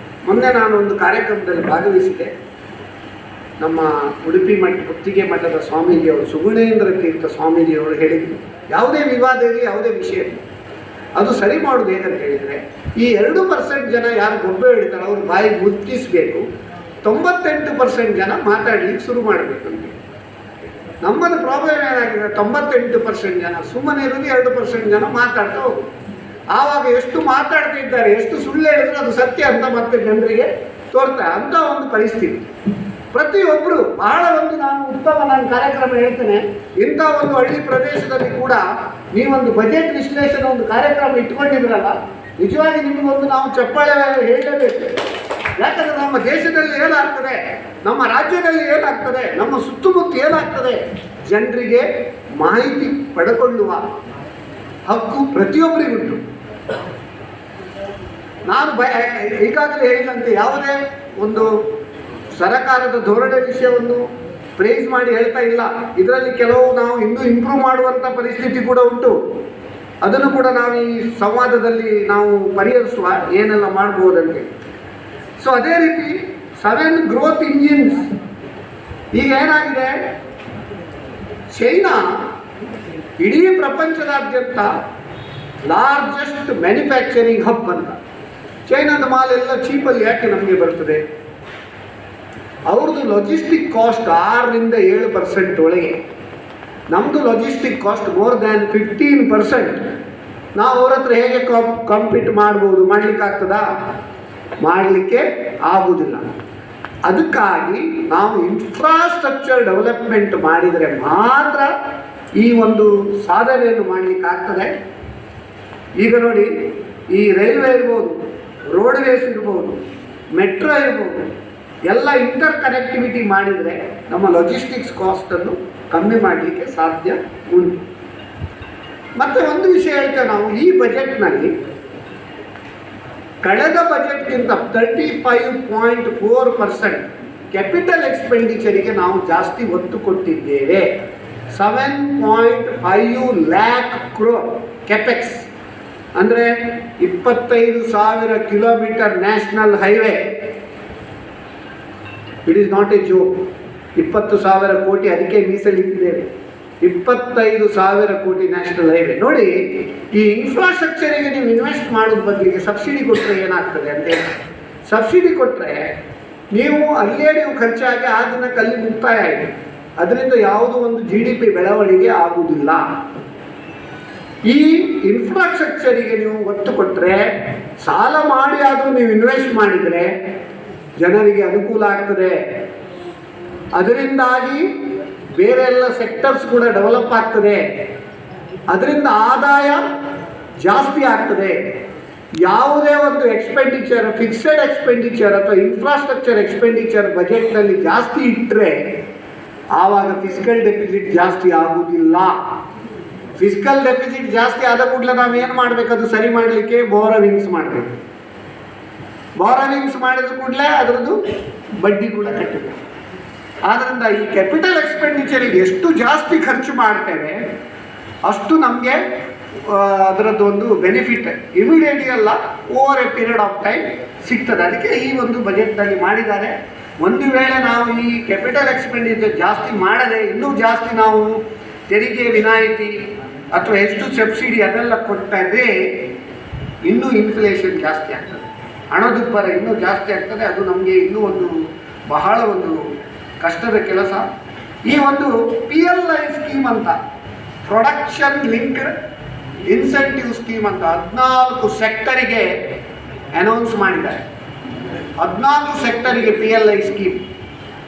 Speaker 1: ಮೊನ್ನೆ ನಾನು ಒಂದು ಕಾರ್ಯಕ್ರಮದಲ್ಲಿ ಭಾಗವಹಿಸಿದೆ. ನಮ್ಮ ಉಡುಪಿ ಹೊತ್ತಿಗೆ ಮಠದ ಸ್ವಾಮೀಜಿಯವರು, ಸುಗುಣೇಂದ್ರ ತೀರ್ಥ ಸ್ವಾಮೀಜಿಯವರು ಹೇಳಿದರು, ಯಾವುದೇ ವಿವಾದ ಇರಲಿ, ಯಾವುದೇ ವಿಷಯ ಇರಲಿ, ಅದು ಸರಿ ಮಾಡೋದು ಹೇಗಂತ ಹೇಳಿದರೆ, ಈ 2% ಜನ ಯಾರು ಗೊಬ್ಬೆ ಹಿಡಿತಾರೆ ಅವ್ರ ಬಾಯಿ ಮುಚ್ಚಿಸಬೇಕು, 98% ಜನ ಮಾತಾಡ್ಲಿಕ್ಕೆ ಶುರು ಮಾಡಬೇಕಂತೆ. ನಮ್ಮದು ಪ್ರಾಬ್ಲಮ್ ಏನಾಗಿದೆ, 98% ಜನ ಸುಮ್ಮನೆ ಇರೋದು, 2% ಜನ ಮಾತಾಡ್ತಾ ಹೋಗೋದು. ಆವಾಗ ಎಷ್ಟು ಮಾತಾಡ್ತಾ ಇದ್ದಾರೆ, ಎಷ್ಟು ಸುಳ್ಳು ಹೇಳಿದ್ರು ಅದು ಸತ್ಯ ಅಂತ ಮತ್ತೆ ಜನರಿಗೆ ತೋರ್ತಾರೆ. ಅಂಥ ಒಂದು ಪರಿಸ್ಥಿತಿ. ಪ್ರತಿಯೊಬ್ಬರು ಬಹಳ ಒಂದು ನಾನು ಕಾರ್ಯಕ್ರಮ ಹೇಳ್ತೇನೆ. ಇಂಥ ಒಂದು ಹಳ್ಳಿ ಪ್ರದೇಶದಲ್ಲಿ ಕೂಡ ನೀವೊಂದು ಬಜೆಟ್ ವಿಶ್ಲೇಷಣೆ ಒಂದು ಕಾರ್ಯಕ್ರಮ ಇಟ್ಕೊಂಡಿದ್ರಲ್ಲ, ನಿಜವಾಗಿ ನಿಮಗೊಂದು ನಾವು ಚಪ್ಪಾಳೆ ಹೇಳಲೇಬೇಕು. ಯಾಕಂದರೆ ನಮ್ಮ ದೇಶದಲ್ಲಿ ಏನಾಗ್ತದೆ, ನಮ್ಮ ರಾಜ್ಯದಲ್ಲಿ ಏನಾಗ್ತದೆ, ನಮ್ಮ ಸುತ್ತಮುತ್ತ ಏನಾಗ್ತದೆ, ಜನರಿಗೆ ಮಾಹಿತಿ ಪಡೆದುಕೊಳ್ಳುವ ಹಕ್ಕು ಪ್ರತಿಯೊಬ್ಬರಿಗುಂಟು. ನಾನು ಈಗಾಗಲೇ ಹೇಳಿದಂತೆ ಯಾವುದೇ ಒಂದು ಸರಕಾರದ ಧೋರಣೆ ವಿಷಯವನ್ನು ಪ್ರೈಸ್ ಮಾಡಿ ಹೇಳ್ತಾ ಇಲ್ಲ. ಇದರಲ್ಲಿ ಕೆಲವು ನಾವು ಇನ್ನೂ ಇಂಪ್ರೂವ್ ಮಾಡುವಂಥ ಪರಿಸ್ಥಿತಿ ಕೂಡ ಉಂಟು. ಅದನ್ನು ಕೂಡ ನಾವು ಈ ಸಂವಾದದಲ್ಲಿ ನಾವು ಪರಿಹರಿಸುವ, ಏನೆಲ್ಲ ಮಾಡ್ಬೋದಂತೆ. ಸೊ ಅದೇ ರೀತಿ 7 ಗ್ರೋತ್ ಇಂಜಿನ್ಸ್. ಈಗ ಏನಾಗಿದೆ, ಚೈನಾ ಇಡೀ ಪ್ರಪಂಚದಾದ್ಯಂತ ಲಾರ್ಜೆಸ್ಟ್ ಮ್ಯಾನುಫ್ಯಾಕ್ಚರಿಂಗ್ ಹಬ್ ಅಂತ. ಚೈನಾದ ಮಾಲೆಲ್ಲ ಚೀಪಲ್ಲಿ ಯಾಕೆ ನಮಗೆ ಬರ್ತದೆ? ಅವ್ರದ್ದು ಲಾಜಿಸ್ಟಿಕ್ ಕಾಸ್ಟ್ 6-7% ಒಳಗೆ. ನಮ್ಮದು ಲಾಜಿಸ್ಟಿಕ್ ಕಾಸ್ಟ್ ಮೋರ್ ದ್ಯಾನ್ 15%. ನಾವು ಅವ್ರ ಹತ್ರ ಹೇಗೆ ಕಾಂಪೀಟ್ ಮಾಡ್ಬೋದು? ಮಾಡಲಿಕ್ಕಾಗ್ತದಾ? ಮಾಡಲಿಕ್ಕೆ ಆಗುವುದಿಲ್ಲ. ಅದಕ್ಕಾಗಿ ನಾವು ಇನ್ಫ್ರಾಸ್ಟ್ರಕ್ಚರ್ ಡೆವಲಪ್ಮೆಂಟ್ ಮಾಡಿದರೆ ಮಾತ್ರ ಈ ಒಂದು ಸಾಧನೆಯನ್ನು ಮಾಡಲಿಕ್ಕಾಗ್ತದೆ. ಈಗ ನೋಡಿ, ಈ ರೈಲ್ವೆ ಇರ್ಬೋದು, ರೋಡ್ವೇಸ್ ಇರ್ಬೋದು, ಮೆಟ್ರೋ ಇರ್ಬೋದು, ಎಲ್ಲ ಇಂಟರ್ ಕನೆಕ್ಟಿವಿಟಿ ಮಾಡಿದರೆ ನಮ್ಮ ಲಾಜಿಸ್ಟಿಕ್ಸ್ ಕಾಸ್ಟನ್ನು ಕಮ್ಮಿ ಮಾಡಲಿಕ್ಕೆ ಸಾಧ್ಯ ಉಂಟು. ಮತ್ತು ಒಂದು ವಿಷಯ ಹೇಳ್ತೇವೆ ನಾವು, ಈ ಬಜೆಟ್ನಲ್ಲಿ ಕಳೆದ ಬಜೆಟ್ಗಿಂತ 35.4% ಕ್ಯಾಪಿಟಲ್ ಎಕ್ಸ್ಪೆಂಡಿಚರಿಗೆ ನಾವು ಜಾಸ್ತಿ ಒತ್ತು ಕೊಟ್ಟಿದ್ದೇವೆ. 7.5 lakh crore ಕೆಪೆಕ್ಸ್ ಅಂದರೆ 25,000 kilometre national highway. It is not A joke. 20,000 ಕೋಟಿ ಅದಕ್ಕೆ ಮೀಸಲಿಟ್ಟಿದ್ದೇವೆ. 25,000 ಕೋಟಿ ನ್ಯಾಷನಲ್ ಹೈವೇ. ನೋಡಿ, ಈ ಇನ್ಫ್ರಾಸ್ಟ್ರಕ್ಚರಿಗೆ ನೀವು ಇನ್ವೆಸ್ಟ್ ಮಾಡೋದ್ರ ಬದಲಿಗೆ ಸಬ್ಸಿಡಿ ಕೊಟ್ಟರೆ ಏನಾಗ್ತದೆ ಅಂತೇಳಿ, ಸಬ್ಸಿಡಿ ಕೊಟ್ಟರೆ ನೀವು ಅಲ್ಲೇ ನೀವು ಖರ್ಚಾಗಿ ಆ ದಿನಕ್ಕೆ ಅಲ್ಲಿ ಮುಕ್ತಾಯ ಆಯಿತು. ಅದರಿಂದ ಯಾವುದೋ ಒಂದು GDP ಬೆಳವಣಿಗೆ ಆಗುವುದಿಲ್ಲ. ಈ ಇನ್ಫ್ರಾಸ್ಟ್ರಕ್ಚರಿಗೆ ನೀವು ಒತ್ತು ಕೊಟ್ಟರೆ, ಸಾಲ ಮಾಡಿ ಆದರೂ ನೀವು ಇನ್ವೆಸ್ಟ್ ಮಾಡಿದರೆ ಜನರಿಗೆ ಅನುಕೂಲ ಆಗ್ತದೆ. ಅದರಿಂದಾಗಿ ಬೇರೆ ಎಲ್ಲ ಸೆಕ್ಟರ್ಸ್ ಕೂಡ ಡೆವಲಪ್ ಆಗ್ತದೆ. ಅದರಿಂದ ಆದಾಯ ಜಾಸ್ತಿ ಆಗ್ತದೆ. ಯಾವುದೇ ಒಂದು ಎಕ್ಸ್ಪೆಂಡಿಚರ್, ಫಿಕ್ಸೆಡ್ ಎಕ್ಸ್ಪೆಂಡಿಚರ್ ಅಥವಾ ಇನ್ಫ್ರಾಸ್ಟ್ರಕ್ಚರ್ ಎಕ್ಸ್ಪೆಂಡಿಚರ್ ಬಜೆಟ್ನಲ್ಲಿ ಜಾಸ್ತಿ ಇಟ್ಟರೆ ಆವಾಗ ಫಿಸ್ಕಲ್ ಡೆಫಿಸಿಟ್ ಜಾಸ್ತಿ ಆಗುವುದಿಲ್ಲ. ಫಿಸ್ಕಲ್ ಡೆಫಿಸಿಟ್ ಜಾಸ್ತಿ ಆದ ಕೂಡಲೇ ನಾವೇನು ಮಾಡಬೇಕು? ಅದು ಸರಿ ಮಾಡಲಿಕ್ಕೆ ಬೋರೋವಿಂಗ್ಸ್ ಮಾಡಬೇಕು. ಬೋರೋವಿಂಗ್ಸ್ ಮಾಡಿದ ಕೂಡಲೇ ಅದರದ್ದು ಬಡ್ಡಿ ಕೂಡ ಕಟ್ಟಬೇಕು. ಆದ್ದರಿಂದ ಈ ಕ್ಯಾಪಿಟಲ್ ಎಕ್ಸ್ಪೆಂಡಿಚರಿಗೆ ಎಷ್ಟು ಜಾಸ್ತಿ ಖರ್ಚು ಮಾಡ್ತೇವೆ ಅಷ್ಟು ನಮಗೆ ಅದರದ್ದು ಒಂದು ಬೆನಿಫಿಟ್ ಇಮಿಡಿಯೇಟ್ಲಿ ಅಲ್ಲ, over A period of time ಸಿಗ್ತದೆ. ಅದಕ್ಕೆ ಈ ಒಂದು ಬಜೆಟ್ನಲ್ಲಿ ಮಾಡಿದ್ದಾರೆ. ಒಂದು ವೇಳೆ ನಾವು ಈ ಕ್ಯಾಪಿಟಲ್ ಎಕ್ಸ್ಪೆಂಡಿಚರ್ ಜಾಸ್ತಿ ಮಾಡದೆ ಇನ್ನೂ ಜಾಸ್ತಿ ನಾವು ತೆರಿಗೆ ವಿನಾಯಿತಿ ಅಥವಾ ಎಷ್ಟು ಸಬ್ಸಿಡಿ ಅದೆಲ್ಲ ಕೊಟ್ಟರೆ ಇನ್ನೂ ಇನ್ಫ್ಲೇಷನ್ ಜಾಸ್ತಿ ಆಗ್ತದೆ, ಹಣದುಬ್ಬರ ಇನ್ನೂ ಜಾಸ್ತಿ ಆಗ್ತದೆ. ಅದು ನಮಗೆ ಇನ್ನೂ ಒಂದು ಬಹಳ ಒಂದು ಕಷ್ಟದ ಕೆಲಸ. ಈ ಒಂದು PLI ಸ್ಕೀಮ್ ಅಂತ, ಪ್ರೊಡಕ್ಷನ್ ಲಿಂಕ್ಡ್ ಇನ್ಸೆಂಟಿವ್ ಸ್ಕೀಮ್ ಅಂತ 14 ಸೆಕ್ಟರಿಗೆ ಅನೌನ್ಸ್ ಮಾಡಿದ್ದಾರೆ. 14 ಸೆಕ್ಟರಿಗೆ PLI ಸ್ಕೀಮ್.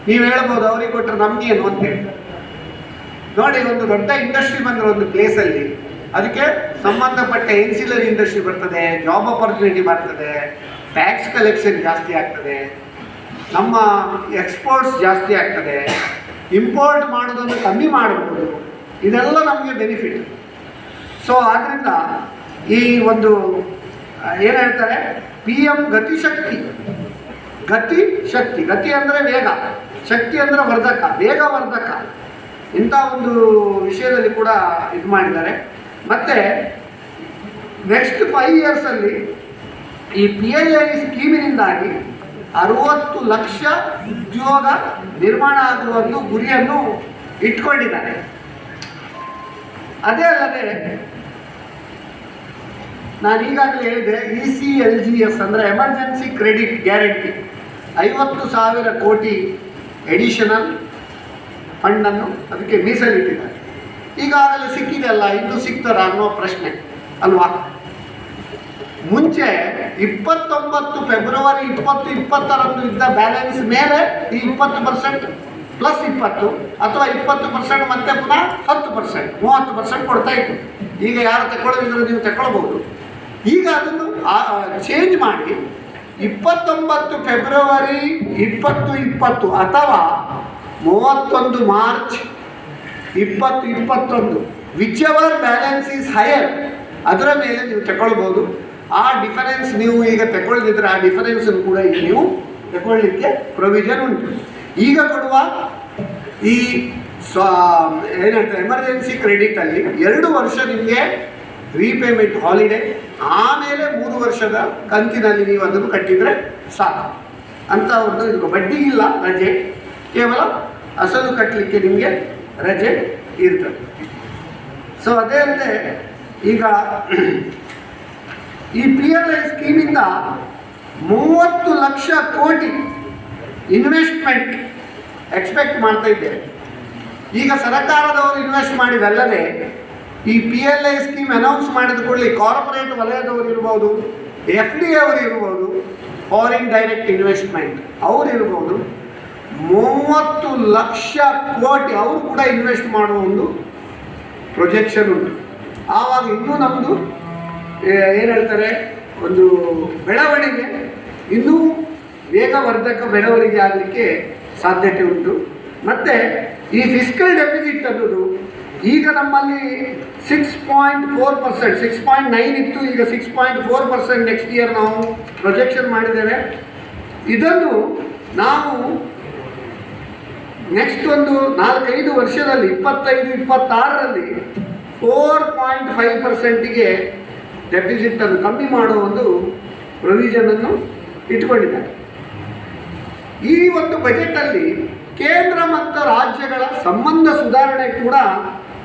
Speaker 1: ನೀವು ಹೇಳ್ಬೋದು ಅವ್ರಿಗೆ ಕೊಟ್ಟರೆ ನಮಗೇನು ಅಂತೇಳಿ. ನೋಡಿ, ಒಂದು ದೊಡ್ಡ ಇಂಡಸ್ಟ್ರಿ ಬಂದರೆ ಒಂದು ಪ್ಲೇಸಲ್ಲಿ ಅದಕ್ಕೆ ಸಂಬಂಧಪಟ್ಟ ಎನ್ಸಿಲರಿ ಇಂಡಸ್ಟ್ರಿ ಬರ್ತದೆ, ಜಾಬ್ ಆಪರ್ಚುನಿಟಿ ಬರ್ತದೆ, ಟ್ಯಾಕ್ಸ್ ಕಲೆಕ್ಷನ್ ಜಾಸ್ತಿ ಆಗ್ತದೆ, ನಮ್ಮ ಎಕ್ಸ್ಪೋರ್ಟ್ಸ್ ಜಾಸ್ತಿ ಆಗ್ತದೆ, ಇಂಪೋರ್ಟ್ ಮಾಡೋದನ್ನು ಕಮ್ಮಿ ಮಾಡಬಹುದು. ಇದೆಲ್ಲ ನಮಗೆ ಬೆನಿಫಿಟ್. ಸೊ ಆದ್ದರಿಂದ ಈ ಒಂದು ಏನು ಹೇಳ್ತಾರೆ, PM ಗತಿಶಕ್ತಿ. ಗತಿ ಅಂದರೆ ವೇಗ, ಶಕ್ತಿ ಅಂದರೆ ವರ್ಧಕ, ವೇಗವರ್ಧಕ. ಇಂಥ ಒಂದು ವಿಷಯದಲ್ಲಿ ಕೂಡ ಇದು ಮಾಡಿದ್ದಾರೆ. ಮತ್ತು ನೆಕ್ಸ್ಟ್ 5 ಇಯರ್ಸಲ್ಲಿ ಈ PLI ಸ್ಕೀಮಿನಿಂದಾಗಿ 60 ಲಕ್ಷ ಉದ್ಯೋಗ ನಿರ್ಮಾಣ ಆಗುವ ಒಂದು ಗುರಿಯನ್ನು ಇಟ್ಕೊಂಡಿದ್ದಾರೆ. ಅದೇ ಅಲ್ಲದೆ ನಾನು ಈಗಾಗಲೇ ಹೇಳಿದೆ, ECLGS ಅಂದರೆ ಎಮರ್ಜೆನ್ಸಿ ಕ್ರೆಡಿಟ್ ಗ್ಯಾರಂಟಿ 50,000 ಕೋಟಿ ಎಡಿಷನಲ್ ಫಂಡನ್ನು ಅದಕ್ಕೆ ಮೀಸಲಿಟ್ಟಿದ್ದಾರೆ. ಈಗಾಗಲೇ ಸಿಕ್ಕಿದೆಲ್ಲ, ಇನ್ನೂ ಸಿಗ್ತಾರ ಅನ್ನೋ ಪ್ರಶ್ನೆ ಅಲ್ವಾ? ಮುಂಚೆ 29 ಫೆಬ್ರವರಿ 2020 ಇದ್ದ ಬ್ಯಾಲೆನ್ಸ್ ಮೇಲೆ ಈ 20% ಪ್ಲಸ್ 20 ಅಥವಾ 20% ಮತ್ತೆ ಪುನಃ 10%, 30% ಕೊಡ್ತಾ ಇತ್ತು. ಈಗ ಯಾರು ತಗೊಳ್ಳೋದಿದ್ರೆ ನೀವು ತಗೊಳ್ಬೋದು. ಈಗ ಅದನ್ನು ಚೇಂಜ್ ಮಾಡಿ 29 ಫೆಬ್ರವರಿ 2020 ಅಥವಾ 31 March 2021 which ever balance is higher ಅದರ ಮೇಲೆ ನೀವು ತಗೊಳ್ಬೋದು. ಆ ಡಿಫರೆನ್ಸ್ ನೀವು ಈಗ ತಗೊಳ್ದಿದ್ರೆ ಆ ಡಿಫರೆನ್ಸನ್ನು ಕೂಡ ಈಗ ನೀವು ತಗೊಳ್ಳಿಕ್ಕೆ ಪ್ರೊವಿಷನ್ ಉಂಟು. ಈಗ ಕೊಡುವ ಈ ಏನು ಹೇಳ್ತಾರೆ ಎಮರ್ಜೆನ್ಸಿ ಕ್ರೆಡಿಟಲ್ಲಿ 2 ವರ್ಷ ನಿಮಗೆ ರೀಪೇಮೆಂಟ್ ಹಾಲಿಡೇ, ಆಮೇಲೆ 3 ವರ್ಷದ ಕಂತಿನಲ್ಲಿ ನೀವು ಅದನ್ನು ಕಟ್ಟಿದರೆ ಸಾಕು ಅಂತ ಒಂದು ಇದು. ಬಡ್ಡಿ ಇಲ್ಲ, ರಜೆ, ಕೇವಲ ಅಸಲು ಕಟ್ಟಲಿಕ್ಕೆ ನಿಮಗೆ ರಜೆ ಇರ್ತದೆ. ಸೊ ಅದೇ ಅಲ್ಲದೆ ಈಗ ಈ PLI ಸ್ಕೀಮಿಂದ 30 ಲಕ್ಷ ಕೋಟಿ ಇನ್ವೆಸ್ಟ್ಮೆಂಟ್ ಎಕ್ಸ್ಪೆಕ್ಟ್ ಮಾಡ್ತಾ ಇದ್ದೇವೆ. ಈಗ ಸರ್ಕಾರದವರು ಇನ್ವೆಸ್ಟ್ ಮಾಡಿದಲ್ಲದೆ ಈ PLI ಸ್ಕೀಮ್ ಅನೌನ್ಸ್ ಮಾಡಿದ ಕೂಡಲೇ ಕಾರ್ಪೊರೇಟ್ ವಲಯದವರು ಇರ್ಬೋದು, FDI ಅವರು ಇರ್ಬೋದು, ಫಾರಿನ್ ಡೈರೆಕ್ಟ್ ಇನ್ವೆಸ್ಟ್ಮೆಂಟ್ ಅವರು ಇರ್ಬೋದು, 30 ಲಕ್ಷ ಕೋಟಿ ಅವರು ಕೂಡ ಇನ್ವೆಸ್ಟ್ ಮಾಡುವ ಒಂದು ಪ್ರೊಜೆಕ್ಷನ್ ಉಂಟು. ಆವಾಗ ಇನ್ನೂ ನಮ್ಮದು ಏನು ಹೇಳ್ತಾರೆ ಒಂದು ಬೆಳವಣಿಗೆ ಇನ್ನೂ ವೇಗವರ್ಧಕ ಬೆಳವಣಿಗೆ ಆಗಲಿಕ್ಕೆ ಸಾಧ್ಯತೆ ಉಂಟು. ಮತ್ತು ಈ ಫಿಸ್ಕಲ್ ಡೆಫಿಸಿಟ್ ಅನ್ನೋದು ಈಗ ನಮ್ಮಲ್ಲಿ 6.4%, 6.9 ಇತ್ತು, ಈಗ 6.4% ನೆಕ್ಸ್ಟ್ ಇಯರ್ ನಾವು ಪ್ರೊಜೆಕ್ಷನ್ ಮಾಡಿದ್ದೇವೆ. ಇದನ್ನು ನಾವು ನೆಕ್ಸ್ಟ್ ಒಂದು 4-5 ವರ್ಷದಲ್ಲಿ 25-26ರಲ್ಲಿ 4.5%ಗೆ ಡೆಫಿಸಿಟನ್ನು ಕಮ್ಮಿ ಮಾಡುವ ಒಂದು ಪ್ರೊವಿಷನನ್ನು ಇಟ್ಕೊಂಡಿದ್ದಾರೆ. ಈ ಒಂದು ಬಜೆಟಲ್ಲಿ ಕೇಂದ್ರ ಮತ್ತು ರಾಜ್ಯಗಳ ಸಂಬಂಧ ಸುಧಾರಣೆ ಕೂಡ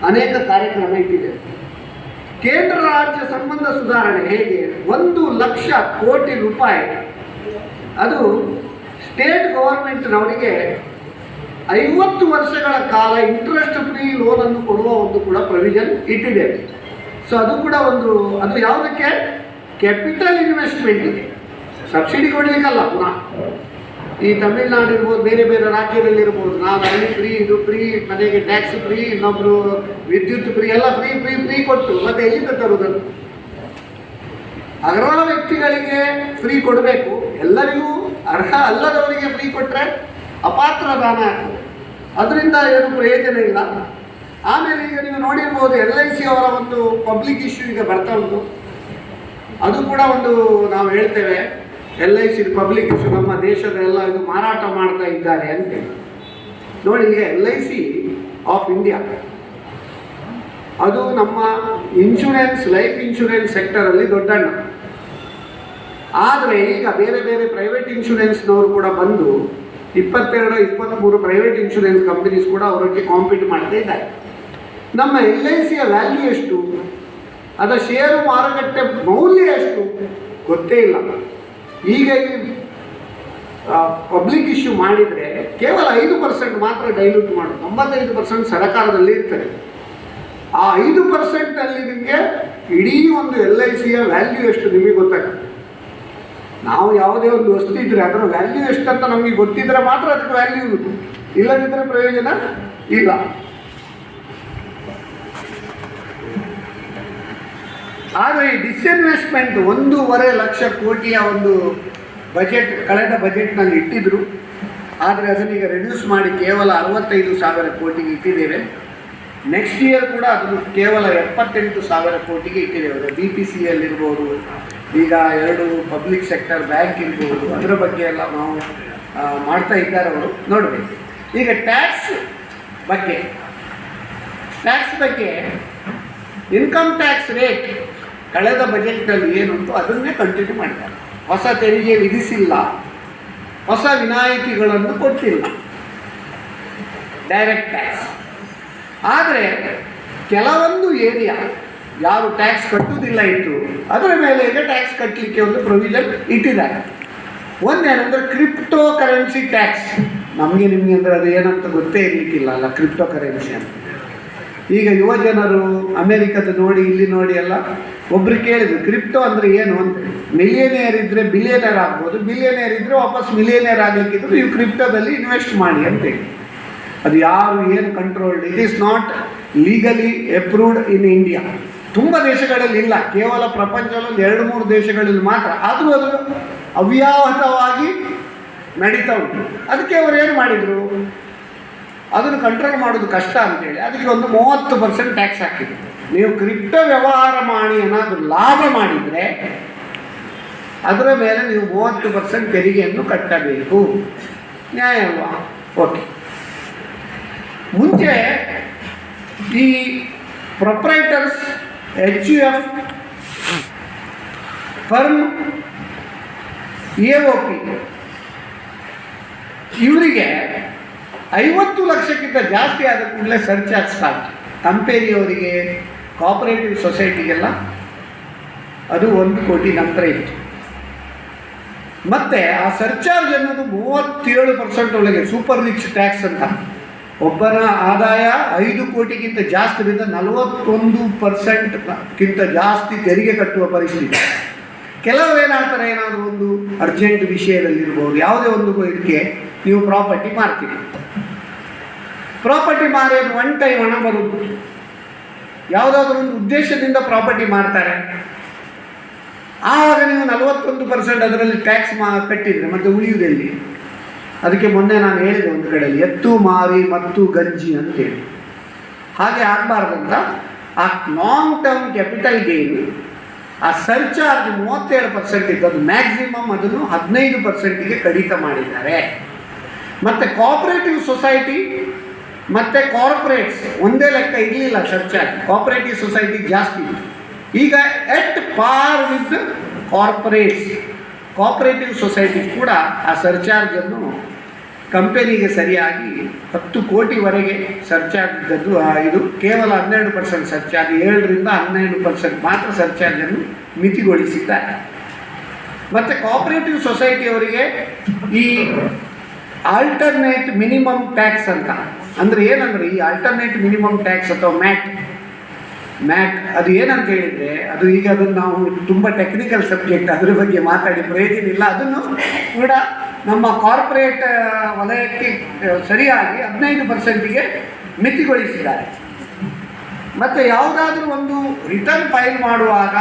Speaker 1: ಅನೇಕ ಕಾರ್ಯಕ್ರಮ ಇಟ್ಟಿದೆ. ಕೇಂದ್ರ ರಾಜ್ಯ ಸಂಬಂಧ ಸುಧಾರಣೆ ಹೇಗೆ? 1 ಲಕ್ಷ ಕೋಟಿ ರೂಪಾಯಿ ಅದು ಸ್ಟೇಟ್ ಗೌರ್ಮೆಂಟ್ನವರಿಗೆ 50 ವರ್ಷಗಳ ಕಾಲ ಇಂಟ್ರೆಸ್ಟ್ ಫ್ರೀ ಲೋನನ್ನು ಕೊಡುವ ಒಂದು ಕೂಡ ಪ್ರೊವಿಷನ್ ಇಟ್ಟಿದೆ. ಸೊ ಅದು ಕೂಡ ಒಂದು, ಅದು ಯಾವುದಕ್ಕೆ? Capital ಇನ್ವೆಸ್ಟ್ಮೆಂಟಿಗೆ, subsidy ಕೊಡಲಿಕ್ಕಲ್ಲ. ಪುನಃ ಈ ತಮಿಳ್ನಾಡು ಇರ್ಬೋದು, ಬೇರೆ ಬೇರೆ ರಾಜ್ಯದಲ್ಲಿರ್ಬೋದು, ನಾವು ಅಲ್ಲಿ ಫ್ರೀ, ಇದು ಫ್ರೀ, ಮನೆಗೆ ಟ್ಯಾಕ್ಸ್ ಫ್ರೀ, ಇನ್ನೊಬ್ರು ವಿದ್ಯುತ್ ಫ್ರೀ, ಎಲ್ಲ ಫ್ರೀ ಫ್ರೀ ಫ್ರೀ ಕೊಟ್ಟು ಮತ್ತೆ ಎಲ್ಲಿಂದ ತರುವುದನ್ನು? ಅರ್ಹ ವ್ಯಕ್ತಿಗಳಿಗೆ ಫ್ರೀ ಕೊಡಬೇಕು, ಎಲ್ಲರಿಗೂ ಅರ್ಹ ಅಲ್ಲದವರಿಗೆ ಫ್ರೀ ಕೊಟ್ಟರೆ ಅಪಾತ್ರ ದಾನ ಆಗ್ತದೆ. ಅದರಿಂದ ಏನು ಪ್ರಯೋಜನ ಇಲ್ಲ. ಆಮೇಲೆ ಈಗ ನೀವು ನೋಡಿರ್ಬೋದು, LIC ಅವರ ಒಂದು ಪಬ್ಲಿಕ್ ಇಶ್ಯೂ ಈಗ ಬರ್ತಾ ಉಂಟು. ಅದು ಕೂಡ ಒಂದು ನಾವು ಹೇಳ್ತೇವೆ, LIC ಪಬ್ಲಿಕ್ ಇಶ್ಯೂ ನಮ್ಮ ದೇಶದ ಎಲ್ಲ ಇದು ಮಾರಾಟ ಮಾಡ್ತಾ ಇದ್ದಾರೆ ಅಂತೇಳಿ. ನೋಡಿ, ಈಗ LIC ಆಫ್ ಇಂಡಿಯಾ ಅದು ನಮ್ಮ ಇನ್ಶೂರೆನ್ಸ್, ಲೈಫ್ ಇನ್ಶೂರೆನ್ಸ್ ಸೆಕ್ಟರಲ್ಲಿ ದೊಡ್ಡಣ್ಣ. ಆದರೆ ಈಗ ಬೇರೆ ಬೇರೆ ಪ್ರೈವೇಟ್ ಇನ್ಶೂರೆನ್ಸ್ನವರು ಕೂಡ ಬಂದು 22-23 ಪ್ರೈವೇಟ್ ಇನ್ಶೂರೆನ್ಸ್ ಕಂಪನೀಸ್ ಕೂಡ ಅವರೊಟ್ಟಿಗೆ ಕಾಂಪೀಟ್ ಮಾಡ್ತಾ ಇದ್ದಾರೆ. ನಮ್ಮ LICಯ ವ್ಯಾಲ್ಯೂ ಎಷ್ಟು, ಅದರ ಷೇರು ಮಾರುಕಟ್ಟೆ ಮೌಲ್ಯ ಎಷ್ಟು ಗೊತ್ತೇ ಇಲ್ಲ. ಈಗ ಈ ಪಬ್ಲಿಕ್ ಇಶ್ಯೂ ಮಾಡಿದರೆ ಕೇವಲ 5% ಮಾತ್ರ ಡೈಲ್ಯೂಟ್ ಮಾಡೋದು, 95% ಸರ್ಕಾರದಲ್ಲಿ ಇರ್ತದೆ. ಆ 5%ಅಲ್ಲಿ ನಿಮಗೆ ಇಡೀ ಒಂದು LICಯ ವ್ಯಾಲ್ಯೂ ಎಷ್ಟು ನಿಮಗೆ ಗೊತ್ತಾಗ್ತದೆ. ನಾವು ಯಾವುದೇ ಒಂದು ವಸ್ತು ಇದ್ದರೆ ಅದರ ವ್ಯಾಲ್ಯೂ ಎಷ್ಟಂತ ನಮಗೆ ಗೊತ್ತಿದ್ರೆ ಮಾತ್ರ ಅದಕ್ಕೆ ವ್ಯಾಲ್ಯೂ ಇರುತ್ತೆ, ಇಲ್ಲದಿದ್ದರೆ ಪ್ರಯೋಜನ ಇಲ್ಲ. ಆದರೆ ಈ ಡಿಸ್ಇನ್ವೆಸ್ಟ್ಮೆಂಟ್ 1.5 ಲಕ್ಷ ಕೋಟಿಯ ಒಂದು ಬಜೆಟ್ ಕಳೆದ ಬಜೆಟ್ನಲ್ಲಿ ಇಟ್ಟಿದ್ರು. ಆದರೆ ಅದನ್ನೀಗ ರಿಡ್ಯೂಸ್ ಮಾಡಿ ಕೇವಲ 65,000 ಕೋಟಿಗೆ ಇಟ್ಟಿದ್ದೇವೆ. ನೆಕ್ಸ್ಟ್ ಇಯರ್ ಕೂಡ ಅದನ್ನು ಕೇವಲ 78,000 ಕೋಟಿಗೆ ಇಟ್ಟಿದ್ದೇವೆ. BPCL ಇರ್ಬೋದು, ಈಗ 2 ಪಬ್ಲಿಕ್ ಸೆಕ್ಟರ್ ಬ್ಯಾಂಕ್ ಇರ್ಬೋದು, ಅದರ ಬಗ್ಗೆ ಎಲ್ಲ ನಾವು ಮಾಡ್ತಾ ಇದ್ದಾರೆ ಅವರು, ನೋಡಬೇಕು. ಈಗ ಟ್ಯಾಕ್ಸ್ ಬಗ್ಗೆ ಇನ್ಕಮ್ ಟ್ಯಾಕ್ಸ್ ರೇಟ್ ಕಳೆದ ಬಜೆಟ್ನಲ್ಲಿ ಏನುಂಟು ಅದನ್ನೇ ಕಂಟಿನ್ಯೂ ಮಾಡಿದ್ದಾರೆ. ಹೊಸ ತೆರಿಗೆ ವಿಧಿಸಿಲ್ಲ, ಹೊಸ ವಿನಾಯಿತಿಗಳನ್ನು ಕೊಟ್ಟಿಲ್ಲ, ಡೈರೆಕ್ಟ್ ಟ್ಯಾಕ್ಸ್. ಆದರೆ ಕೆಲವೊಂದು ಏರಿಯಾ ಯಾರು ಟ್ಯಾಕ್ಸ್ ಕಟ್ಟುವುದಿಲ್ಲ ಇತ್ತು, ಅದರ ಮೇಲೆ ಈಗ ಟ್ಯಾಕ್ಸ್ ಕಟ್ಟಲಿಕ್ಕೆ ಒಂದು ಪ್ರೊವಿಷನ್ ಇಟ್ಟಿದ್ದಾರೆ. ಒಂದೇನೆಂದರೆ ಕ್ರಿಪ್ಟೋ ಕರೆನ್ಸಿ ಟ್ಯಾಕ್ಸ್. ನಮಗೆ ನಿಮಗೆ ಅಂದರೆ ಅದು ಏನಂತ ಗೊತ್ತೇ ಇರಲಿಕ್ಕಿಲ್ಲ ಅಲ್ಲ, ಕ್ರಿಪ್ಟೋ ಕರೆನ್ಸಿ ಅಂತ. ಈಗ ಯುವ ಜನರು ಅಮೇರಿಕದ ನೋಡಿ, ಇಲ್ಲಿ ನೋಡಿ ಎಲ್ಲ ಒಬ್ರು ಕೇಳಿದ್ರು ಕ್ರಿಪ್ಟೋ ಅಂದರೆ ಏನು ಅಂತ. ಮಿಲಿಯನೇರ್ ಇದ್ದರೆ ಬಿಲಿಯನೇರ್ ಆಗ್ಬೋದು, ಬಿಲಿಯನೇರ್ ಇದ್ದರೆ ವಾಪಸ್ ಮಿಲಿಯನೇರ್ ಆಗಲಿಕ್ಕಿದ್ರು ನೀವು ಕ್ರಿಪ್ಟೋದಲ್ಲಿ ಇನ್ವೆಸ್ಟ್ ಮಾಡಿ ಅಂತೇಳಿ. ಅದು ಯಾರು ಏನು controlled, it is not legally approved in India. ತುಂಬ ದೇಶಗಳಲ್ಲಿ ಇಲ್ಲ, ಕೇವಲ ಪ್ರಪಂಚದಲ್ಲಿ 2-3 ದೇಶಗಳಲ್ಲಿ ಮಾತ್ರ. ಆದರೂ ಅದು ಅವ್ಯಾಹತವಾಗಿ ನಡೀತಾ ಉಂಟು. ಅದಕ್ಕೆ ಅವರು ಏನು ಮಾಡಿದರು, ಅದನ್ನು ಕಂಟ್ರೋಲ್ ಮಾಡೋದು ಕಷ್ಟ ಅಂತೇಳಿ ಅದಕ್ಕೆ ಒಂದು 30% ಟ್ಯಾಕ್ಸ್ ಹಾಕಿದ್ರು. ನೀವು ಕ್ರಿಪ್ಟೋ ವ್ಯವಹಾರ ಮಾಡಿ ಏನಾದರೂ ಲಾಭ ಮಾಡಿದರೆ ಅದರ ಮೇಲೆ ನೀವು 30% ತೆರಿಗೆಯನ್ನು ಕಟ್ಟಬೇಕು. ನ್ಯಾಯ ಅಲ್ವಾ? ಓಕೆ. ಮುಂಚೆ ಈ ಪ್ರೊಪ್ರೈಟರ್ಸ್, HUF, ಫರ್ಮ್, AOP ಇವರಿಗೆ 50 ಲಕ್ಷಕ್ಕಿಂತ ಜಾಸ್ತಿ ಆದ ಕೂಡಲೇ ಸರ್ಚಾರ್ಜ್ ಸ್ಟಾರ್ಟ್. ಕಂಪೇರಿಯವರಿಗೆ, ಕೋಆಪರೇಟಿವ್ ಸೊಸೈಟಿಗೆಲ್ಲ ಅದು 1 ಕೋಟಿ ನಂತರ ಇತ್ತು. ಮತ್ತು ಆ ಸರ್ಚಾರ್ಜ್ ಅನ್ನೋದು 37% ಒಳಗೆ ಸೂಪರ್ ರಿಚ್ ಟ್ಯಾಕ್ಸ್ ಅಂತ. ಒಬ್ಬನ ಆದಾಯ 5 ಕೋಟಿಗಿಂತ ಜಾಸ್ತಿಯಿಂದ 41%ಕ್ಕಿಂತ ಜಾಸ್ತಿ ತೆರಿಗೆ ಕಟ್ಟುವ ಪರಿಸ್ಥಿತಿ. ಕೆಲವು ಏನಾಗ್ತಾರೆ, ಏನಾದರೂ ಒಂದು ಅರ್ಜೆಂಟ್ ವಿಷಯದಲ್ಲಿರ್ಬೋದು, ಯಾವುದೇ ಒಂದು ಇದಕ್ಕೆ ನೀವು ಪ್ರಾಪರ್ಟಿ ಮಾರ್ತೀರಿ. ಪ್ರಾಪರ್ಟಿ ಮಾರಿ ಅದು 1 ಟೈಮ್ ಹಣ ಬರುವುದು. ಯಾವುದಾದ್ರೂ ಒಂದು ಉದ್ದೇಶದಿಂದ ಪ್ರಾಪರ್ಟಿ ಮಾರ್ತಾರೆ, ಆವಾಗ ನೀವು 41% ಅದರಲ್ಲಿ ಟ್ಯಾಕ್ಸ್ ಕಟ್ಟಿದರೆ ಮತ್ತೆ ಉಳಿಯುವುದಲ್ಲಿ. ಅದಕ್ಕೆ ಮೊನ್ನೆ ನಾನು ಹೇಳಿದೆ ಒಂದು ಕಡೆಯಲ್ಲಿ, ಎತ್ತು ಮಾರಿ ಮತ್ತು ಗಂಜಿ ಅಂತೇಳಿ. ಹಾಗೆ ಆಗಬಾರ್ದಂತ ಆ ಲಾಂಗ್ ಟರ್ಮ್ ಕ್ಯಾಪಿಟಲ್ ಗೇನ್ ಆ ಸರ್ಚಾರ್ಜ್ 37% ಇತ್ತು. ಅದು ಮ್ಯಾಕ್ಸಿಮಮ್ ಅದನ್ನು 15%ಗೆ ಕಡಿತ ಮಾಡಿದ್ದಾರೆ. ಮತ್ತು ಕೋಆಪರೇಟಿವ್ ಸೊಸೈಟಿ ಮತ್ತು ಕಾರ್ಪೊರೇಟ್ಸ್ ಒಂದೇ ಲೆಕ್ಕ ಇರಲಿಲ್ಲ ಸರ್ಚಾರ್ಜ್. ಕೋಆಪರೇಟಿವ್ ಸೊಸೈಟಿ ಜಾಸ್ತಿ ಇತ್ತು. ಈಗ ಎಟ್ ಪಾರ್ ವಿತ್ ಕಾರ್ಪೊರೇಟ್ಸ್, ಕೋಆಪರೇಟಿವ್ ಸೊಸೈಟಿ ಕೂಡ ಆ ಸರ್ಚಾರ್ಜನ್ನು ಕಂಪೆನಿಗೆ ಸರಿಯಾಗಿ 10 ಕೋಟಿವರೆಗೆ ಸರ್ಚಾರ್ಜ್ ಇದ್ದದ್ದು. ಇದು ಕೇವಲ 12% ಸರ್ಚಾರ್ಜ್, 7ರಿಂದ 12% ಮಾತ್ರ ಸರ್ಚಾರ್ಜನ್ನು ಮಿತಿಗೊಳಿಸಿದ್ದಾರೆ. ಮತ್ತು ಕೋಆಪರೇಟಿವ್ ಸೊಸೈಟಿಯವರಿಗೆ ಈ ಆಲ್ಟರ್ನೇಟ್ ಮಿನಿಮಮ್ ಟ್ಯಾಕ್ಸ್ ಅಂತ. ಅಂದರೆ ಏನಂದರೆ ಈ ಆಲ್ಟರ್ನೇಟ್ ಮಿನಿಮಮ್ ಟ್ಯಾಕ್ಸ್ ಅಥವಾ ಮ್ಯಾಟ್ ಅದು ಏನಂತ ಹೇಳಿದರೆ, ಅದು ಈಗ ಅದನ್ನು ನಾವು ತುಂಬ ಟೆಕ್ನಿಕಲ್ ಸಬ್ಜೆಕ್ಟ್, ಅದ್ರ ಬಗ್ಗೆ ಮಾತಾಡಿ ಪ್ರಯೋಜನ ಇಲ್ಲ. ಅದನ್ನು ಕೂಡ ನಮ್ಮ ಕಾರ್ಪೊರೇಟ್ ವಲಯಕ್ಕೆ ಸರಿಯಾಗಿ 15%ಗೆ ಮಿತಿಗೊಳಿಸಿದ್ದಾರೆ. ಮತ್ತು ಯಾವುದಾದ್ರೂ ಒಂದು ರಿಟರ್ನ್ ಫೈಲ್ ಮಾಡುವಾಗ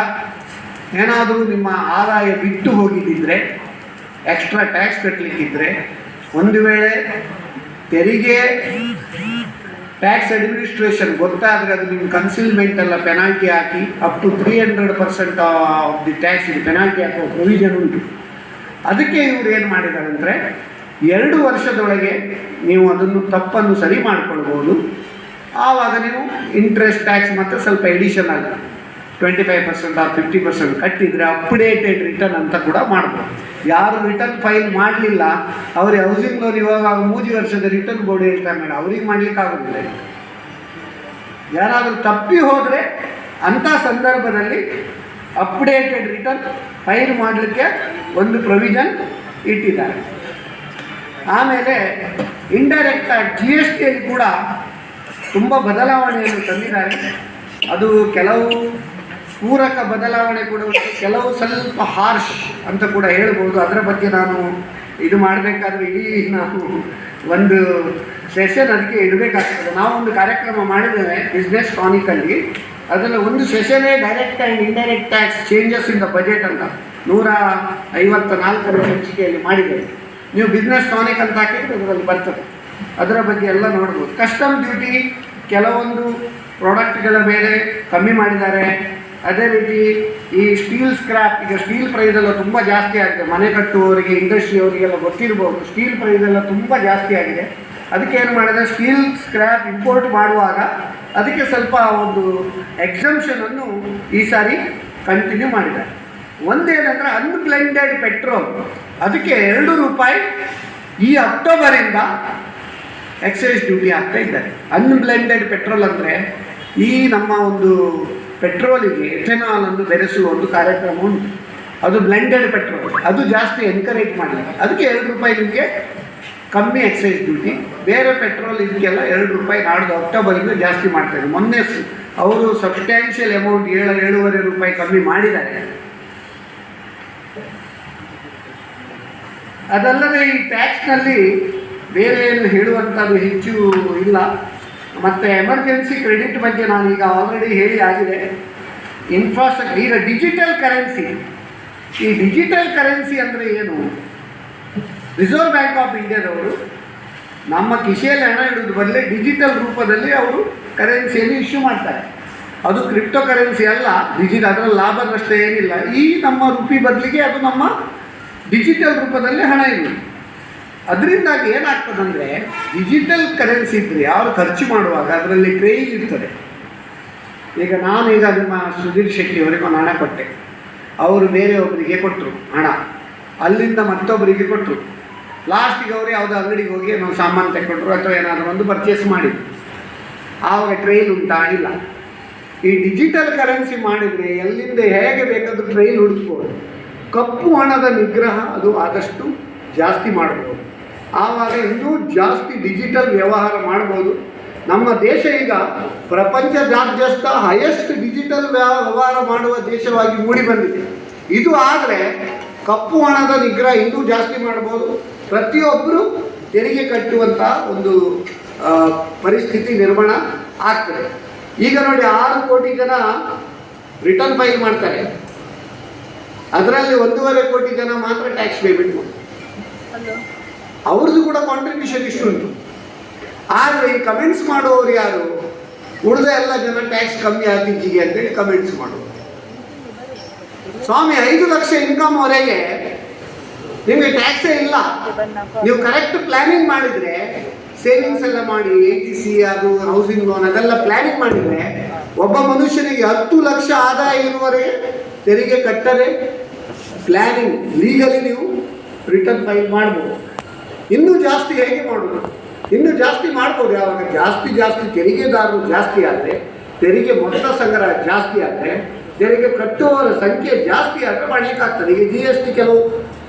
Speaker 1: ಏನಾದರೂ ನಿಮ್ಮ ಆದಾಯ ಬಿಟ್ಟು ಹೋಗಿದ್ದಿದ್ರೆ, ಎಕ್ಸ್ಟ್ರಾ ಟ್ಯಾಕ್ಸ್ ಕಟ್ಟಲಿಕ್ಕಿದ್ರೆ, ಒಂದು ವೇಳೆ ತೆರಿಗೆ ಟ್ಯಾಕ್ಸ್ ಅಡ್ಮಿನಿಸ್ಟ್ರೇಷನ್ ಗೊತ್ತಾದರೆ ಅದು ನಿಮ್ಮ ಕನ್ಸಿಲ್ಮೆಂಟ್ ಎಲ್ಲ ಪೆನಾಲ್ಟಿ ಹಾಕಿ up to 300% of the tax penalty ಹಾಕುವ ಪ್ರೊವಿಷನ್ ಉಂಟು. ಅದಕ್ಕೆ ಇವರು ಏನು ಮಾಡಿದ್ದಾರೆ ಅಂದರೆ 2 ವರ್ಷದೊಳಗೆ ನೀವು ಅದನ್ನು ತಪ್ಪನ್ನು ಸರಿ ಮಾಡಿಕೊಳ್ಬೋದು. ಆವಾಗ ನೀವು ಇಂಟ್ರೆಸ್ಟ್ ಟ್ಯಾಕ್ಸ್ ಮತ್ತು ಸ್ವಲ್ಪ ಎಡಿಷನಲ್ 25% ಆರ್ 50% ಕಟ್ಟಿದರೆ ಅಪ್ಡೇಟೆಡ್ ರಿಟರ್ನ್ ಅಂತ ಕೂಡ ಮಾಡ್ಬೋದು. ಯಾರು ರಿಟರ್ನ್ ಫೈಲ್ ಮಾಡಲಿಲ್ಲ ಅವ್ರಿಗೆ ಹೌಸಿಂಗ್ ಲೋನ್ ಇವಾಗ 3 ವರ್ಷದ ರಿಟರ್ನ್ ಬೋರ್ಡ್ ಹೇಳ್ತಾರೆ ಮೇಡಮ್, ಅವ್ರಿಗೆ ಮಾಡಲಿಕ್ಕೆ ಆಗೋದಿಲ್ಲ. ಯಾರಾದರೂ ತಪ್ಪಿ ಹೋದರೆ ಅಂಥ ಸಂದರ್ಭದಲ್ಲಿ ಅಪ್ಡೇಟೆಡ್ ರಿಟರ್ನ್ ಫೈಲ್ ಮಾಡಲಿಕ್ಕೆ ಒಂದು ಪ್ರೊವಿಷನ್ ಇಟ್ಟಿದ್ದಾರೆ. ಆಮೇಲೆ ಇಂಡೈರೆಕ್ಟ್ GST ಯಲ್ಲಿ ಕೂಡ ತುಂಬ ಬದಲಾವಣೆಯನ್ನು ತಂದಿದ್ದಾರೆ. ಅದು ಕೆಲವು ಪೂರಕ ಬದಲಾವಣೆ ಕೂಡ ಉಂಟು, ಕೆಲವು ಸ್ವಲ್ಪ ಹಾರ್ಶ್ ಅಂತ ಕೂಡ ಹೇಳ್ಬೋದು. ಅದರ ಬಗ್ಗೆ ನಾನು ಇದು ಮಾಡಬೇಕಾದ್ರೆ ಇಡೀ ನಾವು ಒಂದು ಸೆಷನ್ ಅದಕ್ಕೆ ಇಡಬೇಕಾಗ್ತದೆ. ನಾವೊಂದು ಕಾರ್ಯಕ್ರಮ ಮಾಡಿದ್ದೇವೆ ಬಿಸ್ನೆಸ್ ಟಾನಿಕಲ್ಲಿ, ಅದರಲ್ಲಿ ಒಂದು ಸೆಷನ್ನೇ direct and indirect tax changes in the budget ಅಂತ 154ನೇ ಸಂಚಿಕೆಯಲ್ಲಿ ಮಾಡಿದ್ದೇವೆ. ನೀವು ಬಿಸ್ನೆಸ್ ಟಾನಿಕ್ ಅಂತ ಹಾಕಿದ್ರೆ ಅದರಲ್ಲಿ ಬರ್ತದೆ. ಅದರ ಬಗ್ಗೆ ಎಲ್ಲ ನೋಡ್ಬೋದು. ಕಸ್ಟಮ್ ಡ್ಯೂಟಿ ಕೆಲವೊಂದು ಪ್ರಾಡಕ್ಟ್ಗಳ ಮೇಲೆ ಕಮ್ಮಿ ಮಾಡಿದ್ದಾರೆ. ಅದೇ ರೀತಿ ಈ ಸ್ಟೀಲ್ ಸ್ಕ್ರ್ಯಾಪ್, ಈಗ ಸ್ಟೀಲ್ ಪ್ರೈಸ್ ಎಲ್ಲ ತುಂಬ ಜಾಸ್ತಿ ಆಗಿದೆ. ಮನೆ ಕಟ್ಟುವವರಿಗೆ, ಇಂಡಸ್ಟ್ರಿಯವರಿಗೆಲ್ಲ ಗೊತ್ತಿರ್ಬೋದು, ಸ್ಟೀಲ್ ಪ್ರೈಸ್ ಎಲ್ಲ ತುಂಬ ಜಾಸ್ತಿ ಆಗಿದೆ. ಅದಕ್ಕೆ ಏನು ಮಾಡಿದೆ, ಸ್ಟೀಲ್ ಸ್ಕ್ರ್ಯಾಪ್ ಇಂಪೋರ್ಟ್ ಮಾಡುವಾಗ ಅದಕ್ಕೆ ಸ್ವಲ್ಪ ಒಂದು ಎಕ್ಸಂಪ್ಷನನ್ನು ಈ ಸಾರಿ ಕಂಟಿನ್ಯೂ ಮಾಡಿದ್ದಾರೆ. ಒಂದೇನೆಂದರೆ ಅನ್ಬ್ಲೆಂಡೆಡ್ ಪೆಟ್ರೋಲ್, ಅದಕ್ಕೆ 2 ರೂಪಾಯಿ ಈ ಅಕ್ಟೋಬರಿಂದ ಎಕ್ಸೈಸ್ ಡ್ಯೂಟಿ ಹಾಕ್ತಾ ಇದ್ದಾರೆ. ಅನ್ಬ್ಲೆಂಡೆಡ್ ಪೆಟ್ರೋಲ್ ಅಂದರೆ ಈ ನಮ್ಮ ಒಂದು ಪೆಟ್ರೋಲಿಗೆ ಎಥೆನಾಲನ್ನು ಬೆರೆಸುವ ಒಂದು ಕಾರ್ಯಕ್ರಮ ಉಂಟು. ಅದು ಬ್ಲೆಂಡೆಡ್ ಪೆಟ್ರೋಲ್, ಅದು ಜಾಸ್ತಿ ಎನ್ಕರೇಜ್ ಮಾಡಲಿಕ್ಕೆ ಅದಕ್ಕೆ 2 ರೂಪಾಯಿ ನಿಮಗೆ ಕಮ್ಮಿ ಎಕ್ಸೈಸ್ ಡ್ಯೂಟಿ. ಬೇರೆ ಪೆಟ್ರೋಲ್ ಇದಕ್ಕೆಲ್ಲ 2 ರೂಪಾಯಿ ನಾಡ್ದು ಅಕ್ಟೋಬರಿಂದ ಜಾಸ್ತಿ ಮಾಡ್ತಾರೆ. ಮೊನ್ನೆ ಅವರು ಸಬ್ಸ್ಟ್ಯಾನ್ಷಿಯಲ್ ಅಮೌಂಟ್ 7-7.5 ರೂಪಾಯಿ ಕಮ್ಮಿ ಮಾಡಿದ್ದಾರೆ. ಅದಲ್ಲದೆ ಈ ಟ್ಯಾಕ್ಸ್ನಲ್ಲಿ ಬೇರೆ ಏನು ಹೇಳುವಂಥದ್ದು ಹೆಚ್ಚು ಇಲ್ಲ. ಮತ್ತು ಎಮರ್ಜೆನ್ಸಿ ಕ್ರೆಡಿಟ್ ಬಗ್ಗೆ ನಾನು ಈಗ ಆಲ್ರೆಡಿ ಹೇಳಿ ಆಗಿದೆ. ಇನ್ಫ್ರಾಸ್ಟ್ರಕ್ಚರ್, ಈಗ ಡಿಜಿಟಲ್ ಕರೆನ್ಸಿ, ಈ ಡಿಜಿಟಲ್ ಕರೆನ್ಸಿ ಅಂದರೆ ಏನು? ರಿಸರ್ವ್ ಬ್ಯಾಂಕ್ ಆಫ್ ಇಂಡಿಯಾದವರು ನಮ್ಮ ಕಿಸೆಯಲ್ಲಿ ಹಣ ಇಡೋದು ಬದಲೇ ಡಿಜಿಟಲ್ ರೂಪದಲ್ಲಿ ಅವರು ಕರೆನ್ಸಿಯನ್ನು ಇಶ್ಯೂ ಮಾಡ್ತಾರೆ. ಅದು ಕ್ರಿಪ್ಟೋ ಕರೆನ್ಸಿ ಅಲ್ಲ, ಅದರಲ್ಲಿ ಲಾಭ ನಷ್ಟ ಏನಿಲ್ಲ. ಈ ನಮ್ಮ ರುಪಿ ಬದಲಿಗೆ ಅದು ನಮ್ಮ ಡಿಜಿಟಲ್ ರೂಪದಲ್ಲಿ ಹಣ ಇರುವುದು. ಅದರಿಂದಾಗಿ ಏನಾಗ್ತದಂದರೆ, ಡಿಜಿಟಲ್ ಕರೆನ್ಸಿ ಇದ್ದರೆ ಯಾರು ಖರ್ಚು ಮಾಡುವಾಗ ಅದರಲ್ಲಿ ಟ್ರೈಲ್ ಇರ್ತದೆ. ಈಗ ನಾನೀಗ ನಿಮ್ಮ ಸುಧೀರ್ ಶೆಟ್ಟಿ ಅವರಿಗೆ ಒಂದು ಹಣ ಕೊಟ್ಟೆ, ಅವರು ಬೇರೆಯೊಬ್ಬರಿಗೆ ಕೊಟ್ಟರು ಹಣ, ಅಲ್ಲಿಂದ ಮತ್ತೊಬ್ಬರಿಗೆ ಕೊಟ್ಟರು, ಲಾಸ್ಟಿಗೆ ಅವರು ಯಾವುದೋ ಅಂಗಡಿಗೆ ಹೋಗಿ ನಾವು ಸಾಮಾನು ತಗೊಂಡ್ರು ಅಥವಾ ಏನಾದರೂ ಒಂದು ಪರ್ಚೇಸ್ ಮಾಡಿದ್ರು, ಆವಾಗ ಟ್ರೈಲ್ ಉಂಟಾ? ಇಲ್ಲ. ಈ ಡಿಜಿಟಲ್ ಕರೆನ್ಸಿ ಮಾಡಿದರೆ ಎಲ್ಲಿಂದ ಹೇಗೆ ಬೇಕಾದರೂ ಟ್ರೈಲ್ ಹುಡುಕ್ಬೋದು. ಕಪ್ಪು ಹಣದ ನಿಗ್ರಹ ಅದು ಆದಷ್ಟು ಜಾಸ್ತಿ ಮಾಡ್ಬೋದು. ಆವಾಗ ಇನ್ನೂ ಜಾಸ್ತಿ ಡಿಜಿಟಲ್ ವ್ಯವಹಾರ ಮಾಡ್ಬೋದು. ನಮ್ಮ ದೇಶ ಈಗ ಪ್ರಪಂಚದಾದ್ಯಂತ ಹೈಯೆಸ್ಟ್ ಡಿಜಿಟಲ್ ವ್ಯವಹಾರ ಮಾಡುವ ದೇಶವಾಗಿ ಮೂಡಿ ಬಂದಿದೆ. ಇದು ಆದರೆ ಕಪ್ಪು ಹಣದ ನಿಗ್ರಹ ಇನ್ನೂ ಜಾಸ್ತಿ ಮಾಡ್ಬೋದು. ಪ್ರತಿಯೊಬ್ಬರು ತೆರಿಗೆ ಕಟ್ಟುವಂಥ ಒಂದು ಪರಿಸ್ಥಿತಿ ನಿರ್ಮಾಣ ಆಗ್ತದೆ. ಈಗ ನೋಡಿ, 6 ಕೋಟಿ ಜನ ರಿಟರ್ನ್ ಫೈಲ್ ಮಾಡ್ತಾರೆ, ಅದರಲ್ಲಿ 1.5 ಕೋಟಿ ಜನ ಮಾತ್ರ ಟ್ಯಾಕ್ಸ್ ಪೇಮೆಂಟ್ ಮಾಡ್ತಾರೆ. ಅವ್ರದ್ದು ಕೂಡ ಕಾಂಟ್ರಿಬ್ಯೂಷನ್ ಇಷ್ಟು ಉಂಟು. ಆದರೆ ಈ ಕಮೆಂಟ್ಸ್ ಮಾಡುವವರು ಯಾರು? ಉಳಿದ ಎಲ್ಲ ಜನ ಟ್ಯಾಕ್ಸ್ ಕಮ್ಮಿ ಆಗ್ತಿದ್ದೀವಿ ಅಂತೇಳಿ ಕಮೆಂಟ್ಸ್ ಮಾಡುವರು. ಸ್ವಾಮಿ, 5 ಲಕ್ಷ ಇನ್ಕಮ್ವರೆಗೆ ನಿಮಗೆ ಟ್ಯಾಕ್ಸೇ ಇಲ್ಲ. ನೀವು ಕರೆಕ್ಟ್ ಪ್ಲ್ಯಾನಿಂಗ್ ಮಾಡಿದರೆ, ಸೇವಿಂಗ್ಸ್ ಎಲ್ಲ ಮಾಡಿ, ATC ಅದು ಹೌಸಿಂಗ್ ಲೋನ್ ಅದೆಲ್ಲ ಪ್ಲ್ಯಾನಿಂಗ್ ಮಾಡಿದರೆ, ಒಬ್ಬ ಮನುಷ್ಯನಿಗೆ 10 ಲಕ್ಷ ಆದಾಯ ಇರುವವರೆಗೆ ತೆರಿಗೆ ಕಟ್ಟದೆ ಪ್ಲ್ಯಾನಿಂಗ್ ಲೀಗಲಿ ನೀವು ರಿಟರ್ನ್ ಫೈಲ್ ಮಾಡ್ಬೋದು. ಇನ್ನೂ ಜಾಸ್ತಿ ಹೇಗೆ ಮಾಡೋದು? ಇನ್ನೂ ಜಾಸ್ತಿ ಮಾಡ್ಬೋದು. ಯಾವಾಗ ಜಾಸ್ತಿ ತೆರಿಗೆದಾರರು ಜಾಸ್ತಿ ಆದರೆ, ತೆರಿಗೆ ಮೊತ್ತ ಸಂಗ್ರಹ ಜಾಸ್ತಿ ಆದರೆ, ತೆರಿಗೆ ಕಟ್ಟುವವರ ಸಂಖ್ಯೆ ಜಾಸ್ತಿ ಆದರೆ ಮಾಡಲಿಕ್ಕಾಗ್ತದೆ. ಈಗ GST ಕೆಲವು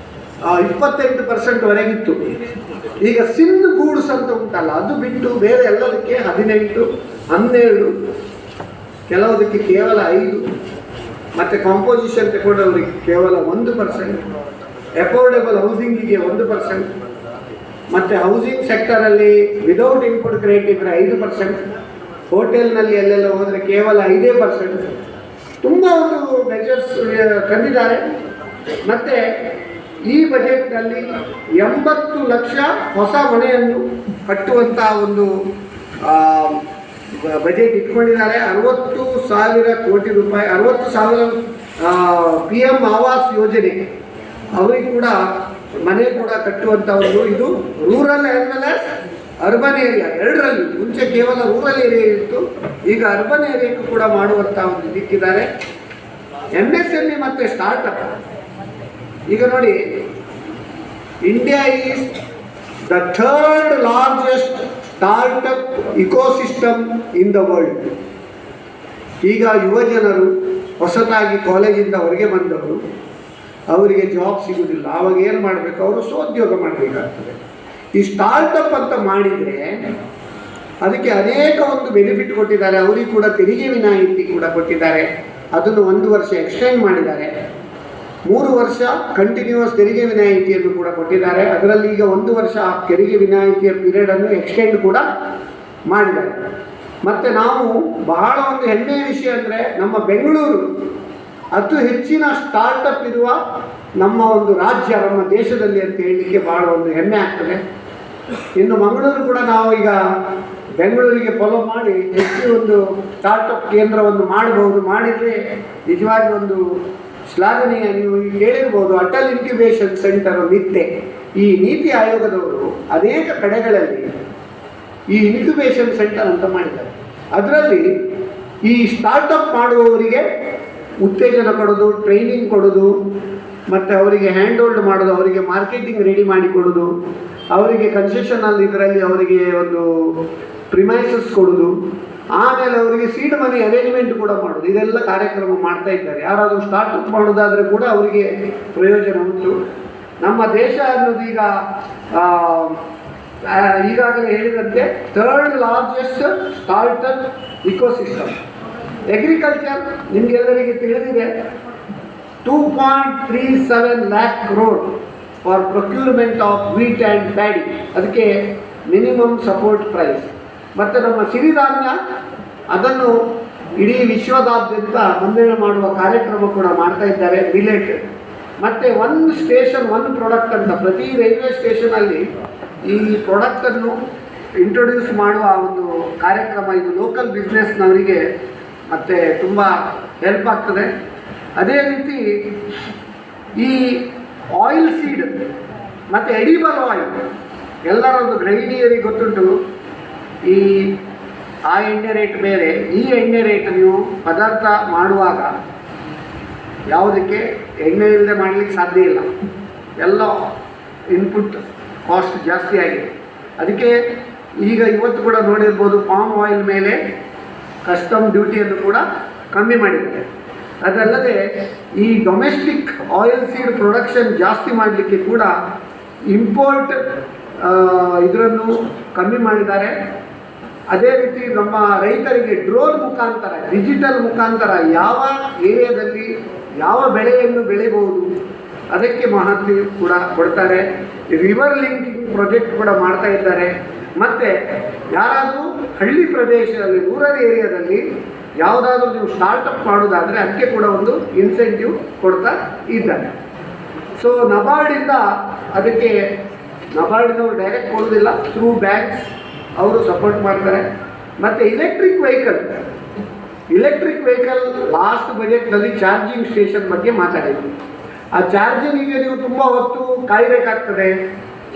Speaker 1: 28% ವರೆಗಿತ್ತು, ಈಗ ಸಿನ್ ಗೂಡ್ಸ್ ಅಂತ ಉಂಟಲ್ಲ, ಅದು ಬಿಟ್ಟು ಬೇರೆ ಎಲ್ಲದಕ್ಕೆ 18, 12, ಕೆಲವುದಕ್ಕೆ ಕೇವಲ 5, ಮತ್ತು ಕಾಂಪೋಸಿಷನ್ ತಗೊಂಡವರಿಗೆ ಕೇವಲ 1%, ಅಫೋರ್ಡೆಬಲ್ ಹೌಸಿಂಗಿಗೆ 1%, ಮತ್ತು ಹೌಸಿಂಗ್ ಸೆಕ್ಟರಲ್ಲಿ ವಿದೌಟ್ ಇನ್ಪುಟ್ ಕ್ರೆಡಿಟ್ ಇದ್ದರೆ 5%, ಹೋಟೆಲ್ನಲ್ಲಿ ಎಲ್ಲೆಲ್ಲ ಹೋದರೆ ಕೇವಲ 5%. ತುಂಬ ಒಂದು ಮೆಜರ್ಸ್ ತಂದಿದ್ದಾರೆ. ಮತ್ತು ಈ ಬಜೆಟ್ನಲ್ಲಿ 80 ಲಕ್ಷ ಹೊಸ ಮನೆಯನ್ನು ಕಟ್ಟುವಂಥ ಒಂದು ಬಜೆಟ್ ಇಟ್ಕೊಂಡಿದ್ದಾರೆ. 60,000 ಕೋಟಿ ರೂಪಾಯಿ, 60,000 PM ಆವಾಸ್ ಯೋಜನೆ ಅವರಿಗೆ ಕೂಡ ಮನೆ ಕೂಡ ಕಟ್ಟುವಂಥ ಒಂದು, ಇದು rural as well as urban area ಎರಡರಲ್ಲಿ. ಮುಂಚೆ ಕೇವಲ ರೂರಲ್ ಏರಿಯಾ ಇತ್ತು, ಈಗ ಅರ್ಬನ್ ಏರಿಯಾಕ್ಕೂ ಕೂಡ ಮಾಡುವಂಥ ಒಂದು ದಿಕ್ಕಿದ್ದಾರೆ. MSME ಮತ್ತು ಸ್ಟಾರ್ಟಪ್. ಈಗ ನೋಡಿ, India is the 3rd largest startup ecosystem in the world. ಈಗ ಯುವ ಜನರು ಹೊಸದಾಗಿ ಕಾಲೇಜಿಂದ ಹೊರಗೆ ಬಂದವರು, ಅವರಿಗೆ ಜಾಬ್ ಸಿಗುವುದಿಲ್ಲ. ಆವಾಗ ಏನು ಮಾಡಬೇಕು? ಅವರು ಸ್ವೋದ್ಯೋಗ ಮಾಡಬೇಕಾಗ್ತದೆ. ಈ ಸ್ಟಾರ್ಟಪ್ ಅಂತ ಮಾಡಿದರೆ ಅದಕ್ಕೆ ಅನೇಕ ಒಂದು ಬೆನಿಫಿಟ್ ಕೊಟ್ಟಿದ್ದಾರೆ. ಅವರಿಗೆ ಕೂಡ ತೆರಿಗೆ ವಿನಾಯಿತಿ ಕೂಡ ಕೊಟ್ಟಿದ್ದಾರೆ. ಅದನ್ನು 1 ವರ್ಷ ಎಕ್ಸ್ಟೆಂಡ್ ಮಾಡಿದ್ದಾರೆ. 3 ವರ್ಷ ಕಂಟಿನ್ಯೂಸ್ ತೆರಿಗೆ ವಿನಾಯಿತಿಯನ್ನು ಕೂಡ ಕೊಟ್ಟಿದ್ದಾರೆ. ಅದರಲ್ಲಿ ಈಗ 1 ವರ್ಷ ಆ ತೆರಿಗೆ ವಿನಾಯಿತಿಯ ಪೀರಿಯಡನ್ನು ಎಕ್ಸ್ಟೆಂಡ್ ಕೂಡ ಮಾಡಿದ್ದಾರೆ. ಮತ್ತು ನಾವು ಬಹಳ ಒಂದು ಹೆಮ್ಮೆಯ ವಿಷಯ ಅಂದರೆ, ನಮ್ಮ ಬೆಂಗಳೂರು ಅತಿ ಹೆಚ್ಚಿನ ಸ್ಟಾರ್ಟಪ್ ಇರುವ ನಮ್ಮ ಒಂದು ರಾಜ್ಯ, ನಮ್ಮ ದೇಶದಲ್ಲಿ ಅಂತ ಹೇಳಲಿಕ್ಕೆ ಬಹಳ ಒಂದು ಹೆಮ್ಮೆ ಆಗ್ತದೆ. ಇನ್ನು ಮಂಗಳೂರು ಕೂಡ ನಾವು ಈಗ ಬೆಂಗಳೂರಿಗೆ ಫಾಲೋ ಮಾಡಿ ಹೆಚ್ಚು ಒಂದು ಸ್ಟಾರ್ಟಪ್ ಕೇಂದ್ರವನ್ನು ಮಾಡಬಹುದು. ಮಾಡಿದರೆ ನಿಜವಾಗಿ ಒಂದು ಶ್ಲಾಘನೀಯ. ನೀವು ಕೇಳಿರ್ಬೋದು, ಅಟಲ್ ಇನ್ಕ್ಯುಬೇಷನ್ ಸೆಂಟರ್ ನಿತ್ತೆ. ಈ ನೀತಿ ಆಯೋಗದವರು ಅನೇಕ ಕಡೆಗಳಲ್ಲಿ ಈ ಇನ್ಕ್ಯುಬೇಷನ್ ಸೆಂಟರ್ ಅಂತ ಮಾಡಿದ್ದಾರೆ. ಅದರಲ್ಲಿ ಈ ಸ್ಟಾರ್ಟಪ್ ಮಾಡುವವರಿಗೆ ಉತ್ತೇಜನ ಕೊಡೋದು, ಟ್ರೈನಿಂಗ್ ಕೊಡೋದು, ಮತ್ತು ಅವರಿಗೆ ಹ್ಯಾಂಡ್ ಹೋಲ್ಡ್ ಮಾಡೋದು, ಅವರಿಗೆ ಮಾರ್ಕೆಟಿಂಗ್ ರೆಡಿ ಮಾಡಿ ಕೊಡೋದು, ಅವರಿಗೆ ಕನ್ಸೆಷನಲ್ಲಿ ಇದರಲ್ಲಿ ಅವರಿಗೆ ಒಂದು ಪ್ರಿಮೈಸಸ್ ಕೊಡೋದು, ಆಮೇಲೆ ಅವರಿಗೆ ಸೀಡ್ ಮನಿ ಅರೇಂಜ್ಮೆಂಟ್ ಕೂಡ ಮಾಡೋದು. ಇದೆಲ್ಲ ಕಾರ್ಯಕ್ರಮ ಮಾಡ್ತಾ ಇದ್ದಾರೆ. ಯಾರಾದರೂ ಸ್ಟಾರ್ಟಪ್ ಮಾಡೋದಾದರೆ ಕೂಡ ಅವರಿಗೆ ಪ್ರಯೋಜನ ಉಂಟು. ನಮ್ಮ ದೇಶ ಅನ್ನೋದು ಈಗ ಈಗಾಗಲೇ ಹೇಳಿದಂತೆ 3rd largest startup ecosystem. Agriculture ನಿಮಗೆಲ್ಲರಿಗೆ ತಿಳಿದಿದೆ, 2.37 lakh crore for procurement of wheat and paddy. ಅದಕ್ಕೆ ಮಿನಿಮಮ್ ಸಪೋರ್ಟ್ ಪ್ರೈಸ್. ಮತ್ತು ನಮ್ಮ ಸಿರಿಧಾನ್ಯ ಅದನ್ನು ಇಡೀ ವಿಶ್ವದಾದ್ಯಂತ ಮಂಡನೆ ಮಾಡುವ ಕಾರ್ಯಕ್ರಮ ಕೂಡ ಮಾಡ್ತಾ ಇದ್ದಾರೆ, ಮಿಲೆಟ್. ಮತ್ತು 1 ಸ್ಟೇಷನ್ 1 ಪ್ರಾಡಕ್ಟ್ ಅಂತ ಪ್ರತಿ ರೈಲ್ವೆ ಸ್ಟೇಷನಲ್ಲಿ ಈ ಪ್ರಾಡಕ್ಟನ್ನು ಇಂಟ್ರೊಡ್ಯೂಸ್ ಮಾಡುವ ಒಂದು ಕಾರ್ಯಕ್ರಮ. ಇದು ಲೋಕಲ್ ಬಿಸ್ನೆಸ್ನವರಿಗೆ ಮತ್ತು ತುಂಬ ಹೆಲ್ಪ್ ಆಗ್ತದೆ. ಅದೇ ರೀತಿ ಈ ಆಯಿಲ್ ಸೀಡ್ ಮತ್ತು ಎಡಿಬಲ್ ಆಯಿಲ್, ಎಲ್ಲರೊಂದು ಗೃಹಿಣಿಯರಿಗೆ ಗೊತ್ತುಂಟು, ಈ ಆ ಎಣ್ಣೆ ರೇಟ್ ಬೇರೆ, ಈ ಎಣ್ಣೆ ರೇಟ್ ನೀವು ಪದಾರ್ಥ ಮಾಡುವಾಗ ಯಾವುದಕ್ಕೆ ಎಣ್ಣೆ ಇಲ್ಲದೆ ಮಾಡಲಿಕ್ಕೆ ಸಾಧ್ಯ ಇಲ್ಲ. ಎಲ್ಲ ಇನ್ಪುಟ್ ಕಾಸ್ಟ್ ಜಾಸ್ತಿ ಆಗಿದೆ. ಅದಕ್ಕೆ ಈಗ ಇವತ್ತು ಕೂಡ ನೋಡಿರ್ಬೋದು, ಪಾಮ್ ಆಯಿಲ್ ಮೇಲೆ ಕಸ್ಟಮ್ ಡ್ಯೂಟಿಯನ್ನು ಕೂಡ ಕಮ್ಮಿ ಮಾಡಿದ್ದಾರೆ. ಅದಲ್ಲದೆ ಈ ಡೊಮೆಸ್ಟಿಕ್ ಆಯಿಲ್ ಸೀಡ್ ಪ್ರೊಡಕ್ಷನ್ ಜಾಸ್ತಿ ಮಾಡಲಿಕ್ಕೆ ಕೂಡ ಇಂಪೋರ್ಟ್ ಇದನ್ನು ಕಮ್ಮಿ ಮಾಡಿದ್ದಾರೆ. ಅದೇ ರೀತಿ ನಮ್ಮ ರೈತರಿಗೆ ಡ್ರೋನ್ ಮುಖಾಂತರ, ಡಿಜಿಟಲ್ ಮುಖಾಂತರ ಯಾವ ಏರಿಯಾದಲ್ಲಿ ಯಾವ ಬೆಳೆಯನ್ನು ಬೆಳೆಯಬಹುದು ಅದಕ್ಕೆ ಮಹತ್ವ ಕೂಡ ಕೊಡ್ತಾರೆ. ರಿವರ್ ಲಿಂಕಿಂಗ್ ಪ್ರಾಜೆಕ್ಟ್ ಕೂಡ ಮಾಡ್ತಾ ಇದ್ದಾರೆ. ಮತ್ತು ಯಾರಾದರೂ ಹಳ್ಳಿ ಪ್ರದೇಶದಲ್ಲಿ, ರೂರಲ್ ಏರಿಯಾದಲ್ಲಿ ಯಾವುದಾದ್ರೂ ನೀವು ಸ್ಟಾರ್ಟಪ್ ಮಾಡೋದಾದರೆ ಅದಕ್ಕೆ ಕೂಡ ಒಂದು ಇನ್ಸೆಂಟಿವ್ ಕೊಡ್ತಾ ಇದ್ದಾರೆ. ಸೊ ನಬಾರ್ಡಿಂದ ಅದಕ್ಕೆ, ನಬಾರ್ಡಿನವರು ಡೈರೆಕ್ಟ್ ಕೊಡೋದಿಲ್ಲ, ಥ್ರೂ ಬ್ಯಾಂಕ್ಸ್ ಅವರು ಸಪೋರ್ಟ್ ಮಾಡ್ತಾರೆ. ಮತ್ತು ಎಲೆಕ್ಟ್ರಿಕ್ ವೆಹಿಕಲ್ ಲಾಸ್ಟ್ ಬಜೆಟ್ನಲ್ಲಿ ಚಾರ್ಜಿಂಗ್ ಸ್ಟೇಷನ್ ಬಗ್ಗೆ ಮಾತಾಡಿದ್ವಿ. ಆ ಚಾರ್ಜಿಂಗಿಗೆ ನೀವು ತುಂಬ ಹೊತ್ತು ಕಾಯಬೇಕಾಗ್ತದೆ,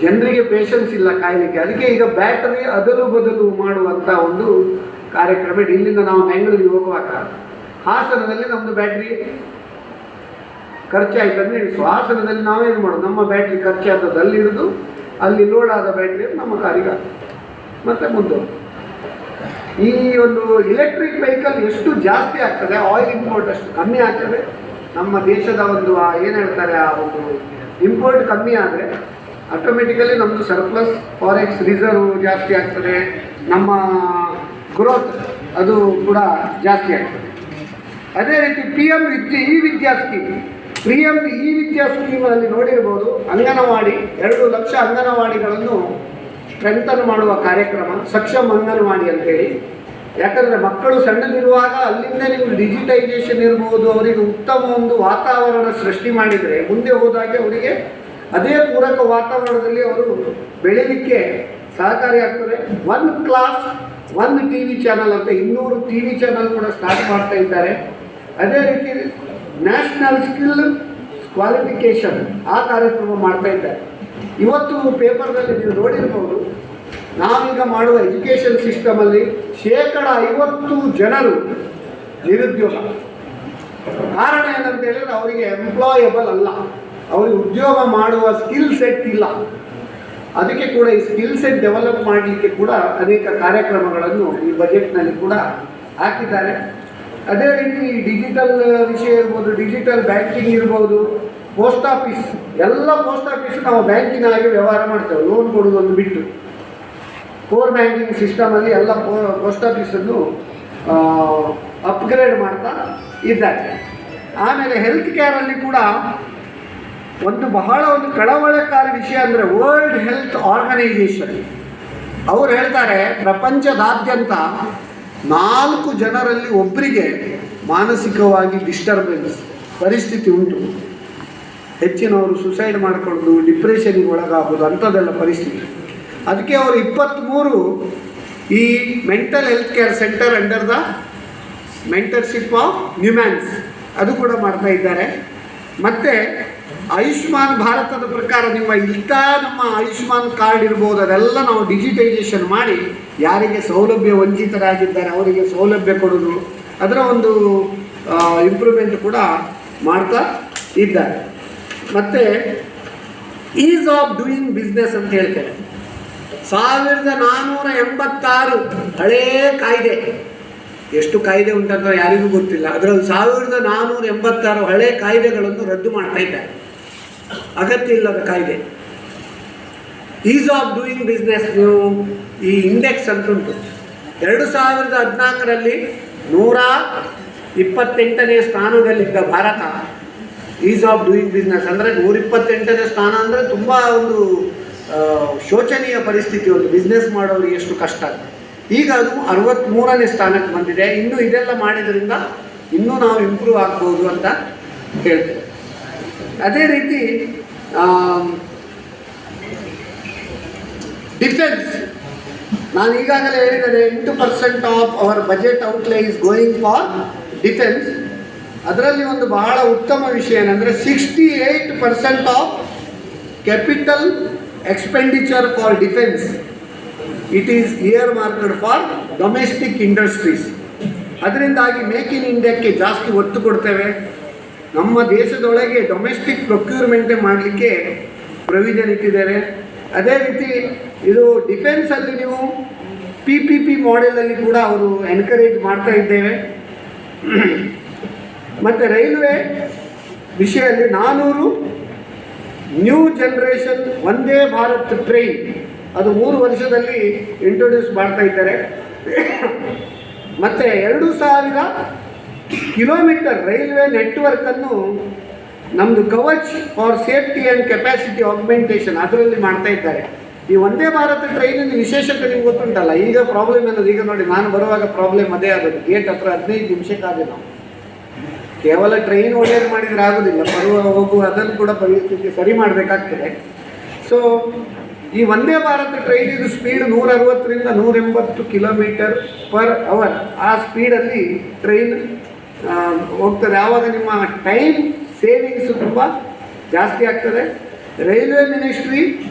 Speaker 1: ಜನರಿಗೆ ಪೇಷನ್ಸ್ ಇಲ್ಲ ಕಾಯಲಿಕ್ಕೆ. ಅದಕ್ಕೆ ಈಗ ಬ್ಯಾಟರಿ ಅದಲು ಬದಲು ಮಾಡುವಂಥ ಒಂದು ಕಾರ್ಯಕ್ರಮ. ಇಲ್ಲಿಂದ ನಾವು ಬೆಂಗಳೂರಿಗೆ ಹೋಗುವಾಗ ಹಾಸನದಲ್ಲಿ ನಮ್ಮದು ಬ್ಯಾಟ್ರಿ ಖರ್ಚಾಯ್ತು ಅಂದರೆ ಹಾಸನದಲ್ಲಿ ನಾವೇನು ಮಾಡೋದು, ನಮ್ಮ ಬ್ಯಾಟ್ರಿ ಖರ್ಚಾದದ್ದು ಅಲ್ಲಿ ಇರೋದು, ಅಲ್ಲಿ ಲೋಡ್ ಆದ ಬ್ಯಾಟ್ರಿ ನಮ್ಮ ಕಾರಿಗೆ ಮತ್ತು ಮುಂದೆ. ಈ ಒಂದು ಎಲೆಕ್ಟ್ರಿಕ್ ವೆಹಿಕಲ್ ಎಷ್ಟು ಜಾಸ್ತಿ ಆಗ್ತದೆ, ಆಯಿಲ್ ಇಂಪೋರ್ಟ್ ಅಷ್ಟು ಕಮ್ಮಿ ಆಗ್ತದೆ. ನಮ್ಮ ದೇಶದ ಒಂದು ಏನು ಹೇಳ್ತಾರೆ, ಆ ಒಂದು ಇಂಪೋರ್ಟ್ ಕಮ್ಮಿ ಆದರೆ ಆಟೋಮೆಟಿಕಲಿ ನಮ್ಮದು ಸರ್ಪ್ಲಸ್ ಫಾರೆಕ್ಸ್ ರಿಸರ್ವ್ ಜಾಸ್ತಿ ಆಗ್ತದೆ, ನಮ್ಮ ಗ್ರೋತ್ ಅದು ಕೂಡ ಜಾಸ್ತಿ ಆಗ್ತದೆ. ಅದೇ ರೀತಿ PM ಇ ವಿದ್ಯಾ ಸ್ಕೀಮ್, PM ಇ ವಿದ್ಯಾ ಸ್ಕೀಮಲ್ಲಿ ನೋಡಿರ್ಬೋದು, ಅಂಗನವಾಡಿ 2 ಲಕ್ಷ ಅಂಗನವಾಡಿಗಳನ್ನು ಸ್ಟ್ರೆಂಥನ್ ಮಾಡುವ ಕಾರ್ಯಕ್ರಮ, ಸಕ್ಷಮ್ ಅಂಗನವಾಡಿ ಅಂತೇಳಿ. ಯಾಕಂದರೆ ಮಕ್ಕಳು ಸಣ್ಣದಿರುವಾಗ ಅಲ್ಲಿಂದ ನಿಮ್ಗೆ ಡಿಜಿಟೈಸೇಷನ್ ಇರ್ಬೋದು, ಅವರಿಗೆ ಉತ್ತಮ ಒಂದು ವಾತಾವರಣ ಸೃಷ್ಟಿ ಮಾಡಿದರೆ ಮುಂದೆ ಹೋದಾಗೆ ಅವರಿಗೆ ಅದೇ ಪೂರಕ ವಾತಾವರಣದಲ್ಲಿ ಅವರು ಬೆಳೀಲಿಕ್ಕೆ ಸಹಕಾರಿಯಾಗ್ತದೆ. 1 ಕ್ಲಾಸ್ 1 TV ಚಾನಲ್ ಅಂತ 200 TV ಚಾನಲ್ ಕೂಡ ಸ್ಟಾರ್ಟ್ ಮಾಡ್ತಾ ಇದ್ದಾರೆ. ಅದೇ ರೀತಿ ನ್ಯಾಷನಲ್ ಸ್ಕಿಲ್ ಕ್ವಾಲಿಫಿಕೇಷನ್ ಆ ಕಾರ್ಯಕ್ರಮ ಮಾಡ್ತಾ ಇದ್ದಾರೆ. ಇವತ್ತು ಪೇಪರ್ನಲ್ಲಿ ನೀವು ನೋಡಿರ್ಬೋದು, ನಾವೀಗ ಮಾಡುವ ಎಜುಕೇಷನ್ ಸಿಸ್ಟಮಲ್ಲಿ 50% ಜನರು ನಿರುದ್ಯೋಗ. ಕಾರಣ ಏನಂತ ಹೇಳಿದ್ರೆ ಅವರಿಗೆ ಎಂಪ್ಲಾಯಬಲ್ ಅಲ್ಲ, ಅವರಿಗೆ ಉದ್ಯೋಗ ಮಾಡುವ ಸ್ಕಿಲ್ ಸೆಟ್ ಇಲ್ಲ. ಅದಕ್ಕೆ ಕೂಡ ಈ ಸ್ಕಿಲ್ ಸೆಟ್ ಡೆವಲಪ್ ಮಾಡಲಿಕ್ಕೆ ಕೂಡ ಅನೇಕ ಕಾರ್ಯಕ್ರಮಗಳನ್ನು ಈ ಬಜೆಟ್ನಲ್ಲಿ ಕೂಡ ಹಾಕಿದ್ದಾರೆ. ಅದೇ ರೀತಿ ಡಿಜಿಟಲ್ ವಿಷಯ ಇರ್ಬೋದು, ಡಿಜಿಟಲ್ ಬ್ಯಾಂಕಿಂಗ್ ಇರ್ಬೋದು, ಪೋಸ್ಟ್ ಆಫೀಸ್, ಎಲ್ಲ ಪೋಸ್ಟ್ ಆಫೀಸ್ ನಾವು ಬ್ಯಾಂಕಿನಾಗಿ ವ್ಯವಹಾರ ಮಾಡ್ತೇವೆ, ಲೋನ್ ಕೊಡೋದೊಂದು ಬಿಟ್ಟು. ಕೋರ್ ಬ್ಯಾಂಕಿಂಗ್ ಸಿಸ್ಟಮಲ್ಲಿ ಎಲ್ಲ ಪೋಸ್ಟ್ ಆಫೀಸನ್ನು ಅಪ್ಗ್ರೇಡ್ ಮಾಡ್ತಾ ಇದ್ದಾರೆ. ಆಮೇಲೆ ಹೆಲ್ತ್ ಕೇರಲ್ಲಿ ಕೂಡ ಬಹಳ ಕಳವಳಕಾರಿ ವಿಷಯ ಅಂದರೆ ವರ್ಲ್ಡ್ ಹೆಲ್ತ್ ಆರ್ಗನೈಸೇಷನ್ ಅವರು ಹೇಳ್ತಾರೆ, ಪ್ರಪಂಚದಾದ್ಯಂತ 4 ಜನರಲ್ಲಿ ಒಬ್ಬರಿಗೆ ಮಾನಸಿಕವಾಗಿ ಡಿಸ್ಟರ್ಬೆನ್ಸ್ ಪರಿಸ್ಥಿತಿ ಉಂಟು. ಹೆಚ್ಚಿನವರು ಸುಸೈಡ್ ಮಾಡಿಕೊಳ್ಳೋದು, ಡಿಪ್ರೆಷನ್ಗೆ ಒಳಗಾಗೋದು, ಅಂಥದ್ದೆಲ್ಲ ಪರಿಸ್ಥಿತಿ. ಅದಕ್ಕೆ ಅವರು 23 ಈ mental health care centre under the mentorship of NIMHANS ಅದು ಕೂಡ ಮಾಡ್ತಾ ಇದ್ದಾರೆ. ಮತ್ತು ಆಯುಷ್ಮಾನ್ ಭಾರತದ ಪ್ರಕಾರ ನಮ್ಮ ಆಯುಷ್ಮಾನ್ ಕಾರ್ಡ್ ಇರ್ಬೋದು, ಅದೆಲ್ಲ ನಾವು ಡಿಜಿಟೈಸೇಷನ್ ಮಾಡಿ ಯಾರಿಗೆ ಸೌಲಭ್ಯ ವಂಚಿತರಾಗಿದ್ದಾರೆ ಅವರಿಗೆ ಸೌಲಭ್ಯ ಕೊಡೋದು, ಅದರ ಒಂದು ಇಂಪ್ರೂವ್ಮೆಂಟ್ ಕೂಡ ಮಾಡ್ತಾ ಇದ್ದಾರೆ. ಮತ್ತು ಈಸ್ ಆಫ್ ಡೂಯಿಂಗ್ ಬಿಸ್ನೆಸ್ ಅಂತ ಹೇಳ್ತೇವೆ. 1486 ಹಳೇ ಕಾಯ್ದೆ, ಎಷ್ಟು ಕಾಯ್ದೆ ಉಂಟಂತ ಯಾರಿಗೂ ಗೊತ್ತಿಲ್ಲ, ಅದರಲ್ಲಿ 1486 ಹಳೆ ಕಾಯ್ದೆಗಳನ್ನು ರದ್ದು ಮಾಡ್ತಾ ಇದ್ದಾರೆ, ಅಗತ್ಯ ಇಲ್ಲದ ಕಾಯ್ದೆ. ಈಸ್ ಆಫ್ ಡೂಯಿಂಗ್ ಬಿಸ್ನೆಸ್ ನೀವು ಈ ಇಂಡೆಕ್ಸ್ ಅಂತ ಉಂಟು, 2014ರಲ್ಲಿ 128ನೇ ಸ್ಥಾನದಲ್ಲಿದ್ದ Bharat ease of doing business ಅಂದರೆ 128ನೇ ಸ್ಥಾನ ಅಂದರೆ ತುಂಬ ಒಂದು ಶೋಚನೀಯ ಪರಿಸ್ಥಿತಿ, ಒಂದು ಬಿಸ್ನೆಸ್ ಮಾಡೋರಿಗೆ ಎಷ್ಟು ಕಷ್ಟ. ಈಗ ಅದು 63ನೇ ಸ್ಥಾನಕ್ಕೆ ಬಂದಿದೆ. ಇನ್ನು ಇದೆಲ್ಲ ಮಾಡಿದ್ರಿಂದ ಇನ್ನೂ ನಾವು ಇಂಪ್ರೂವ್ ಆಗ್ಬೋದು ಅಂತ ಹೇಳ್ತೇವೆ. ಅದೇ ರೀತಿ ಡಿಫೆನ್ಸ್, ನಾನು ಈಗಾಗಲೇ ಹೇಳಿದರೆ 8% of our budget outlay is going for defence. ಅದರಲ್ಲಿ ಒಂದು ಬಹಳ ಉತ್ತಮ ವಿಷಯ ಏನಂದರೆ 68% of capital expenditure for defence it is earmarked for domestic industries. ಅದರಿಂದಾಗಿ ಮೇಕ್ ಇನ್ ಇಂಡಿಯಾಕ್ಕೆ ಜಾಸ್ತಿ ಒತ್ತು ಕೊಡ್ತೇವೆ. ನಮ್ಮ ದೇಶದೊಳಗೆ ಡೊಮೆಸ್ಟಿಕ್ ಪ್ರೊಕ್ಯೂರ್ಮೆಂಟೇ ಮಾಡಲಿಕ್ಕೆ ಪ್ರೊವಿಷನ್ ಇಟ್ಟಿದ್ದೇವೆ. ಅದೇ ರೀತಿ ಇದು ಡಿಫೆನ್ಸಲ್ಲಿ ನೀವು PPP ಮಾಡೆಲಲ್ಲಿ ಕೂಡ ಅವರು ಎನ್ಕರೇಜ್ ಮಾಡ್ತಾ ಇದ್ದೇವೆ. ಮತ್ತು ರೈಲ್ವೆ ವಿಷಯದಲ್ಲಿ 400 new generation Vande Bharat train ಅದು 3 ವರ್ಷದಲ್ಲಿ ಇಂಟ್ರೊಡ್ಯೂಸ್ ಮಾಡ್ತಾ ಇದ್ದಾರೆ. ಮತ್ತು 2000 ಕಿಲೋಮೀಟರ್ ರೈಲ್ವೆ ನೆಟ್ವರ್ಕನ್ನು ನಮ್ಮದು Kavach for safety and capacity augmentation ಅದರಲ್ಲಿ ಮಾಡ್ತಾ ಇದ್ದಾರೆ. ಈ ವಂದೇ ಭಾರತ್ ಟ್ರೈನಿನ ವಿಶೇಷತೆ ನಿಮ್ಗೆ ಗೊತ್ತುಂಟಲ್ಲ. ಈಗ ಪ್ರಾಬ್ಲಮ್ ಅನ್ನೋದು, ಈಗ ನೋಡಿ ನಾನು ಬರುವಾಗ ಪ್ರಾಬ್ಲಮ್ ಅದೇ ಆಗೋದು, ಗೇಟ್ ಹತ್ರ 15 ನಿಮಿಷಕ್ಕಾಗಿ ನಾವು ಕೇವಲ ಟ್ರೈನ್ ಒಳ್ಳೆಯದು ಮಾಡಿದರೆ ಆಗೋದಿಲ್ಲ, ಬರುವ ಹೋಗುವ ಅದನ್ನು ಕೂಡ ಪರಿಸ್ಥಿತಿ ಸರಿ ಮಾಡಬೇಕಾಗ್ತದೆ. ಸೊ ಈ ವಂದೇ ಭಾರತ್ ಟ್ರೈನ್ ಇದು ಸ್ಪೀಡ್ 160ರಿಂದ 180 ಕಿಲೋಮೀಟರ್ ಪರ್ ಅವರ್ ಆ ಸ್ಪೀಡಲ್ಲಿ ಟ್ರೈನ್ ಹೋಗ್ತದೆ. ಆವಾಗ ನಿಮ್ಮ ಟೈಮ್ ಸೇವಿಂಗ್ಸು ತುಂಬ ಜಾಸ್ತಿ ಆಗ್ತದೆ. ರೈಲ್ವೆ ಮಿನಿಸ್ಟ್ರಿ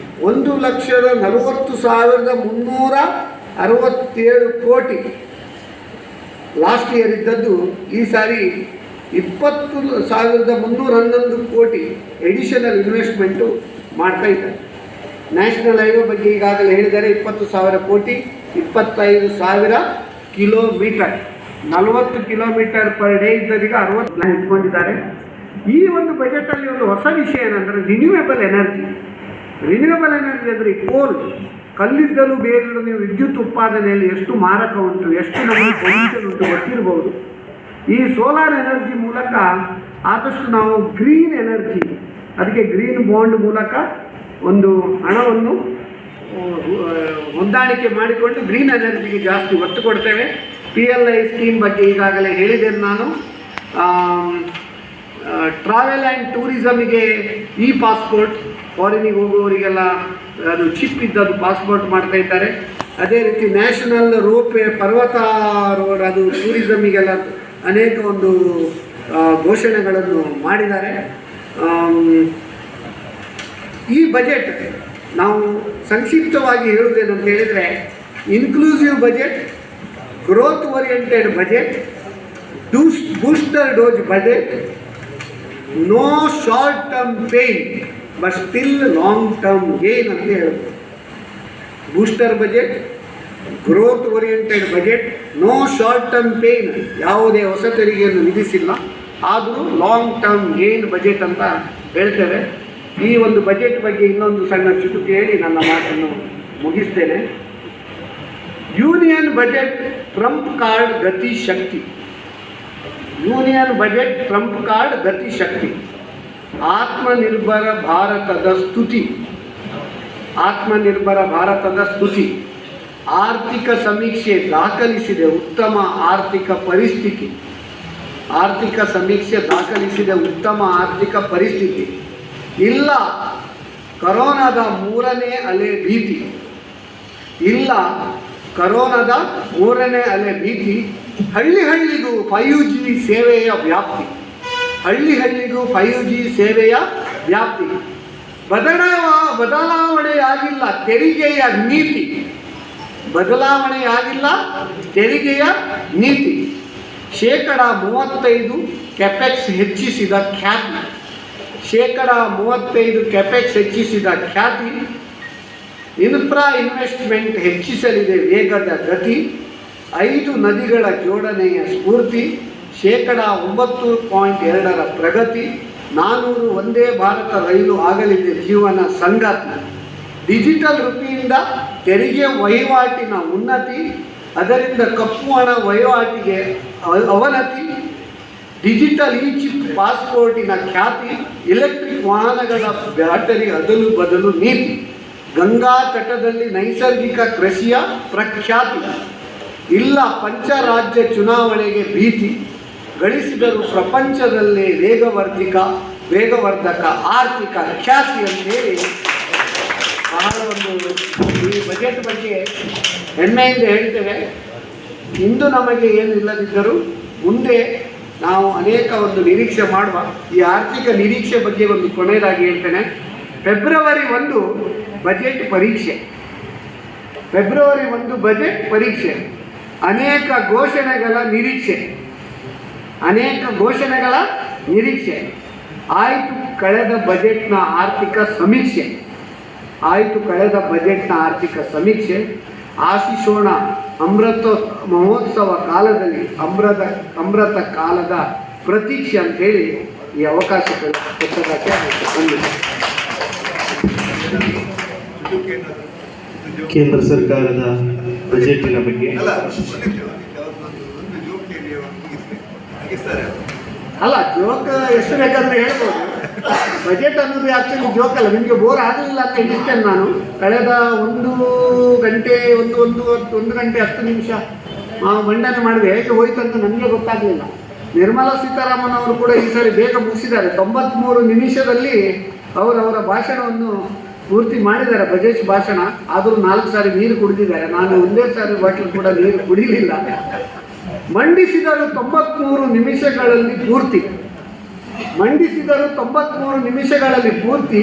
Speaker 1: 1,40,367 ಕೋಟಿ ಲಾಸ್ಟ್ ಇಯರ್ ಇದ್ದದ್ದು ಈ ಸಾರಿ 20,311 ಕೋಟಿ ಎಡಿಷನಲ್ ಇನ್ವೆಸ್ಟ್ಮೆಂಟು ಮಾಡ್ತಾ ಇದ್ದಾರೆ. ನ್ಯಾಷನಲ್ ಹೈವೇ ಬಗ್ಗೆ ಈಗಾಗಲೇ ಹೇಳಿದ್ದಾರೆ, 20,000 ಕೋಟಿ, 25,000 ಕಿಲೋಮೀಟರ್, 40 ಕಿಲೋಮೀಟರ್ ಪರ್ ಡೇ ಇದ್ದದೀಗ 60 ಪ್ಲಾನ್ ಇಟ್ಕೊಂಡಿದ್ದಾರೆ. ಈ ಒಂದು ಬಜೆಟಲ್ಲಿ ಒಂದು ಹೊಸ ವಿಷಯ ಏನಂದರೆ ರಿನ್ಯೂವೇಬಲ್ ಎನರ್ಜಿ. ರಿನ್ಯೂವಬಲ್ ಎನರ್ಜಿ ಅಂದರೆ ಕೋಲ್, ಕಲ್ಲಿದ್ದಲು ಬೇರಿನ ವಿದ್ಯುತ್ ಉತ್ಪಾದನೆಯಲ್ಲಿ ಎಷ್ಟು ಮಾರಕ ಉಂಟು, ಎಷ್ಟು ನಮಗೆ ಪೊಲ್ಯೂಷನ್ ಉಂಟು ಗೊತ್ತಿರಬಹುದು. ಈ ಸೋಲಾರ್ ಎನರ್ಜಿ ಮೂಲಕ ಆದಷ್ಟು ನಾವು ಗ್ರೀನ್ ಎನರ್ಜಿ, ಅದಕ್ಕೆ ಗ್ರೀನ್ ಬಾಂಡ್ ಮೂಲಕ ಒಂದು ಹಣವನ್ನು ಹೊಂದಾಣಿಕೆ ಮಾಡಿಕೊಂಡು ಗ್ರೀನ್ ಎನರ್ಜಿಗೆ ಜಾಸ್ತಿ ಒತ್ತು ಕೊಡ್ತೇವೆ. PLI ಸ್ಕೀಮ್ ಬಗ್ಗೆ ಈಗಾಗಲೇ ಹೇಳಿದ್ದೇನೆ ನಾನು. ಟ್ರಾವೆಲ್ ಆ್ಯಂಡ್ ಟೂರಿಸಮಿಗೆ ಪಾಸ್ಪೋರ್ಟ್, ಫಾರಿನಿಗೆ ಹೋಗುವವರಿಗೆಲ್ಲ ಅದು ಚಿಪ್ ಇದ್ದದ್ದು ಪಾಸ್ಪೋರ್ಟ್ ಮಾಡ್ತಾ ಇದ್ದಾರೆ. ಅದೇ ರೀತಿ ನ್ಯಾಷನಲ್ ರೋಪೇ ಪರ್ವತ ರೋಡ್, ಅದು ಟೂರಿಸಮಿಗೆಲ್ಲ ಅನೇಕ ಒಂದು ಘೋಷಣೆಗಳನ್ನು ಮಾಡಿದ್ದಾರೆ. ಈ ಬಜೆಟ್ ನಾವು ಸಂಕ್ಷಿಪ್ತವಾಗಿ ಹೇಳುವುದೇನಂತ ಹೇಳಿದರೆ, inclusive budget, growth oriented budget, booster dose budget, no short term pain but still long term gain ಅಂತ ಹೇಳ್ಬೋದು. Booster budget, growth oriented budget, no short term pain, ಯಾವುದೇ ಹೊಸ ತೆರಿಗೆಯನ್ನು ವಿಧಿಸಿಲ್ಲ, ಆದರೂ ಲಾಂಗ್ ಟರ್ಮ್ ಗೇನ್ ಬಜೆಟ್ ಅಂತ ಹೇಳ್ತೇವೆ. ಈ ಒಂದು ಬಜೆಟ್ ಬಗ್ಗೆ ಇನ್ನೊಂದು ಸಣ್ಣ ಚುಟುಕು ಹೇಳಿ ನನ್ನ ಮಾತನ್ನು ಮುಗಿಸ್ತೇನೆ. ಯೂನಿಯನ್ ಬಜೆಟ್ ಟ್ರಂಪ್ ಕಾರ್ಡ್ ಗತಿ ಶಕ್ತಿ. ಯೂನಿಯನ್ ಬಜೆಟ್ ಟ್ರಂಪ್ ಕಾರ್ಡ್ ಗತಿ ಶಕ್ತಿ. ಆತ್ಮನಿರ್ಭರ ಭಾರತದ ಸ್ತುತಿ. ಆತ್ಮನಿರ್ಭರ ಭಾರತದ ಸ್ತುತಿ. ಆರ್ಥಿಕ ಸಮೀಕ್ಷೆ ದಾಖಲಿಸಿದೆ ಉತ್ತಮ ಆರ್ಥಿಕ ಪರಿಸ್ಥಿತಿ. ಆರ್ಥಿಕ ಸಮೀಕ್ಷೆ ದಾಖಲಿಸಿದೆ ಉತ್ತಮ ಆರ್ಥಿಕ ಪರಿಸ್ಥಿತಿ. ಇಲ್ಲ ಕರೋನಾದ 3ನೇ ಅಲೆ ಭೀತಿ. ಇಲ್ಲ ಕರೋನಾದ 3ನೇ ಅಲೆ ಭೀತಿ. ಹಳ್ಳಿ ಹಳ್ಳಿಗೂ 5G ಸೇವೆಯ ವ್ಯಾಪ್ತಿ. ಹಳ್ಳಿ ಹಳ್ಳಿಗೂ 5G ಸೇವೆಯ ವ್ಯಾಪ್ತಿ. ಬದಲಾವಣೆಯಾಗಿಲ್ಲ ತೆರಿಗೆಯ ನೀತಿ. ಬದಲಾವಣೆಯಾಗಿಲ್ಲ ತೆರಿಗೆಯ ನೀತಿ. 35% ಕ್ಯಾಪೆಕ್ಸ್ ಹೆಚ್ಚಿಸಿದ ಖ್ಯಾತಿ. 35% ಕ್ಯಾಪೆಕ್ಸ್ ಹೆಚ್ಚಿಸಿದ ಖ್ಯಾತಿ. ಇನ್ಫ್ರಾ ಇನ್ವೆಸ್ಟ್ಮೆಂಟ್ ಹೆಚ್ಚಿಸಲಿದೆ ವೇಗದ ಗತಿ. 5 ನದಿಗಳ ಜೋಡಣೆಯ ಸ್ಫೂರ್ತಿ. 9.2% ಪ್ರಗತಿ. 400 ವಂದೇ ಭಾರತ ರೈಲು ಆಗಲಿದೆ ಜೀವನ ಸಂಗಾತಿ. ಡಿಜಿಟಲ್ ರುಪಿಯಿಂದ ತೆರಿಗೆ ವಹಿವಾಟಿನ ಉನ್ನತಿ. ಅದರಿಂದ ಕಪ್ಪು ಹಣ ವಹಿವಾಟಿಗೆ ಅವನತಿ. ಡಿಜಿಟಲ್ ಚಿಪ್ ಪಾಸ್ಪೋರ್ಟಿನ ಖ್ಯಾತಿ. ಎಲೆಕ್ಟ್ರಿಕ್ ವಾಹನಗಳ ಬ್ಯಾಟರಿ ಅದಲು ಬದಲು ನೀತಿ. ಗಂಗಾ ತಟದಲ್ಲಿ ನೈಸರ್ಗಿಕ ಕೃಷಿಯ ಪ್ರಖ್ಯಾತಿ. ಇಲ್ಲ ಪಂಚರಾಜ್ಯ ಚುನಾವಣೆಗೆ ಭೀತಿ. ಗಳಿಸಿದರು ಪ್ರಪಂಚದಲ್ಲೇ ವೇಗವರ್ಧಕ ಆರ್ಥಿಕ ಖ್ಯಾತಿ ಅಂತೇಳಿ ಬಹಳ ಒಂದು ಈ ಬಜೆಟ್ ಬಗ್ಗೆ ಹೆಮ್ಮೆಯಿಂದ ಹೇಳ್ತೇವೆ. ಇಂದು ನಮಗೆ ಏನು ಇಲ್ಲದಿದ್ದರೂ ಮುಂದೆ ನಾವು ಅನೇಕ ಒಂದು ನಿರೀಕ್ಷೆ ಮಾಡುವ. ಈ ಆರ್ಥಿಕ ನಿರೀಕ್ಷೆ ಬಗ್ಗೆ ಒಂದು ಕೊನೆಯದಾಗಿ ಹೇಳ್ತೇನೆ. ಫೆಬ್ರವರಿ 1 ಬಜೆಟ್ ಪರೀಕ್ಷೆ. ಫೆಬ್ರವರಿ 1 ಬಜೆಟ್ ಪರೀಕ್ಷೆ. ಅನೇಕ ಘೋಷಣೆಗಳ ನಿರೀಕ್ಷೆ. ಆಯಿತು ಕಳೆದ ಬಜೆಟ್ನ ಆರ್ಥಿಕ ಸಮೀಕ್ಷೆ. ಆಶಿಸೋಣ ಅಮೃತ ಮಹೋತ್ಸವ ಕಾಲದಲ್ಲಿ ಅಮೃತ ಕಾಲದ ಪ್ರತೀಕ್ಷೆ ಅಂತೇಳಿ ಈ ಅವಕಾಶ ಕೊಟ್ಟದಕ್ಕೆ ಬಂದಿದೆ.
Speaker 2: ಕೇಂದ್ರ ಸರ್ಕಾರದ ಬಜೆಟಿನ ಬಗ್ಗೆ
Speaker 1: ಅಲ್ಲ, ಜೋಕ್ ಎಷ್ಟು ಬೇಕಾದ್ರೆ ಹೇಳ್ಬೋದು. ಬಜೆಟ್ ಅನ್ನೋದು ಆ್ಯಕ್ಚುಲಿ ಜೋಕ್ ಅಲ್ಲ. ನಿಮಗೆ ಬೋರ್ ಆಗಲಿಲ್ಲ ಅಂತ ಹೇಳಿಸ್ತೇನೆ ನಾನು. ಕಳೆದ 1 ಗಂಟೆ 1 ಗಂಟೆ 10 ನಿಮಿಷ ಮಂಡನೆ ಮಾಡಿದೆ. ಹೇಗೆ ಹೋಯ್ತು ಅಂತ ನನಗೆ ಗೊತ್ತಾಗಲಿಲ್ಲ. ನಿರ್ಮಲಾ ಸೀತಾರಾಮನ್ ಅವರು ಕೂಡ ಈ ಸಾರಿ ಬೇಗ ಮುಗಿಸಿದ್ದಾರೆ. 93 ನಿಮಿಷದಲ್ಲಿ ಅವರವರ ಭಾಷಣವನ್ನು ಪೂರ್ತಿ ಮಾಡಿದ್ದಾರೆ, ಬಜೆಟ್ ಭಾಷಣ. ಆದರೂ 4 ಸಾರಿ ನೀರು ಕುಡಿದಿದ್ದಾರೆ. ನಾನು ಒಂದೇ ಸಾರಿ ಬಾಟಲ್ ಕೂಡ ನೀರು ಕುಡಿಲಿಲ್ಲ. ಮಂಡಿಸಿದರು 93 ನಿಮಿಷಗಳಲ್ಲಿ ಪೂರ್ತಿ.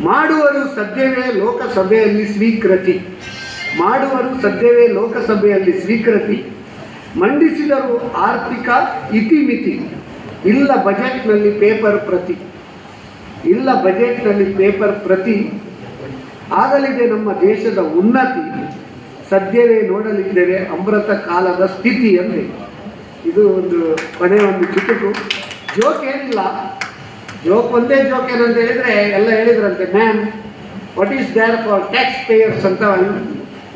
Speaker 1: ಮಾಡುವರು ಸದ್ಯವೇ ಲೋಕಸಭೆಯಲ್ಲಿ ಸ್ವೀಕೃತಿ. ಮಂಡಿಸಿದರು ಆರ್ಥಿಕ ಇತಿಮಿತಿ. ಇಲ್ಲ ಬಜೆಟ್ನಲ್ಲಿ ಪೇಪರ್ ಪ್ರತಿ. ಆಗಲಿದೆ ನಮ್ಮ ದೇಶದ ಉನ್ನತಿ. ಸದ್ಯವೇ ನೋಡಲಿದ್ದೇವೆ ಅಮೃತ ಕಾಲದ ಸ್ಥಿತಿ ಅಂದರೆ ಇದು ಒಂದು ಕೊನೆಯ ಒಂದು ಚುಟುಕು. ಜೋಕ್ ಏನಿಲ್ಲ. ಒಂದೇ ಜೋಕ್ ಏನಂತ ಹೇಳಿದರೆ, ಎಲ್ಲ ಹೇಳಿದ್ರಂತೆ, ma'am what is there for tax payers ಅಂತ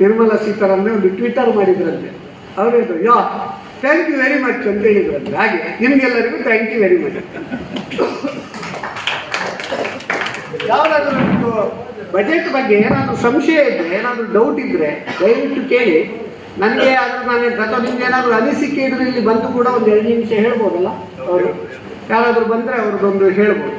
Speaker 1: ನಿರ್ಮಲಾ ಸೀತಾರಾಮನ್ ಒಂದು ಟ್ವಿಟರ್ ಮಾಡಿದ್ರಂತೆ. ಅವರಿದ್ದು ಥ್ಯಾಂಕ್ ಯು ವೆರಿ ಮಚ್ ಅಂತ ಹೇಳಿದ್ರಂತೆ. ಹಾಗೆ ನಿಮಗೆಲ್ಲರಿಗೂ ಥ್ಯಾಂಕ್ ಯು ವೆರಿ ಮಚ್. ಯಾವುದಾದ್ರೂ ಒಂದು ಬಜೆಟ್ ಬಗ್ಗೆ ಏನಾದರೂ ಸಂಶಯ ಇದ್ದರೆ, ಏನಾದರೂ ಡೌಟ್ ಇದ್ದರೆ ದಯವಿಟ್ಟು ಕೇಳಿ. ನನಗೆ ಆದರೂ ಅಥವಾ ನಿಮ್ಗೆ ಏನಾದರೂ ಅನಿಸಿಕೆ ಇದ್ರೆ ಇಲ್ಲಿ ಬಂದು ಕೂಡ ಒಂದು 2 ನಿಮಿಷ ಹೇಳ್ಬೋದಲ್ಲ. ಅವರು ಯಾರಾದರೂ ಬಂದರೆ ಅವ್ರದ್ದೊಂದು ಹೇಳ್ಬೋದು.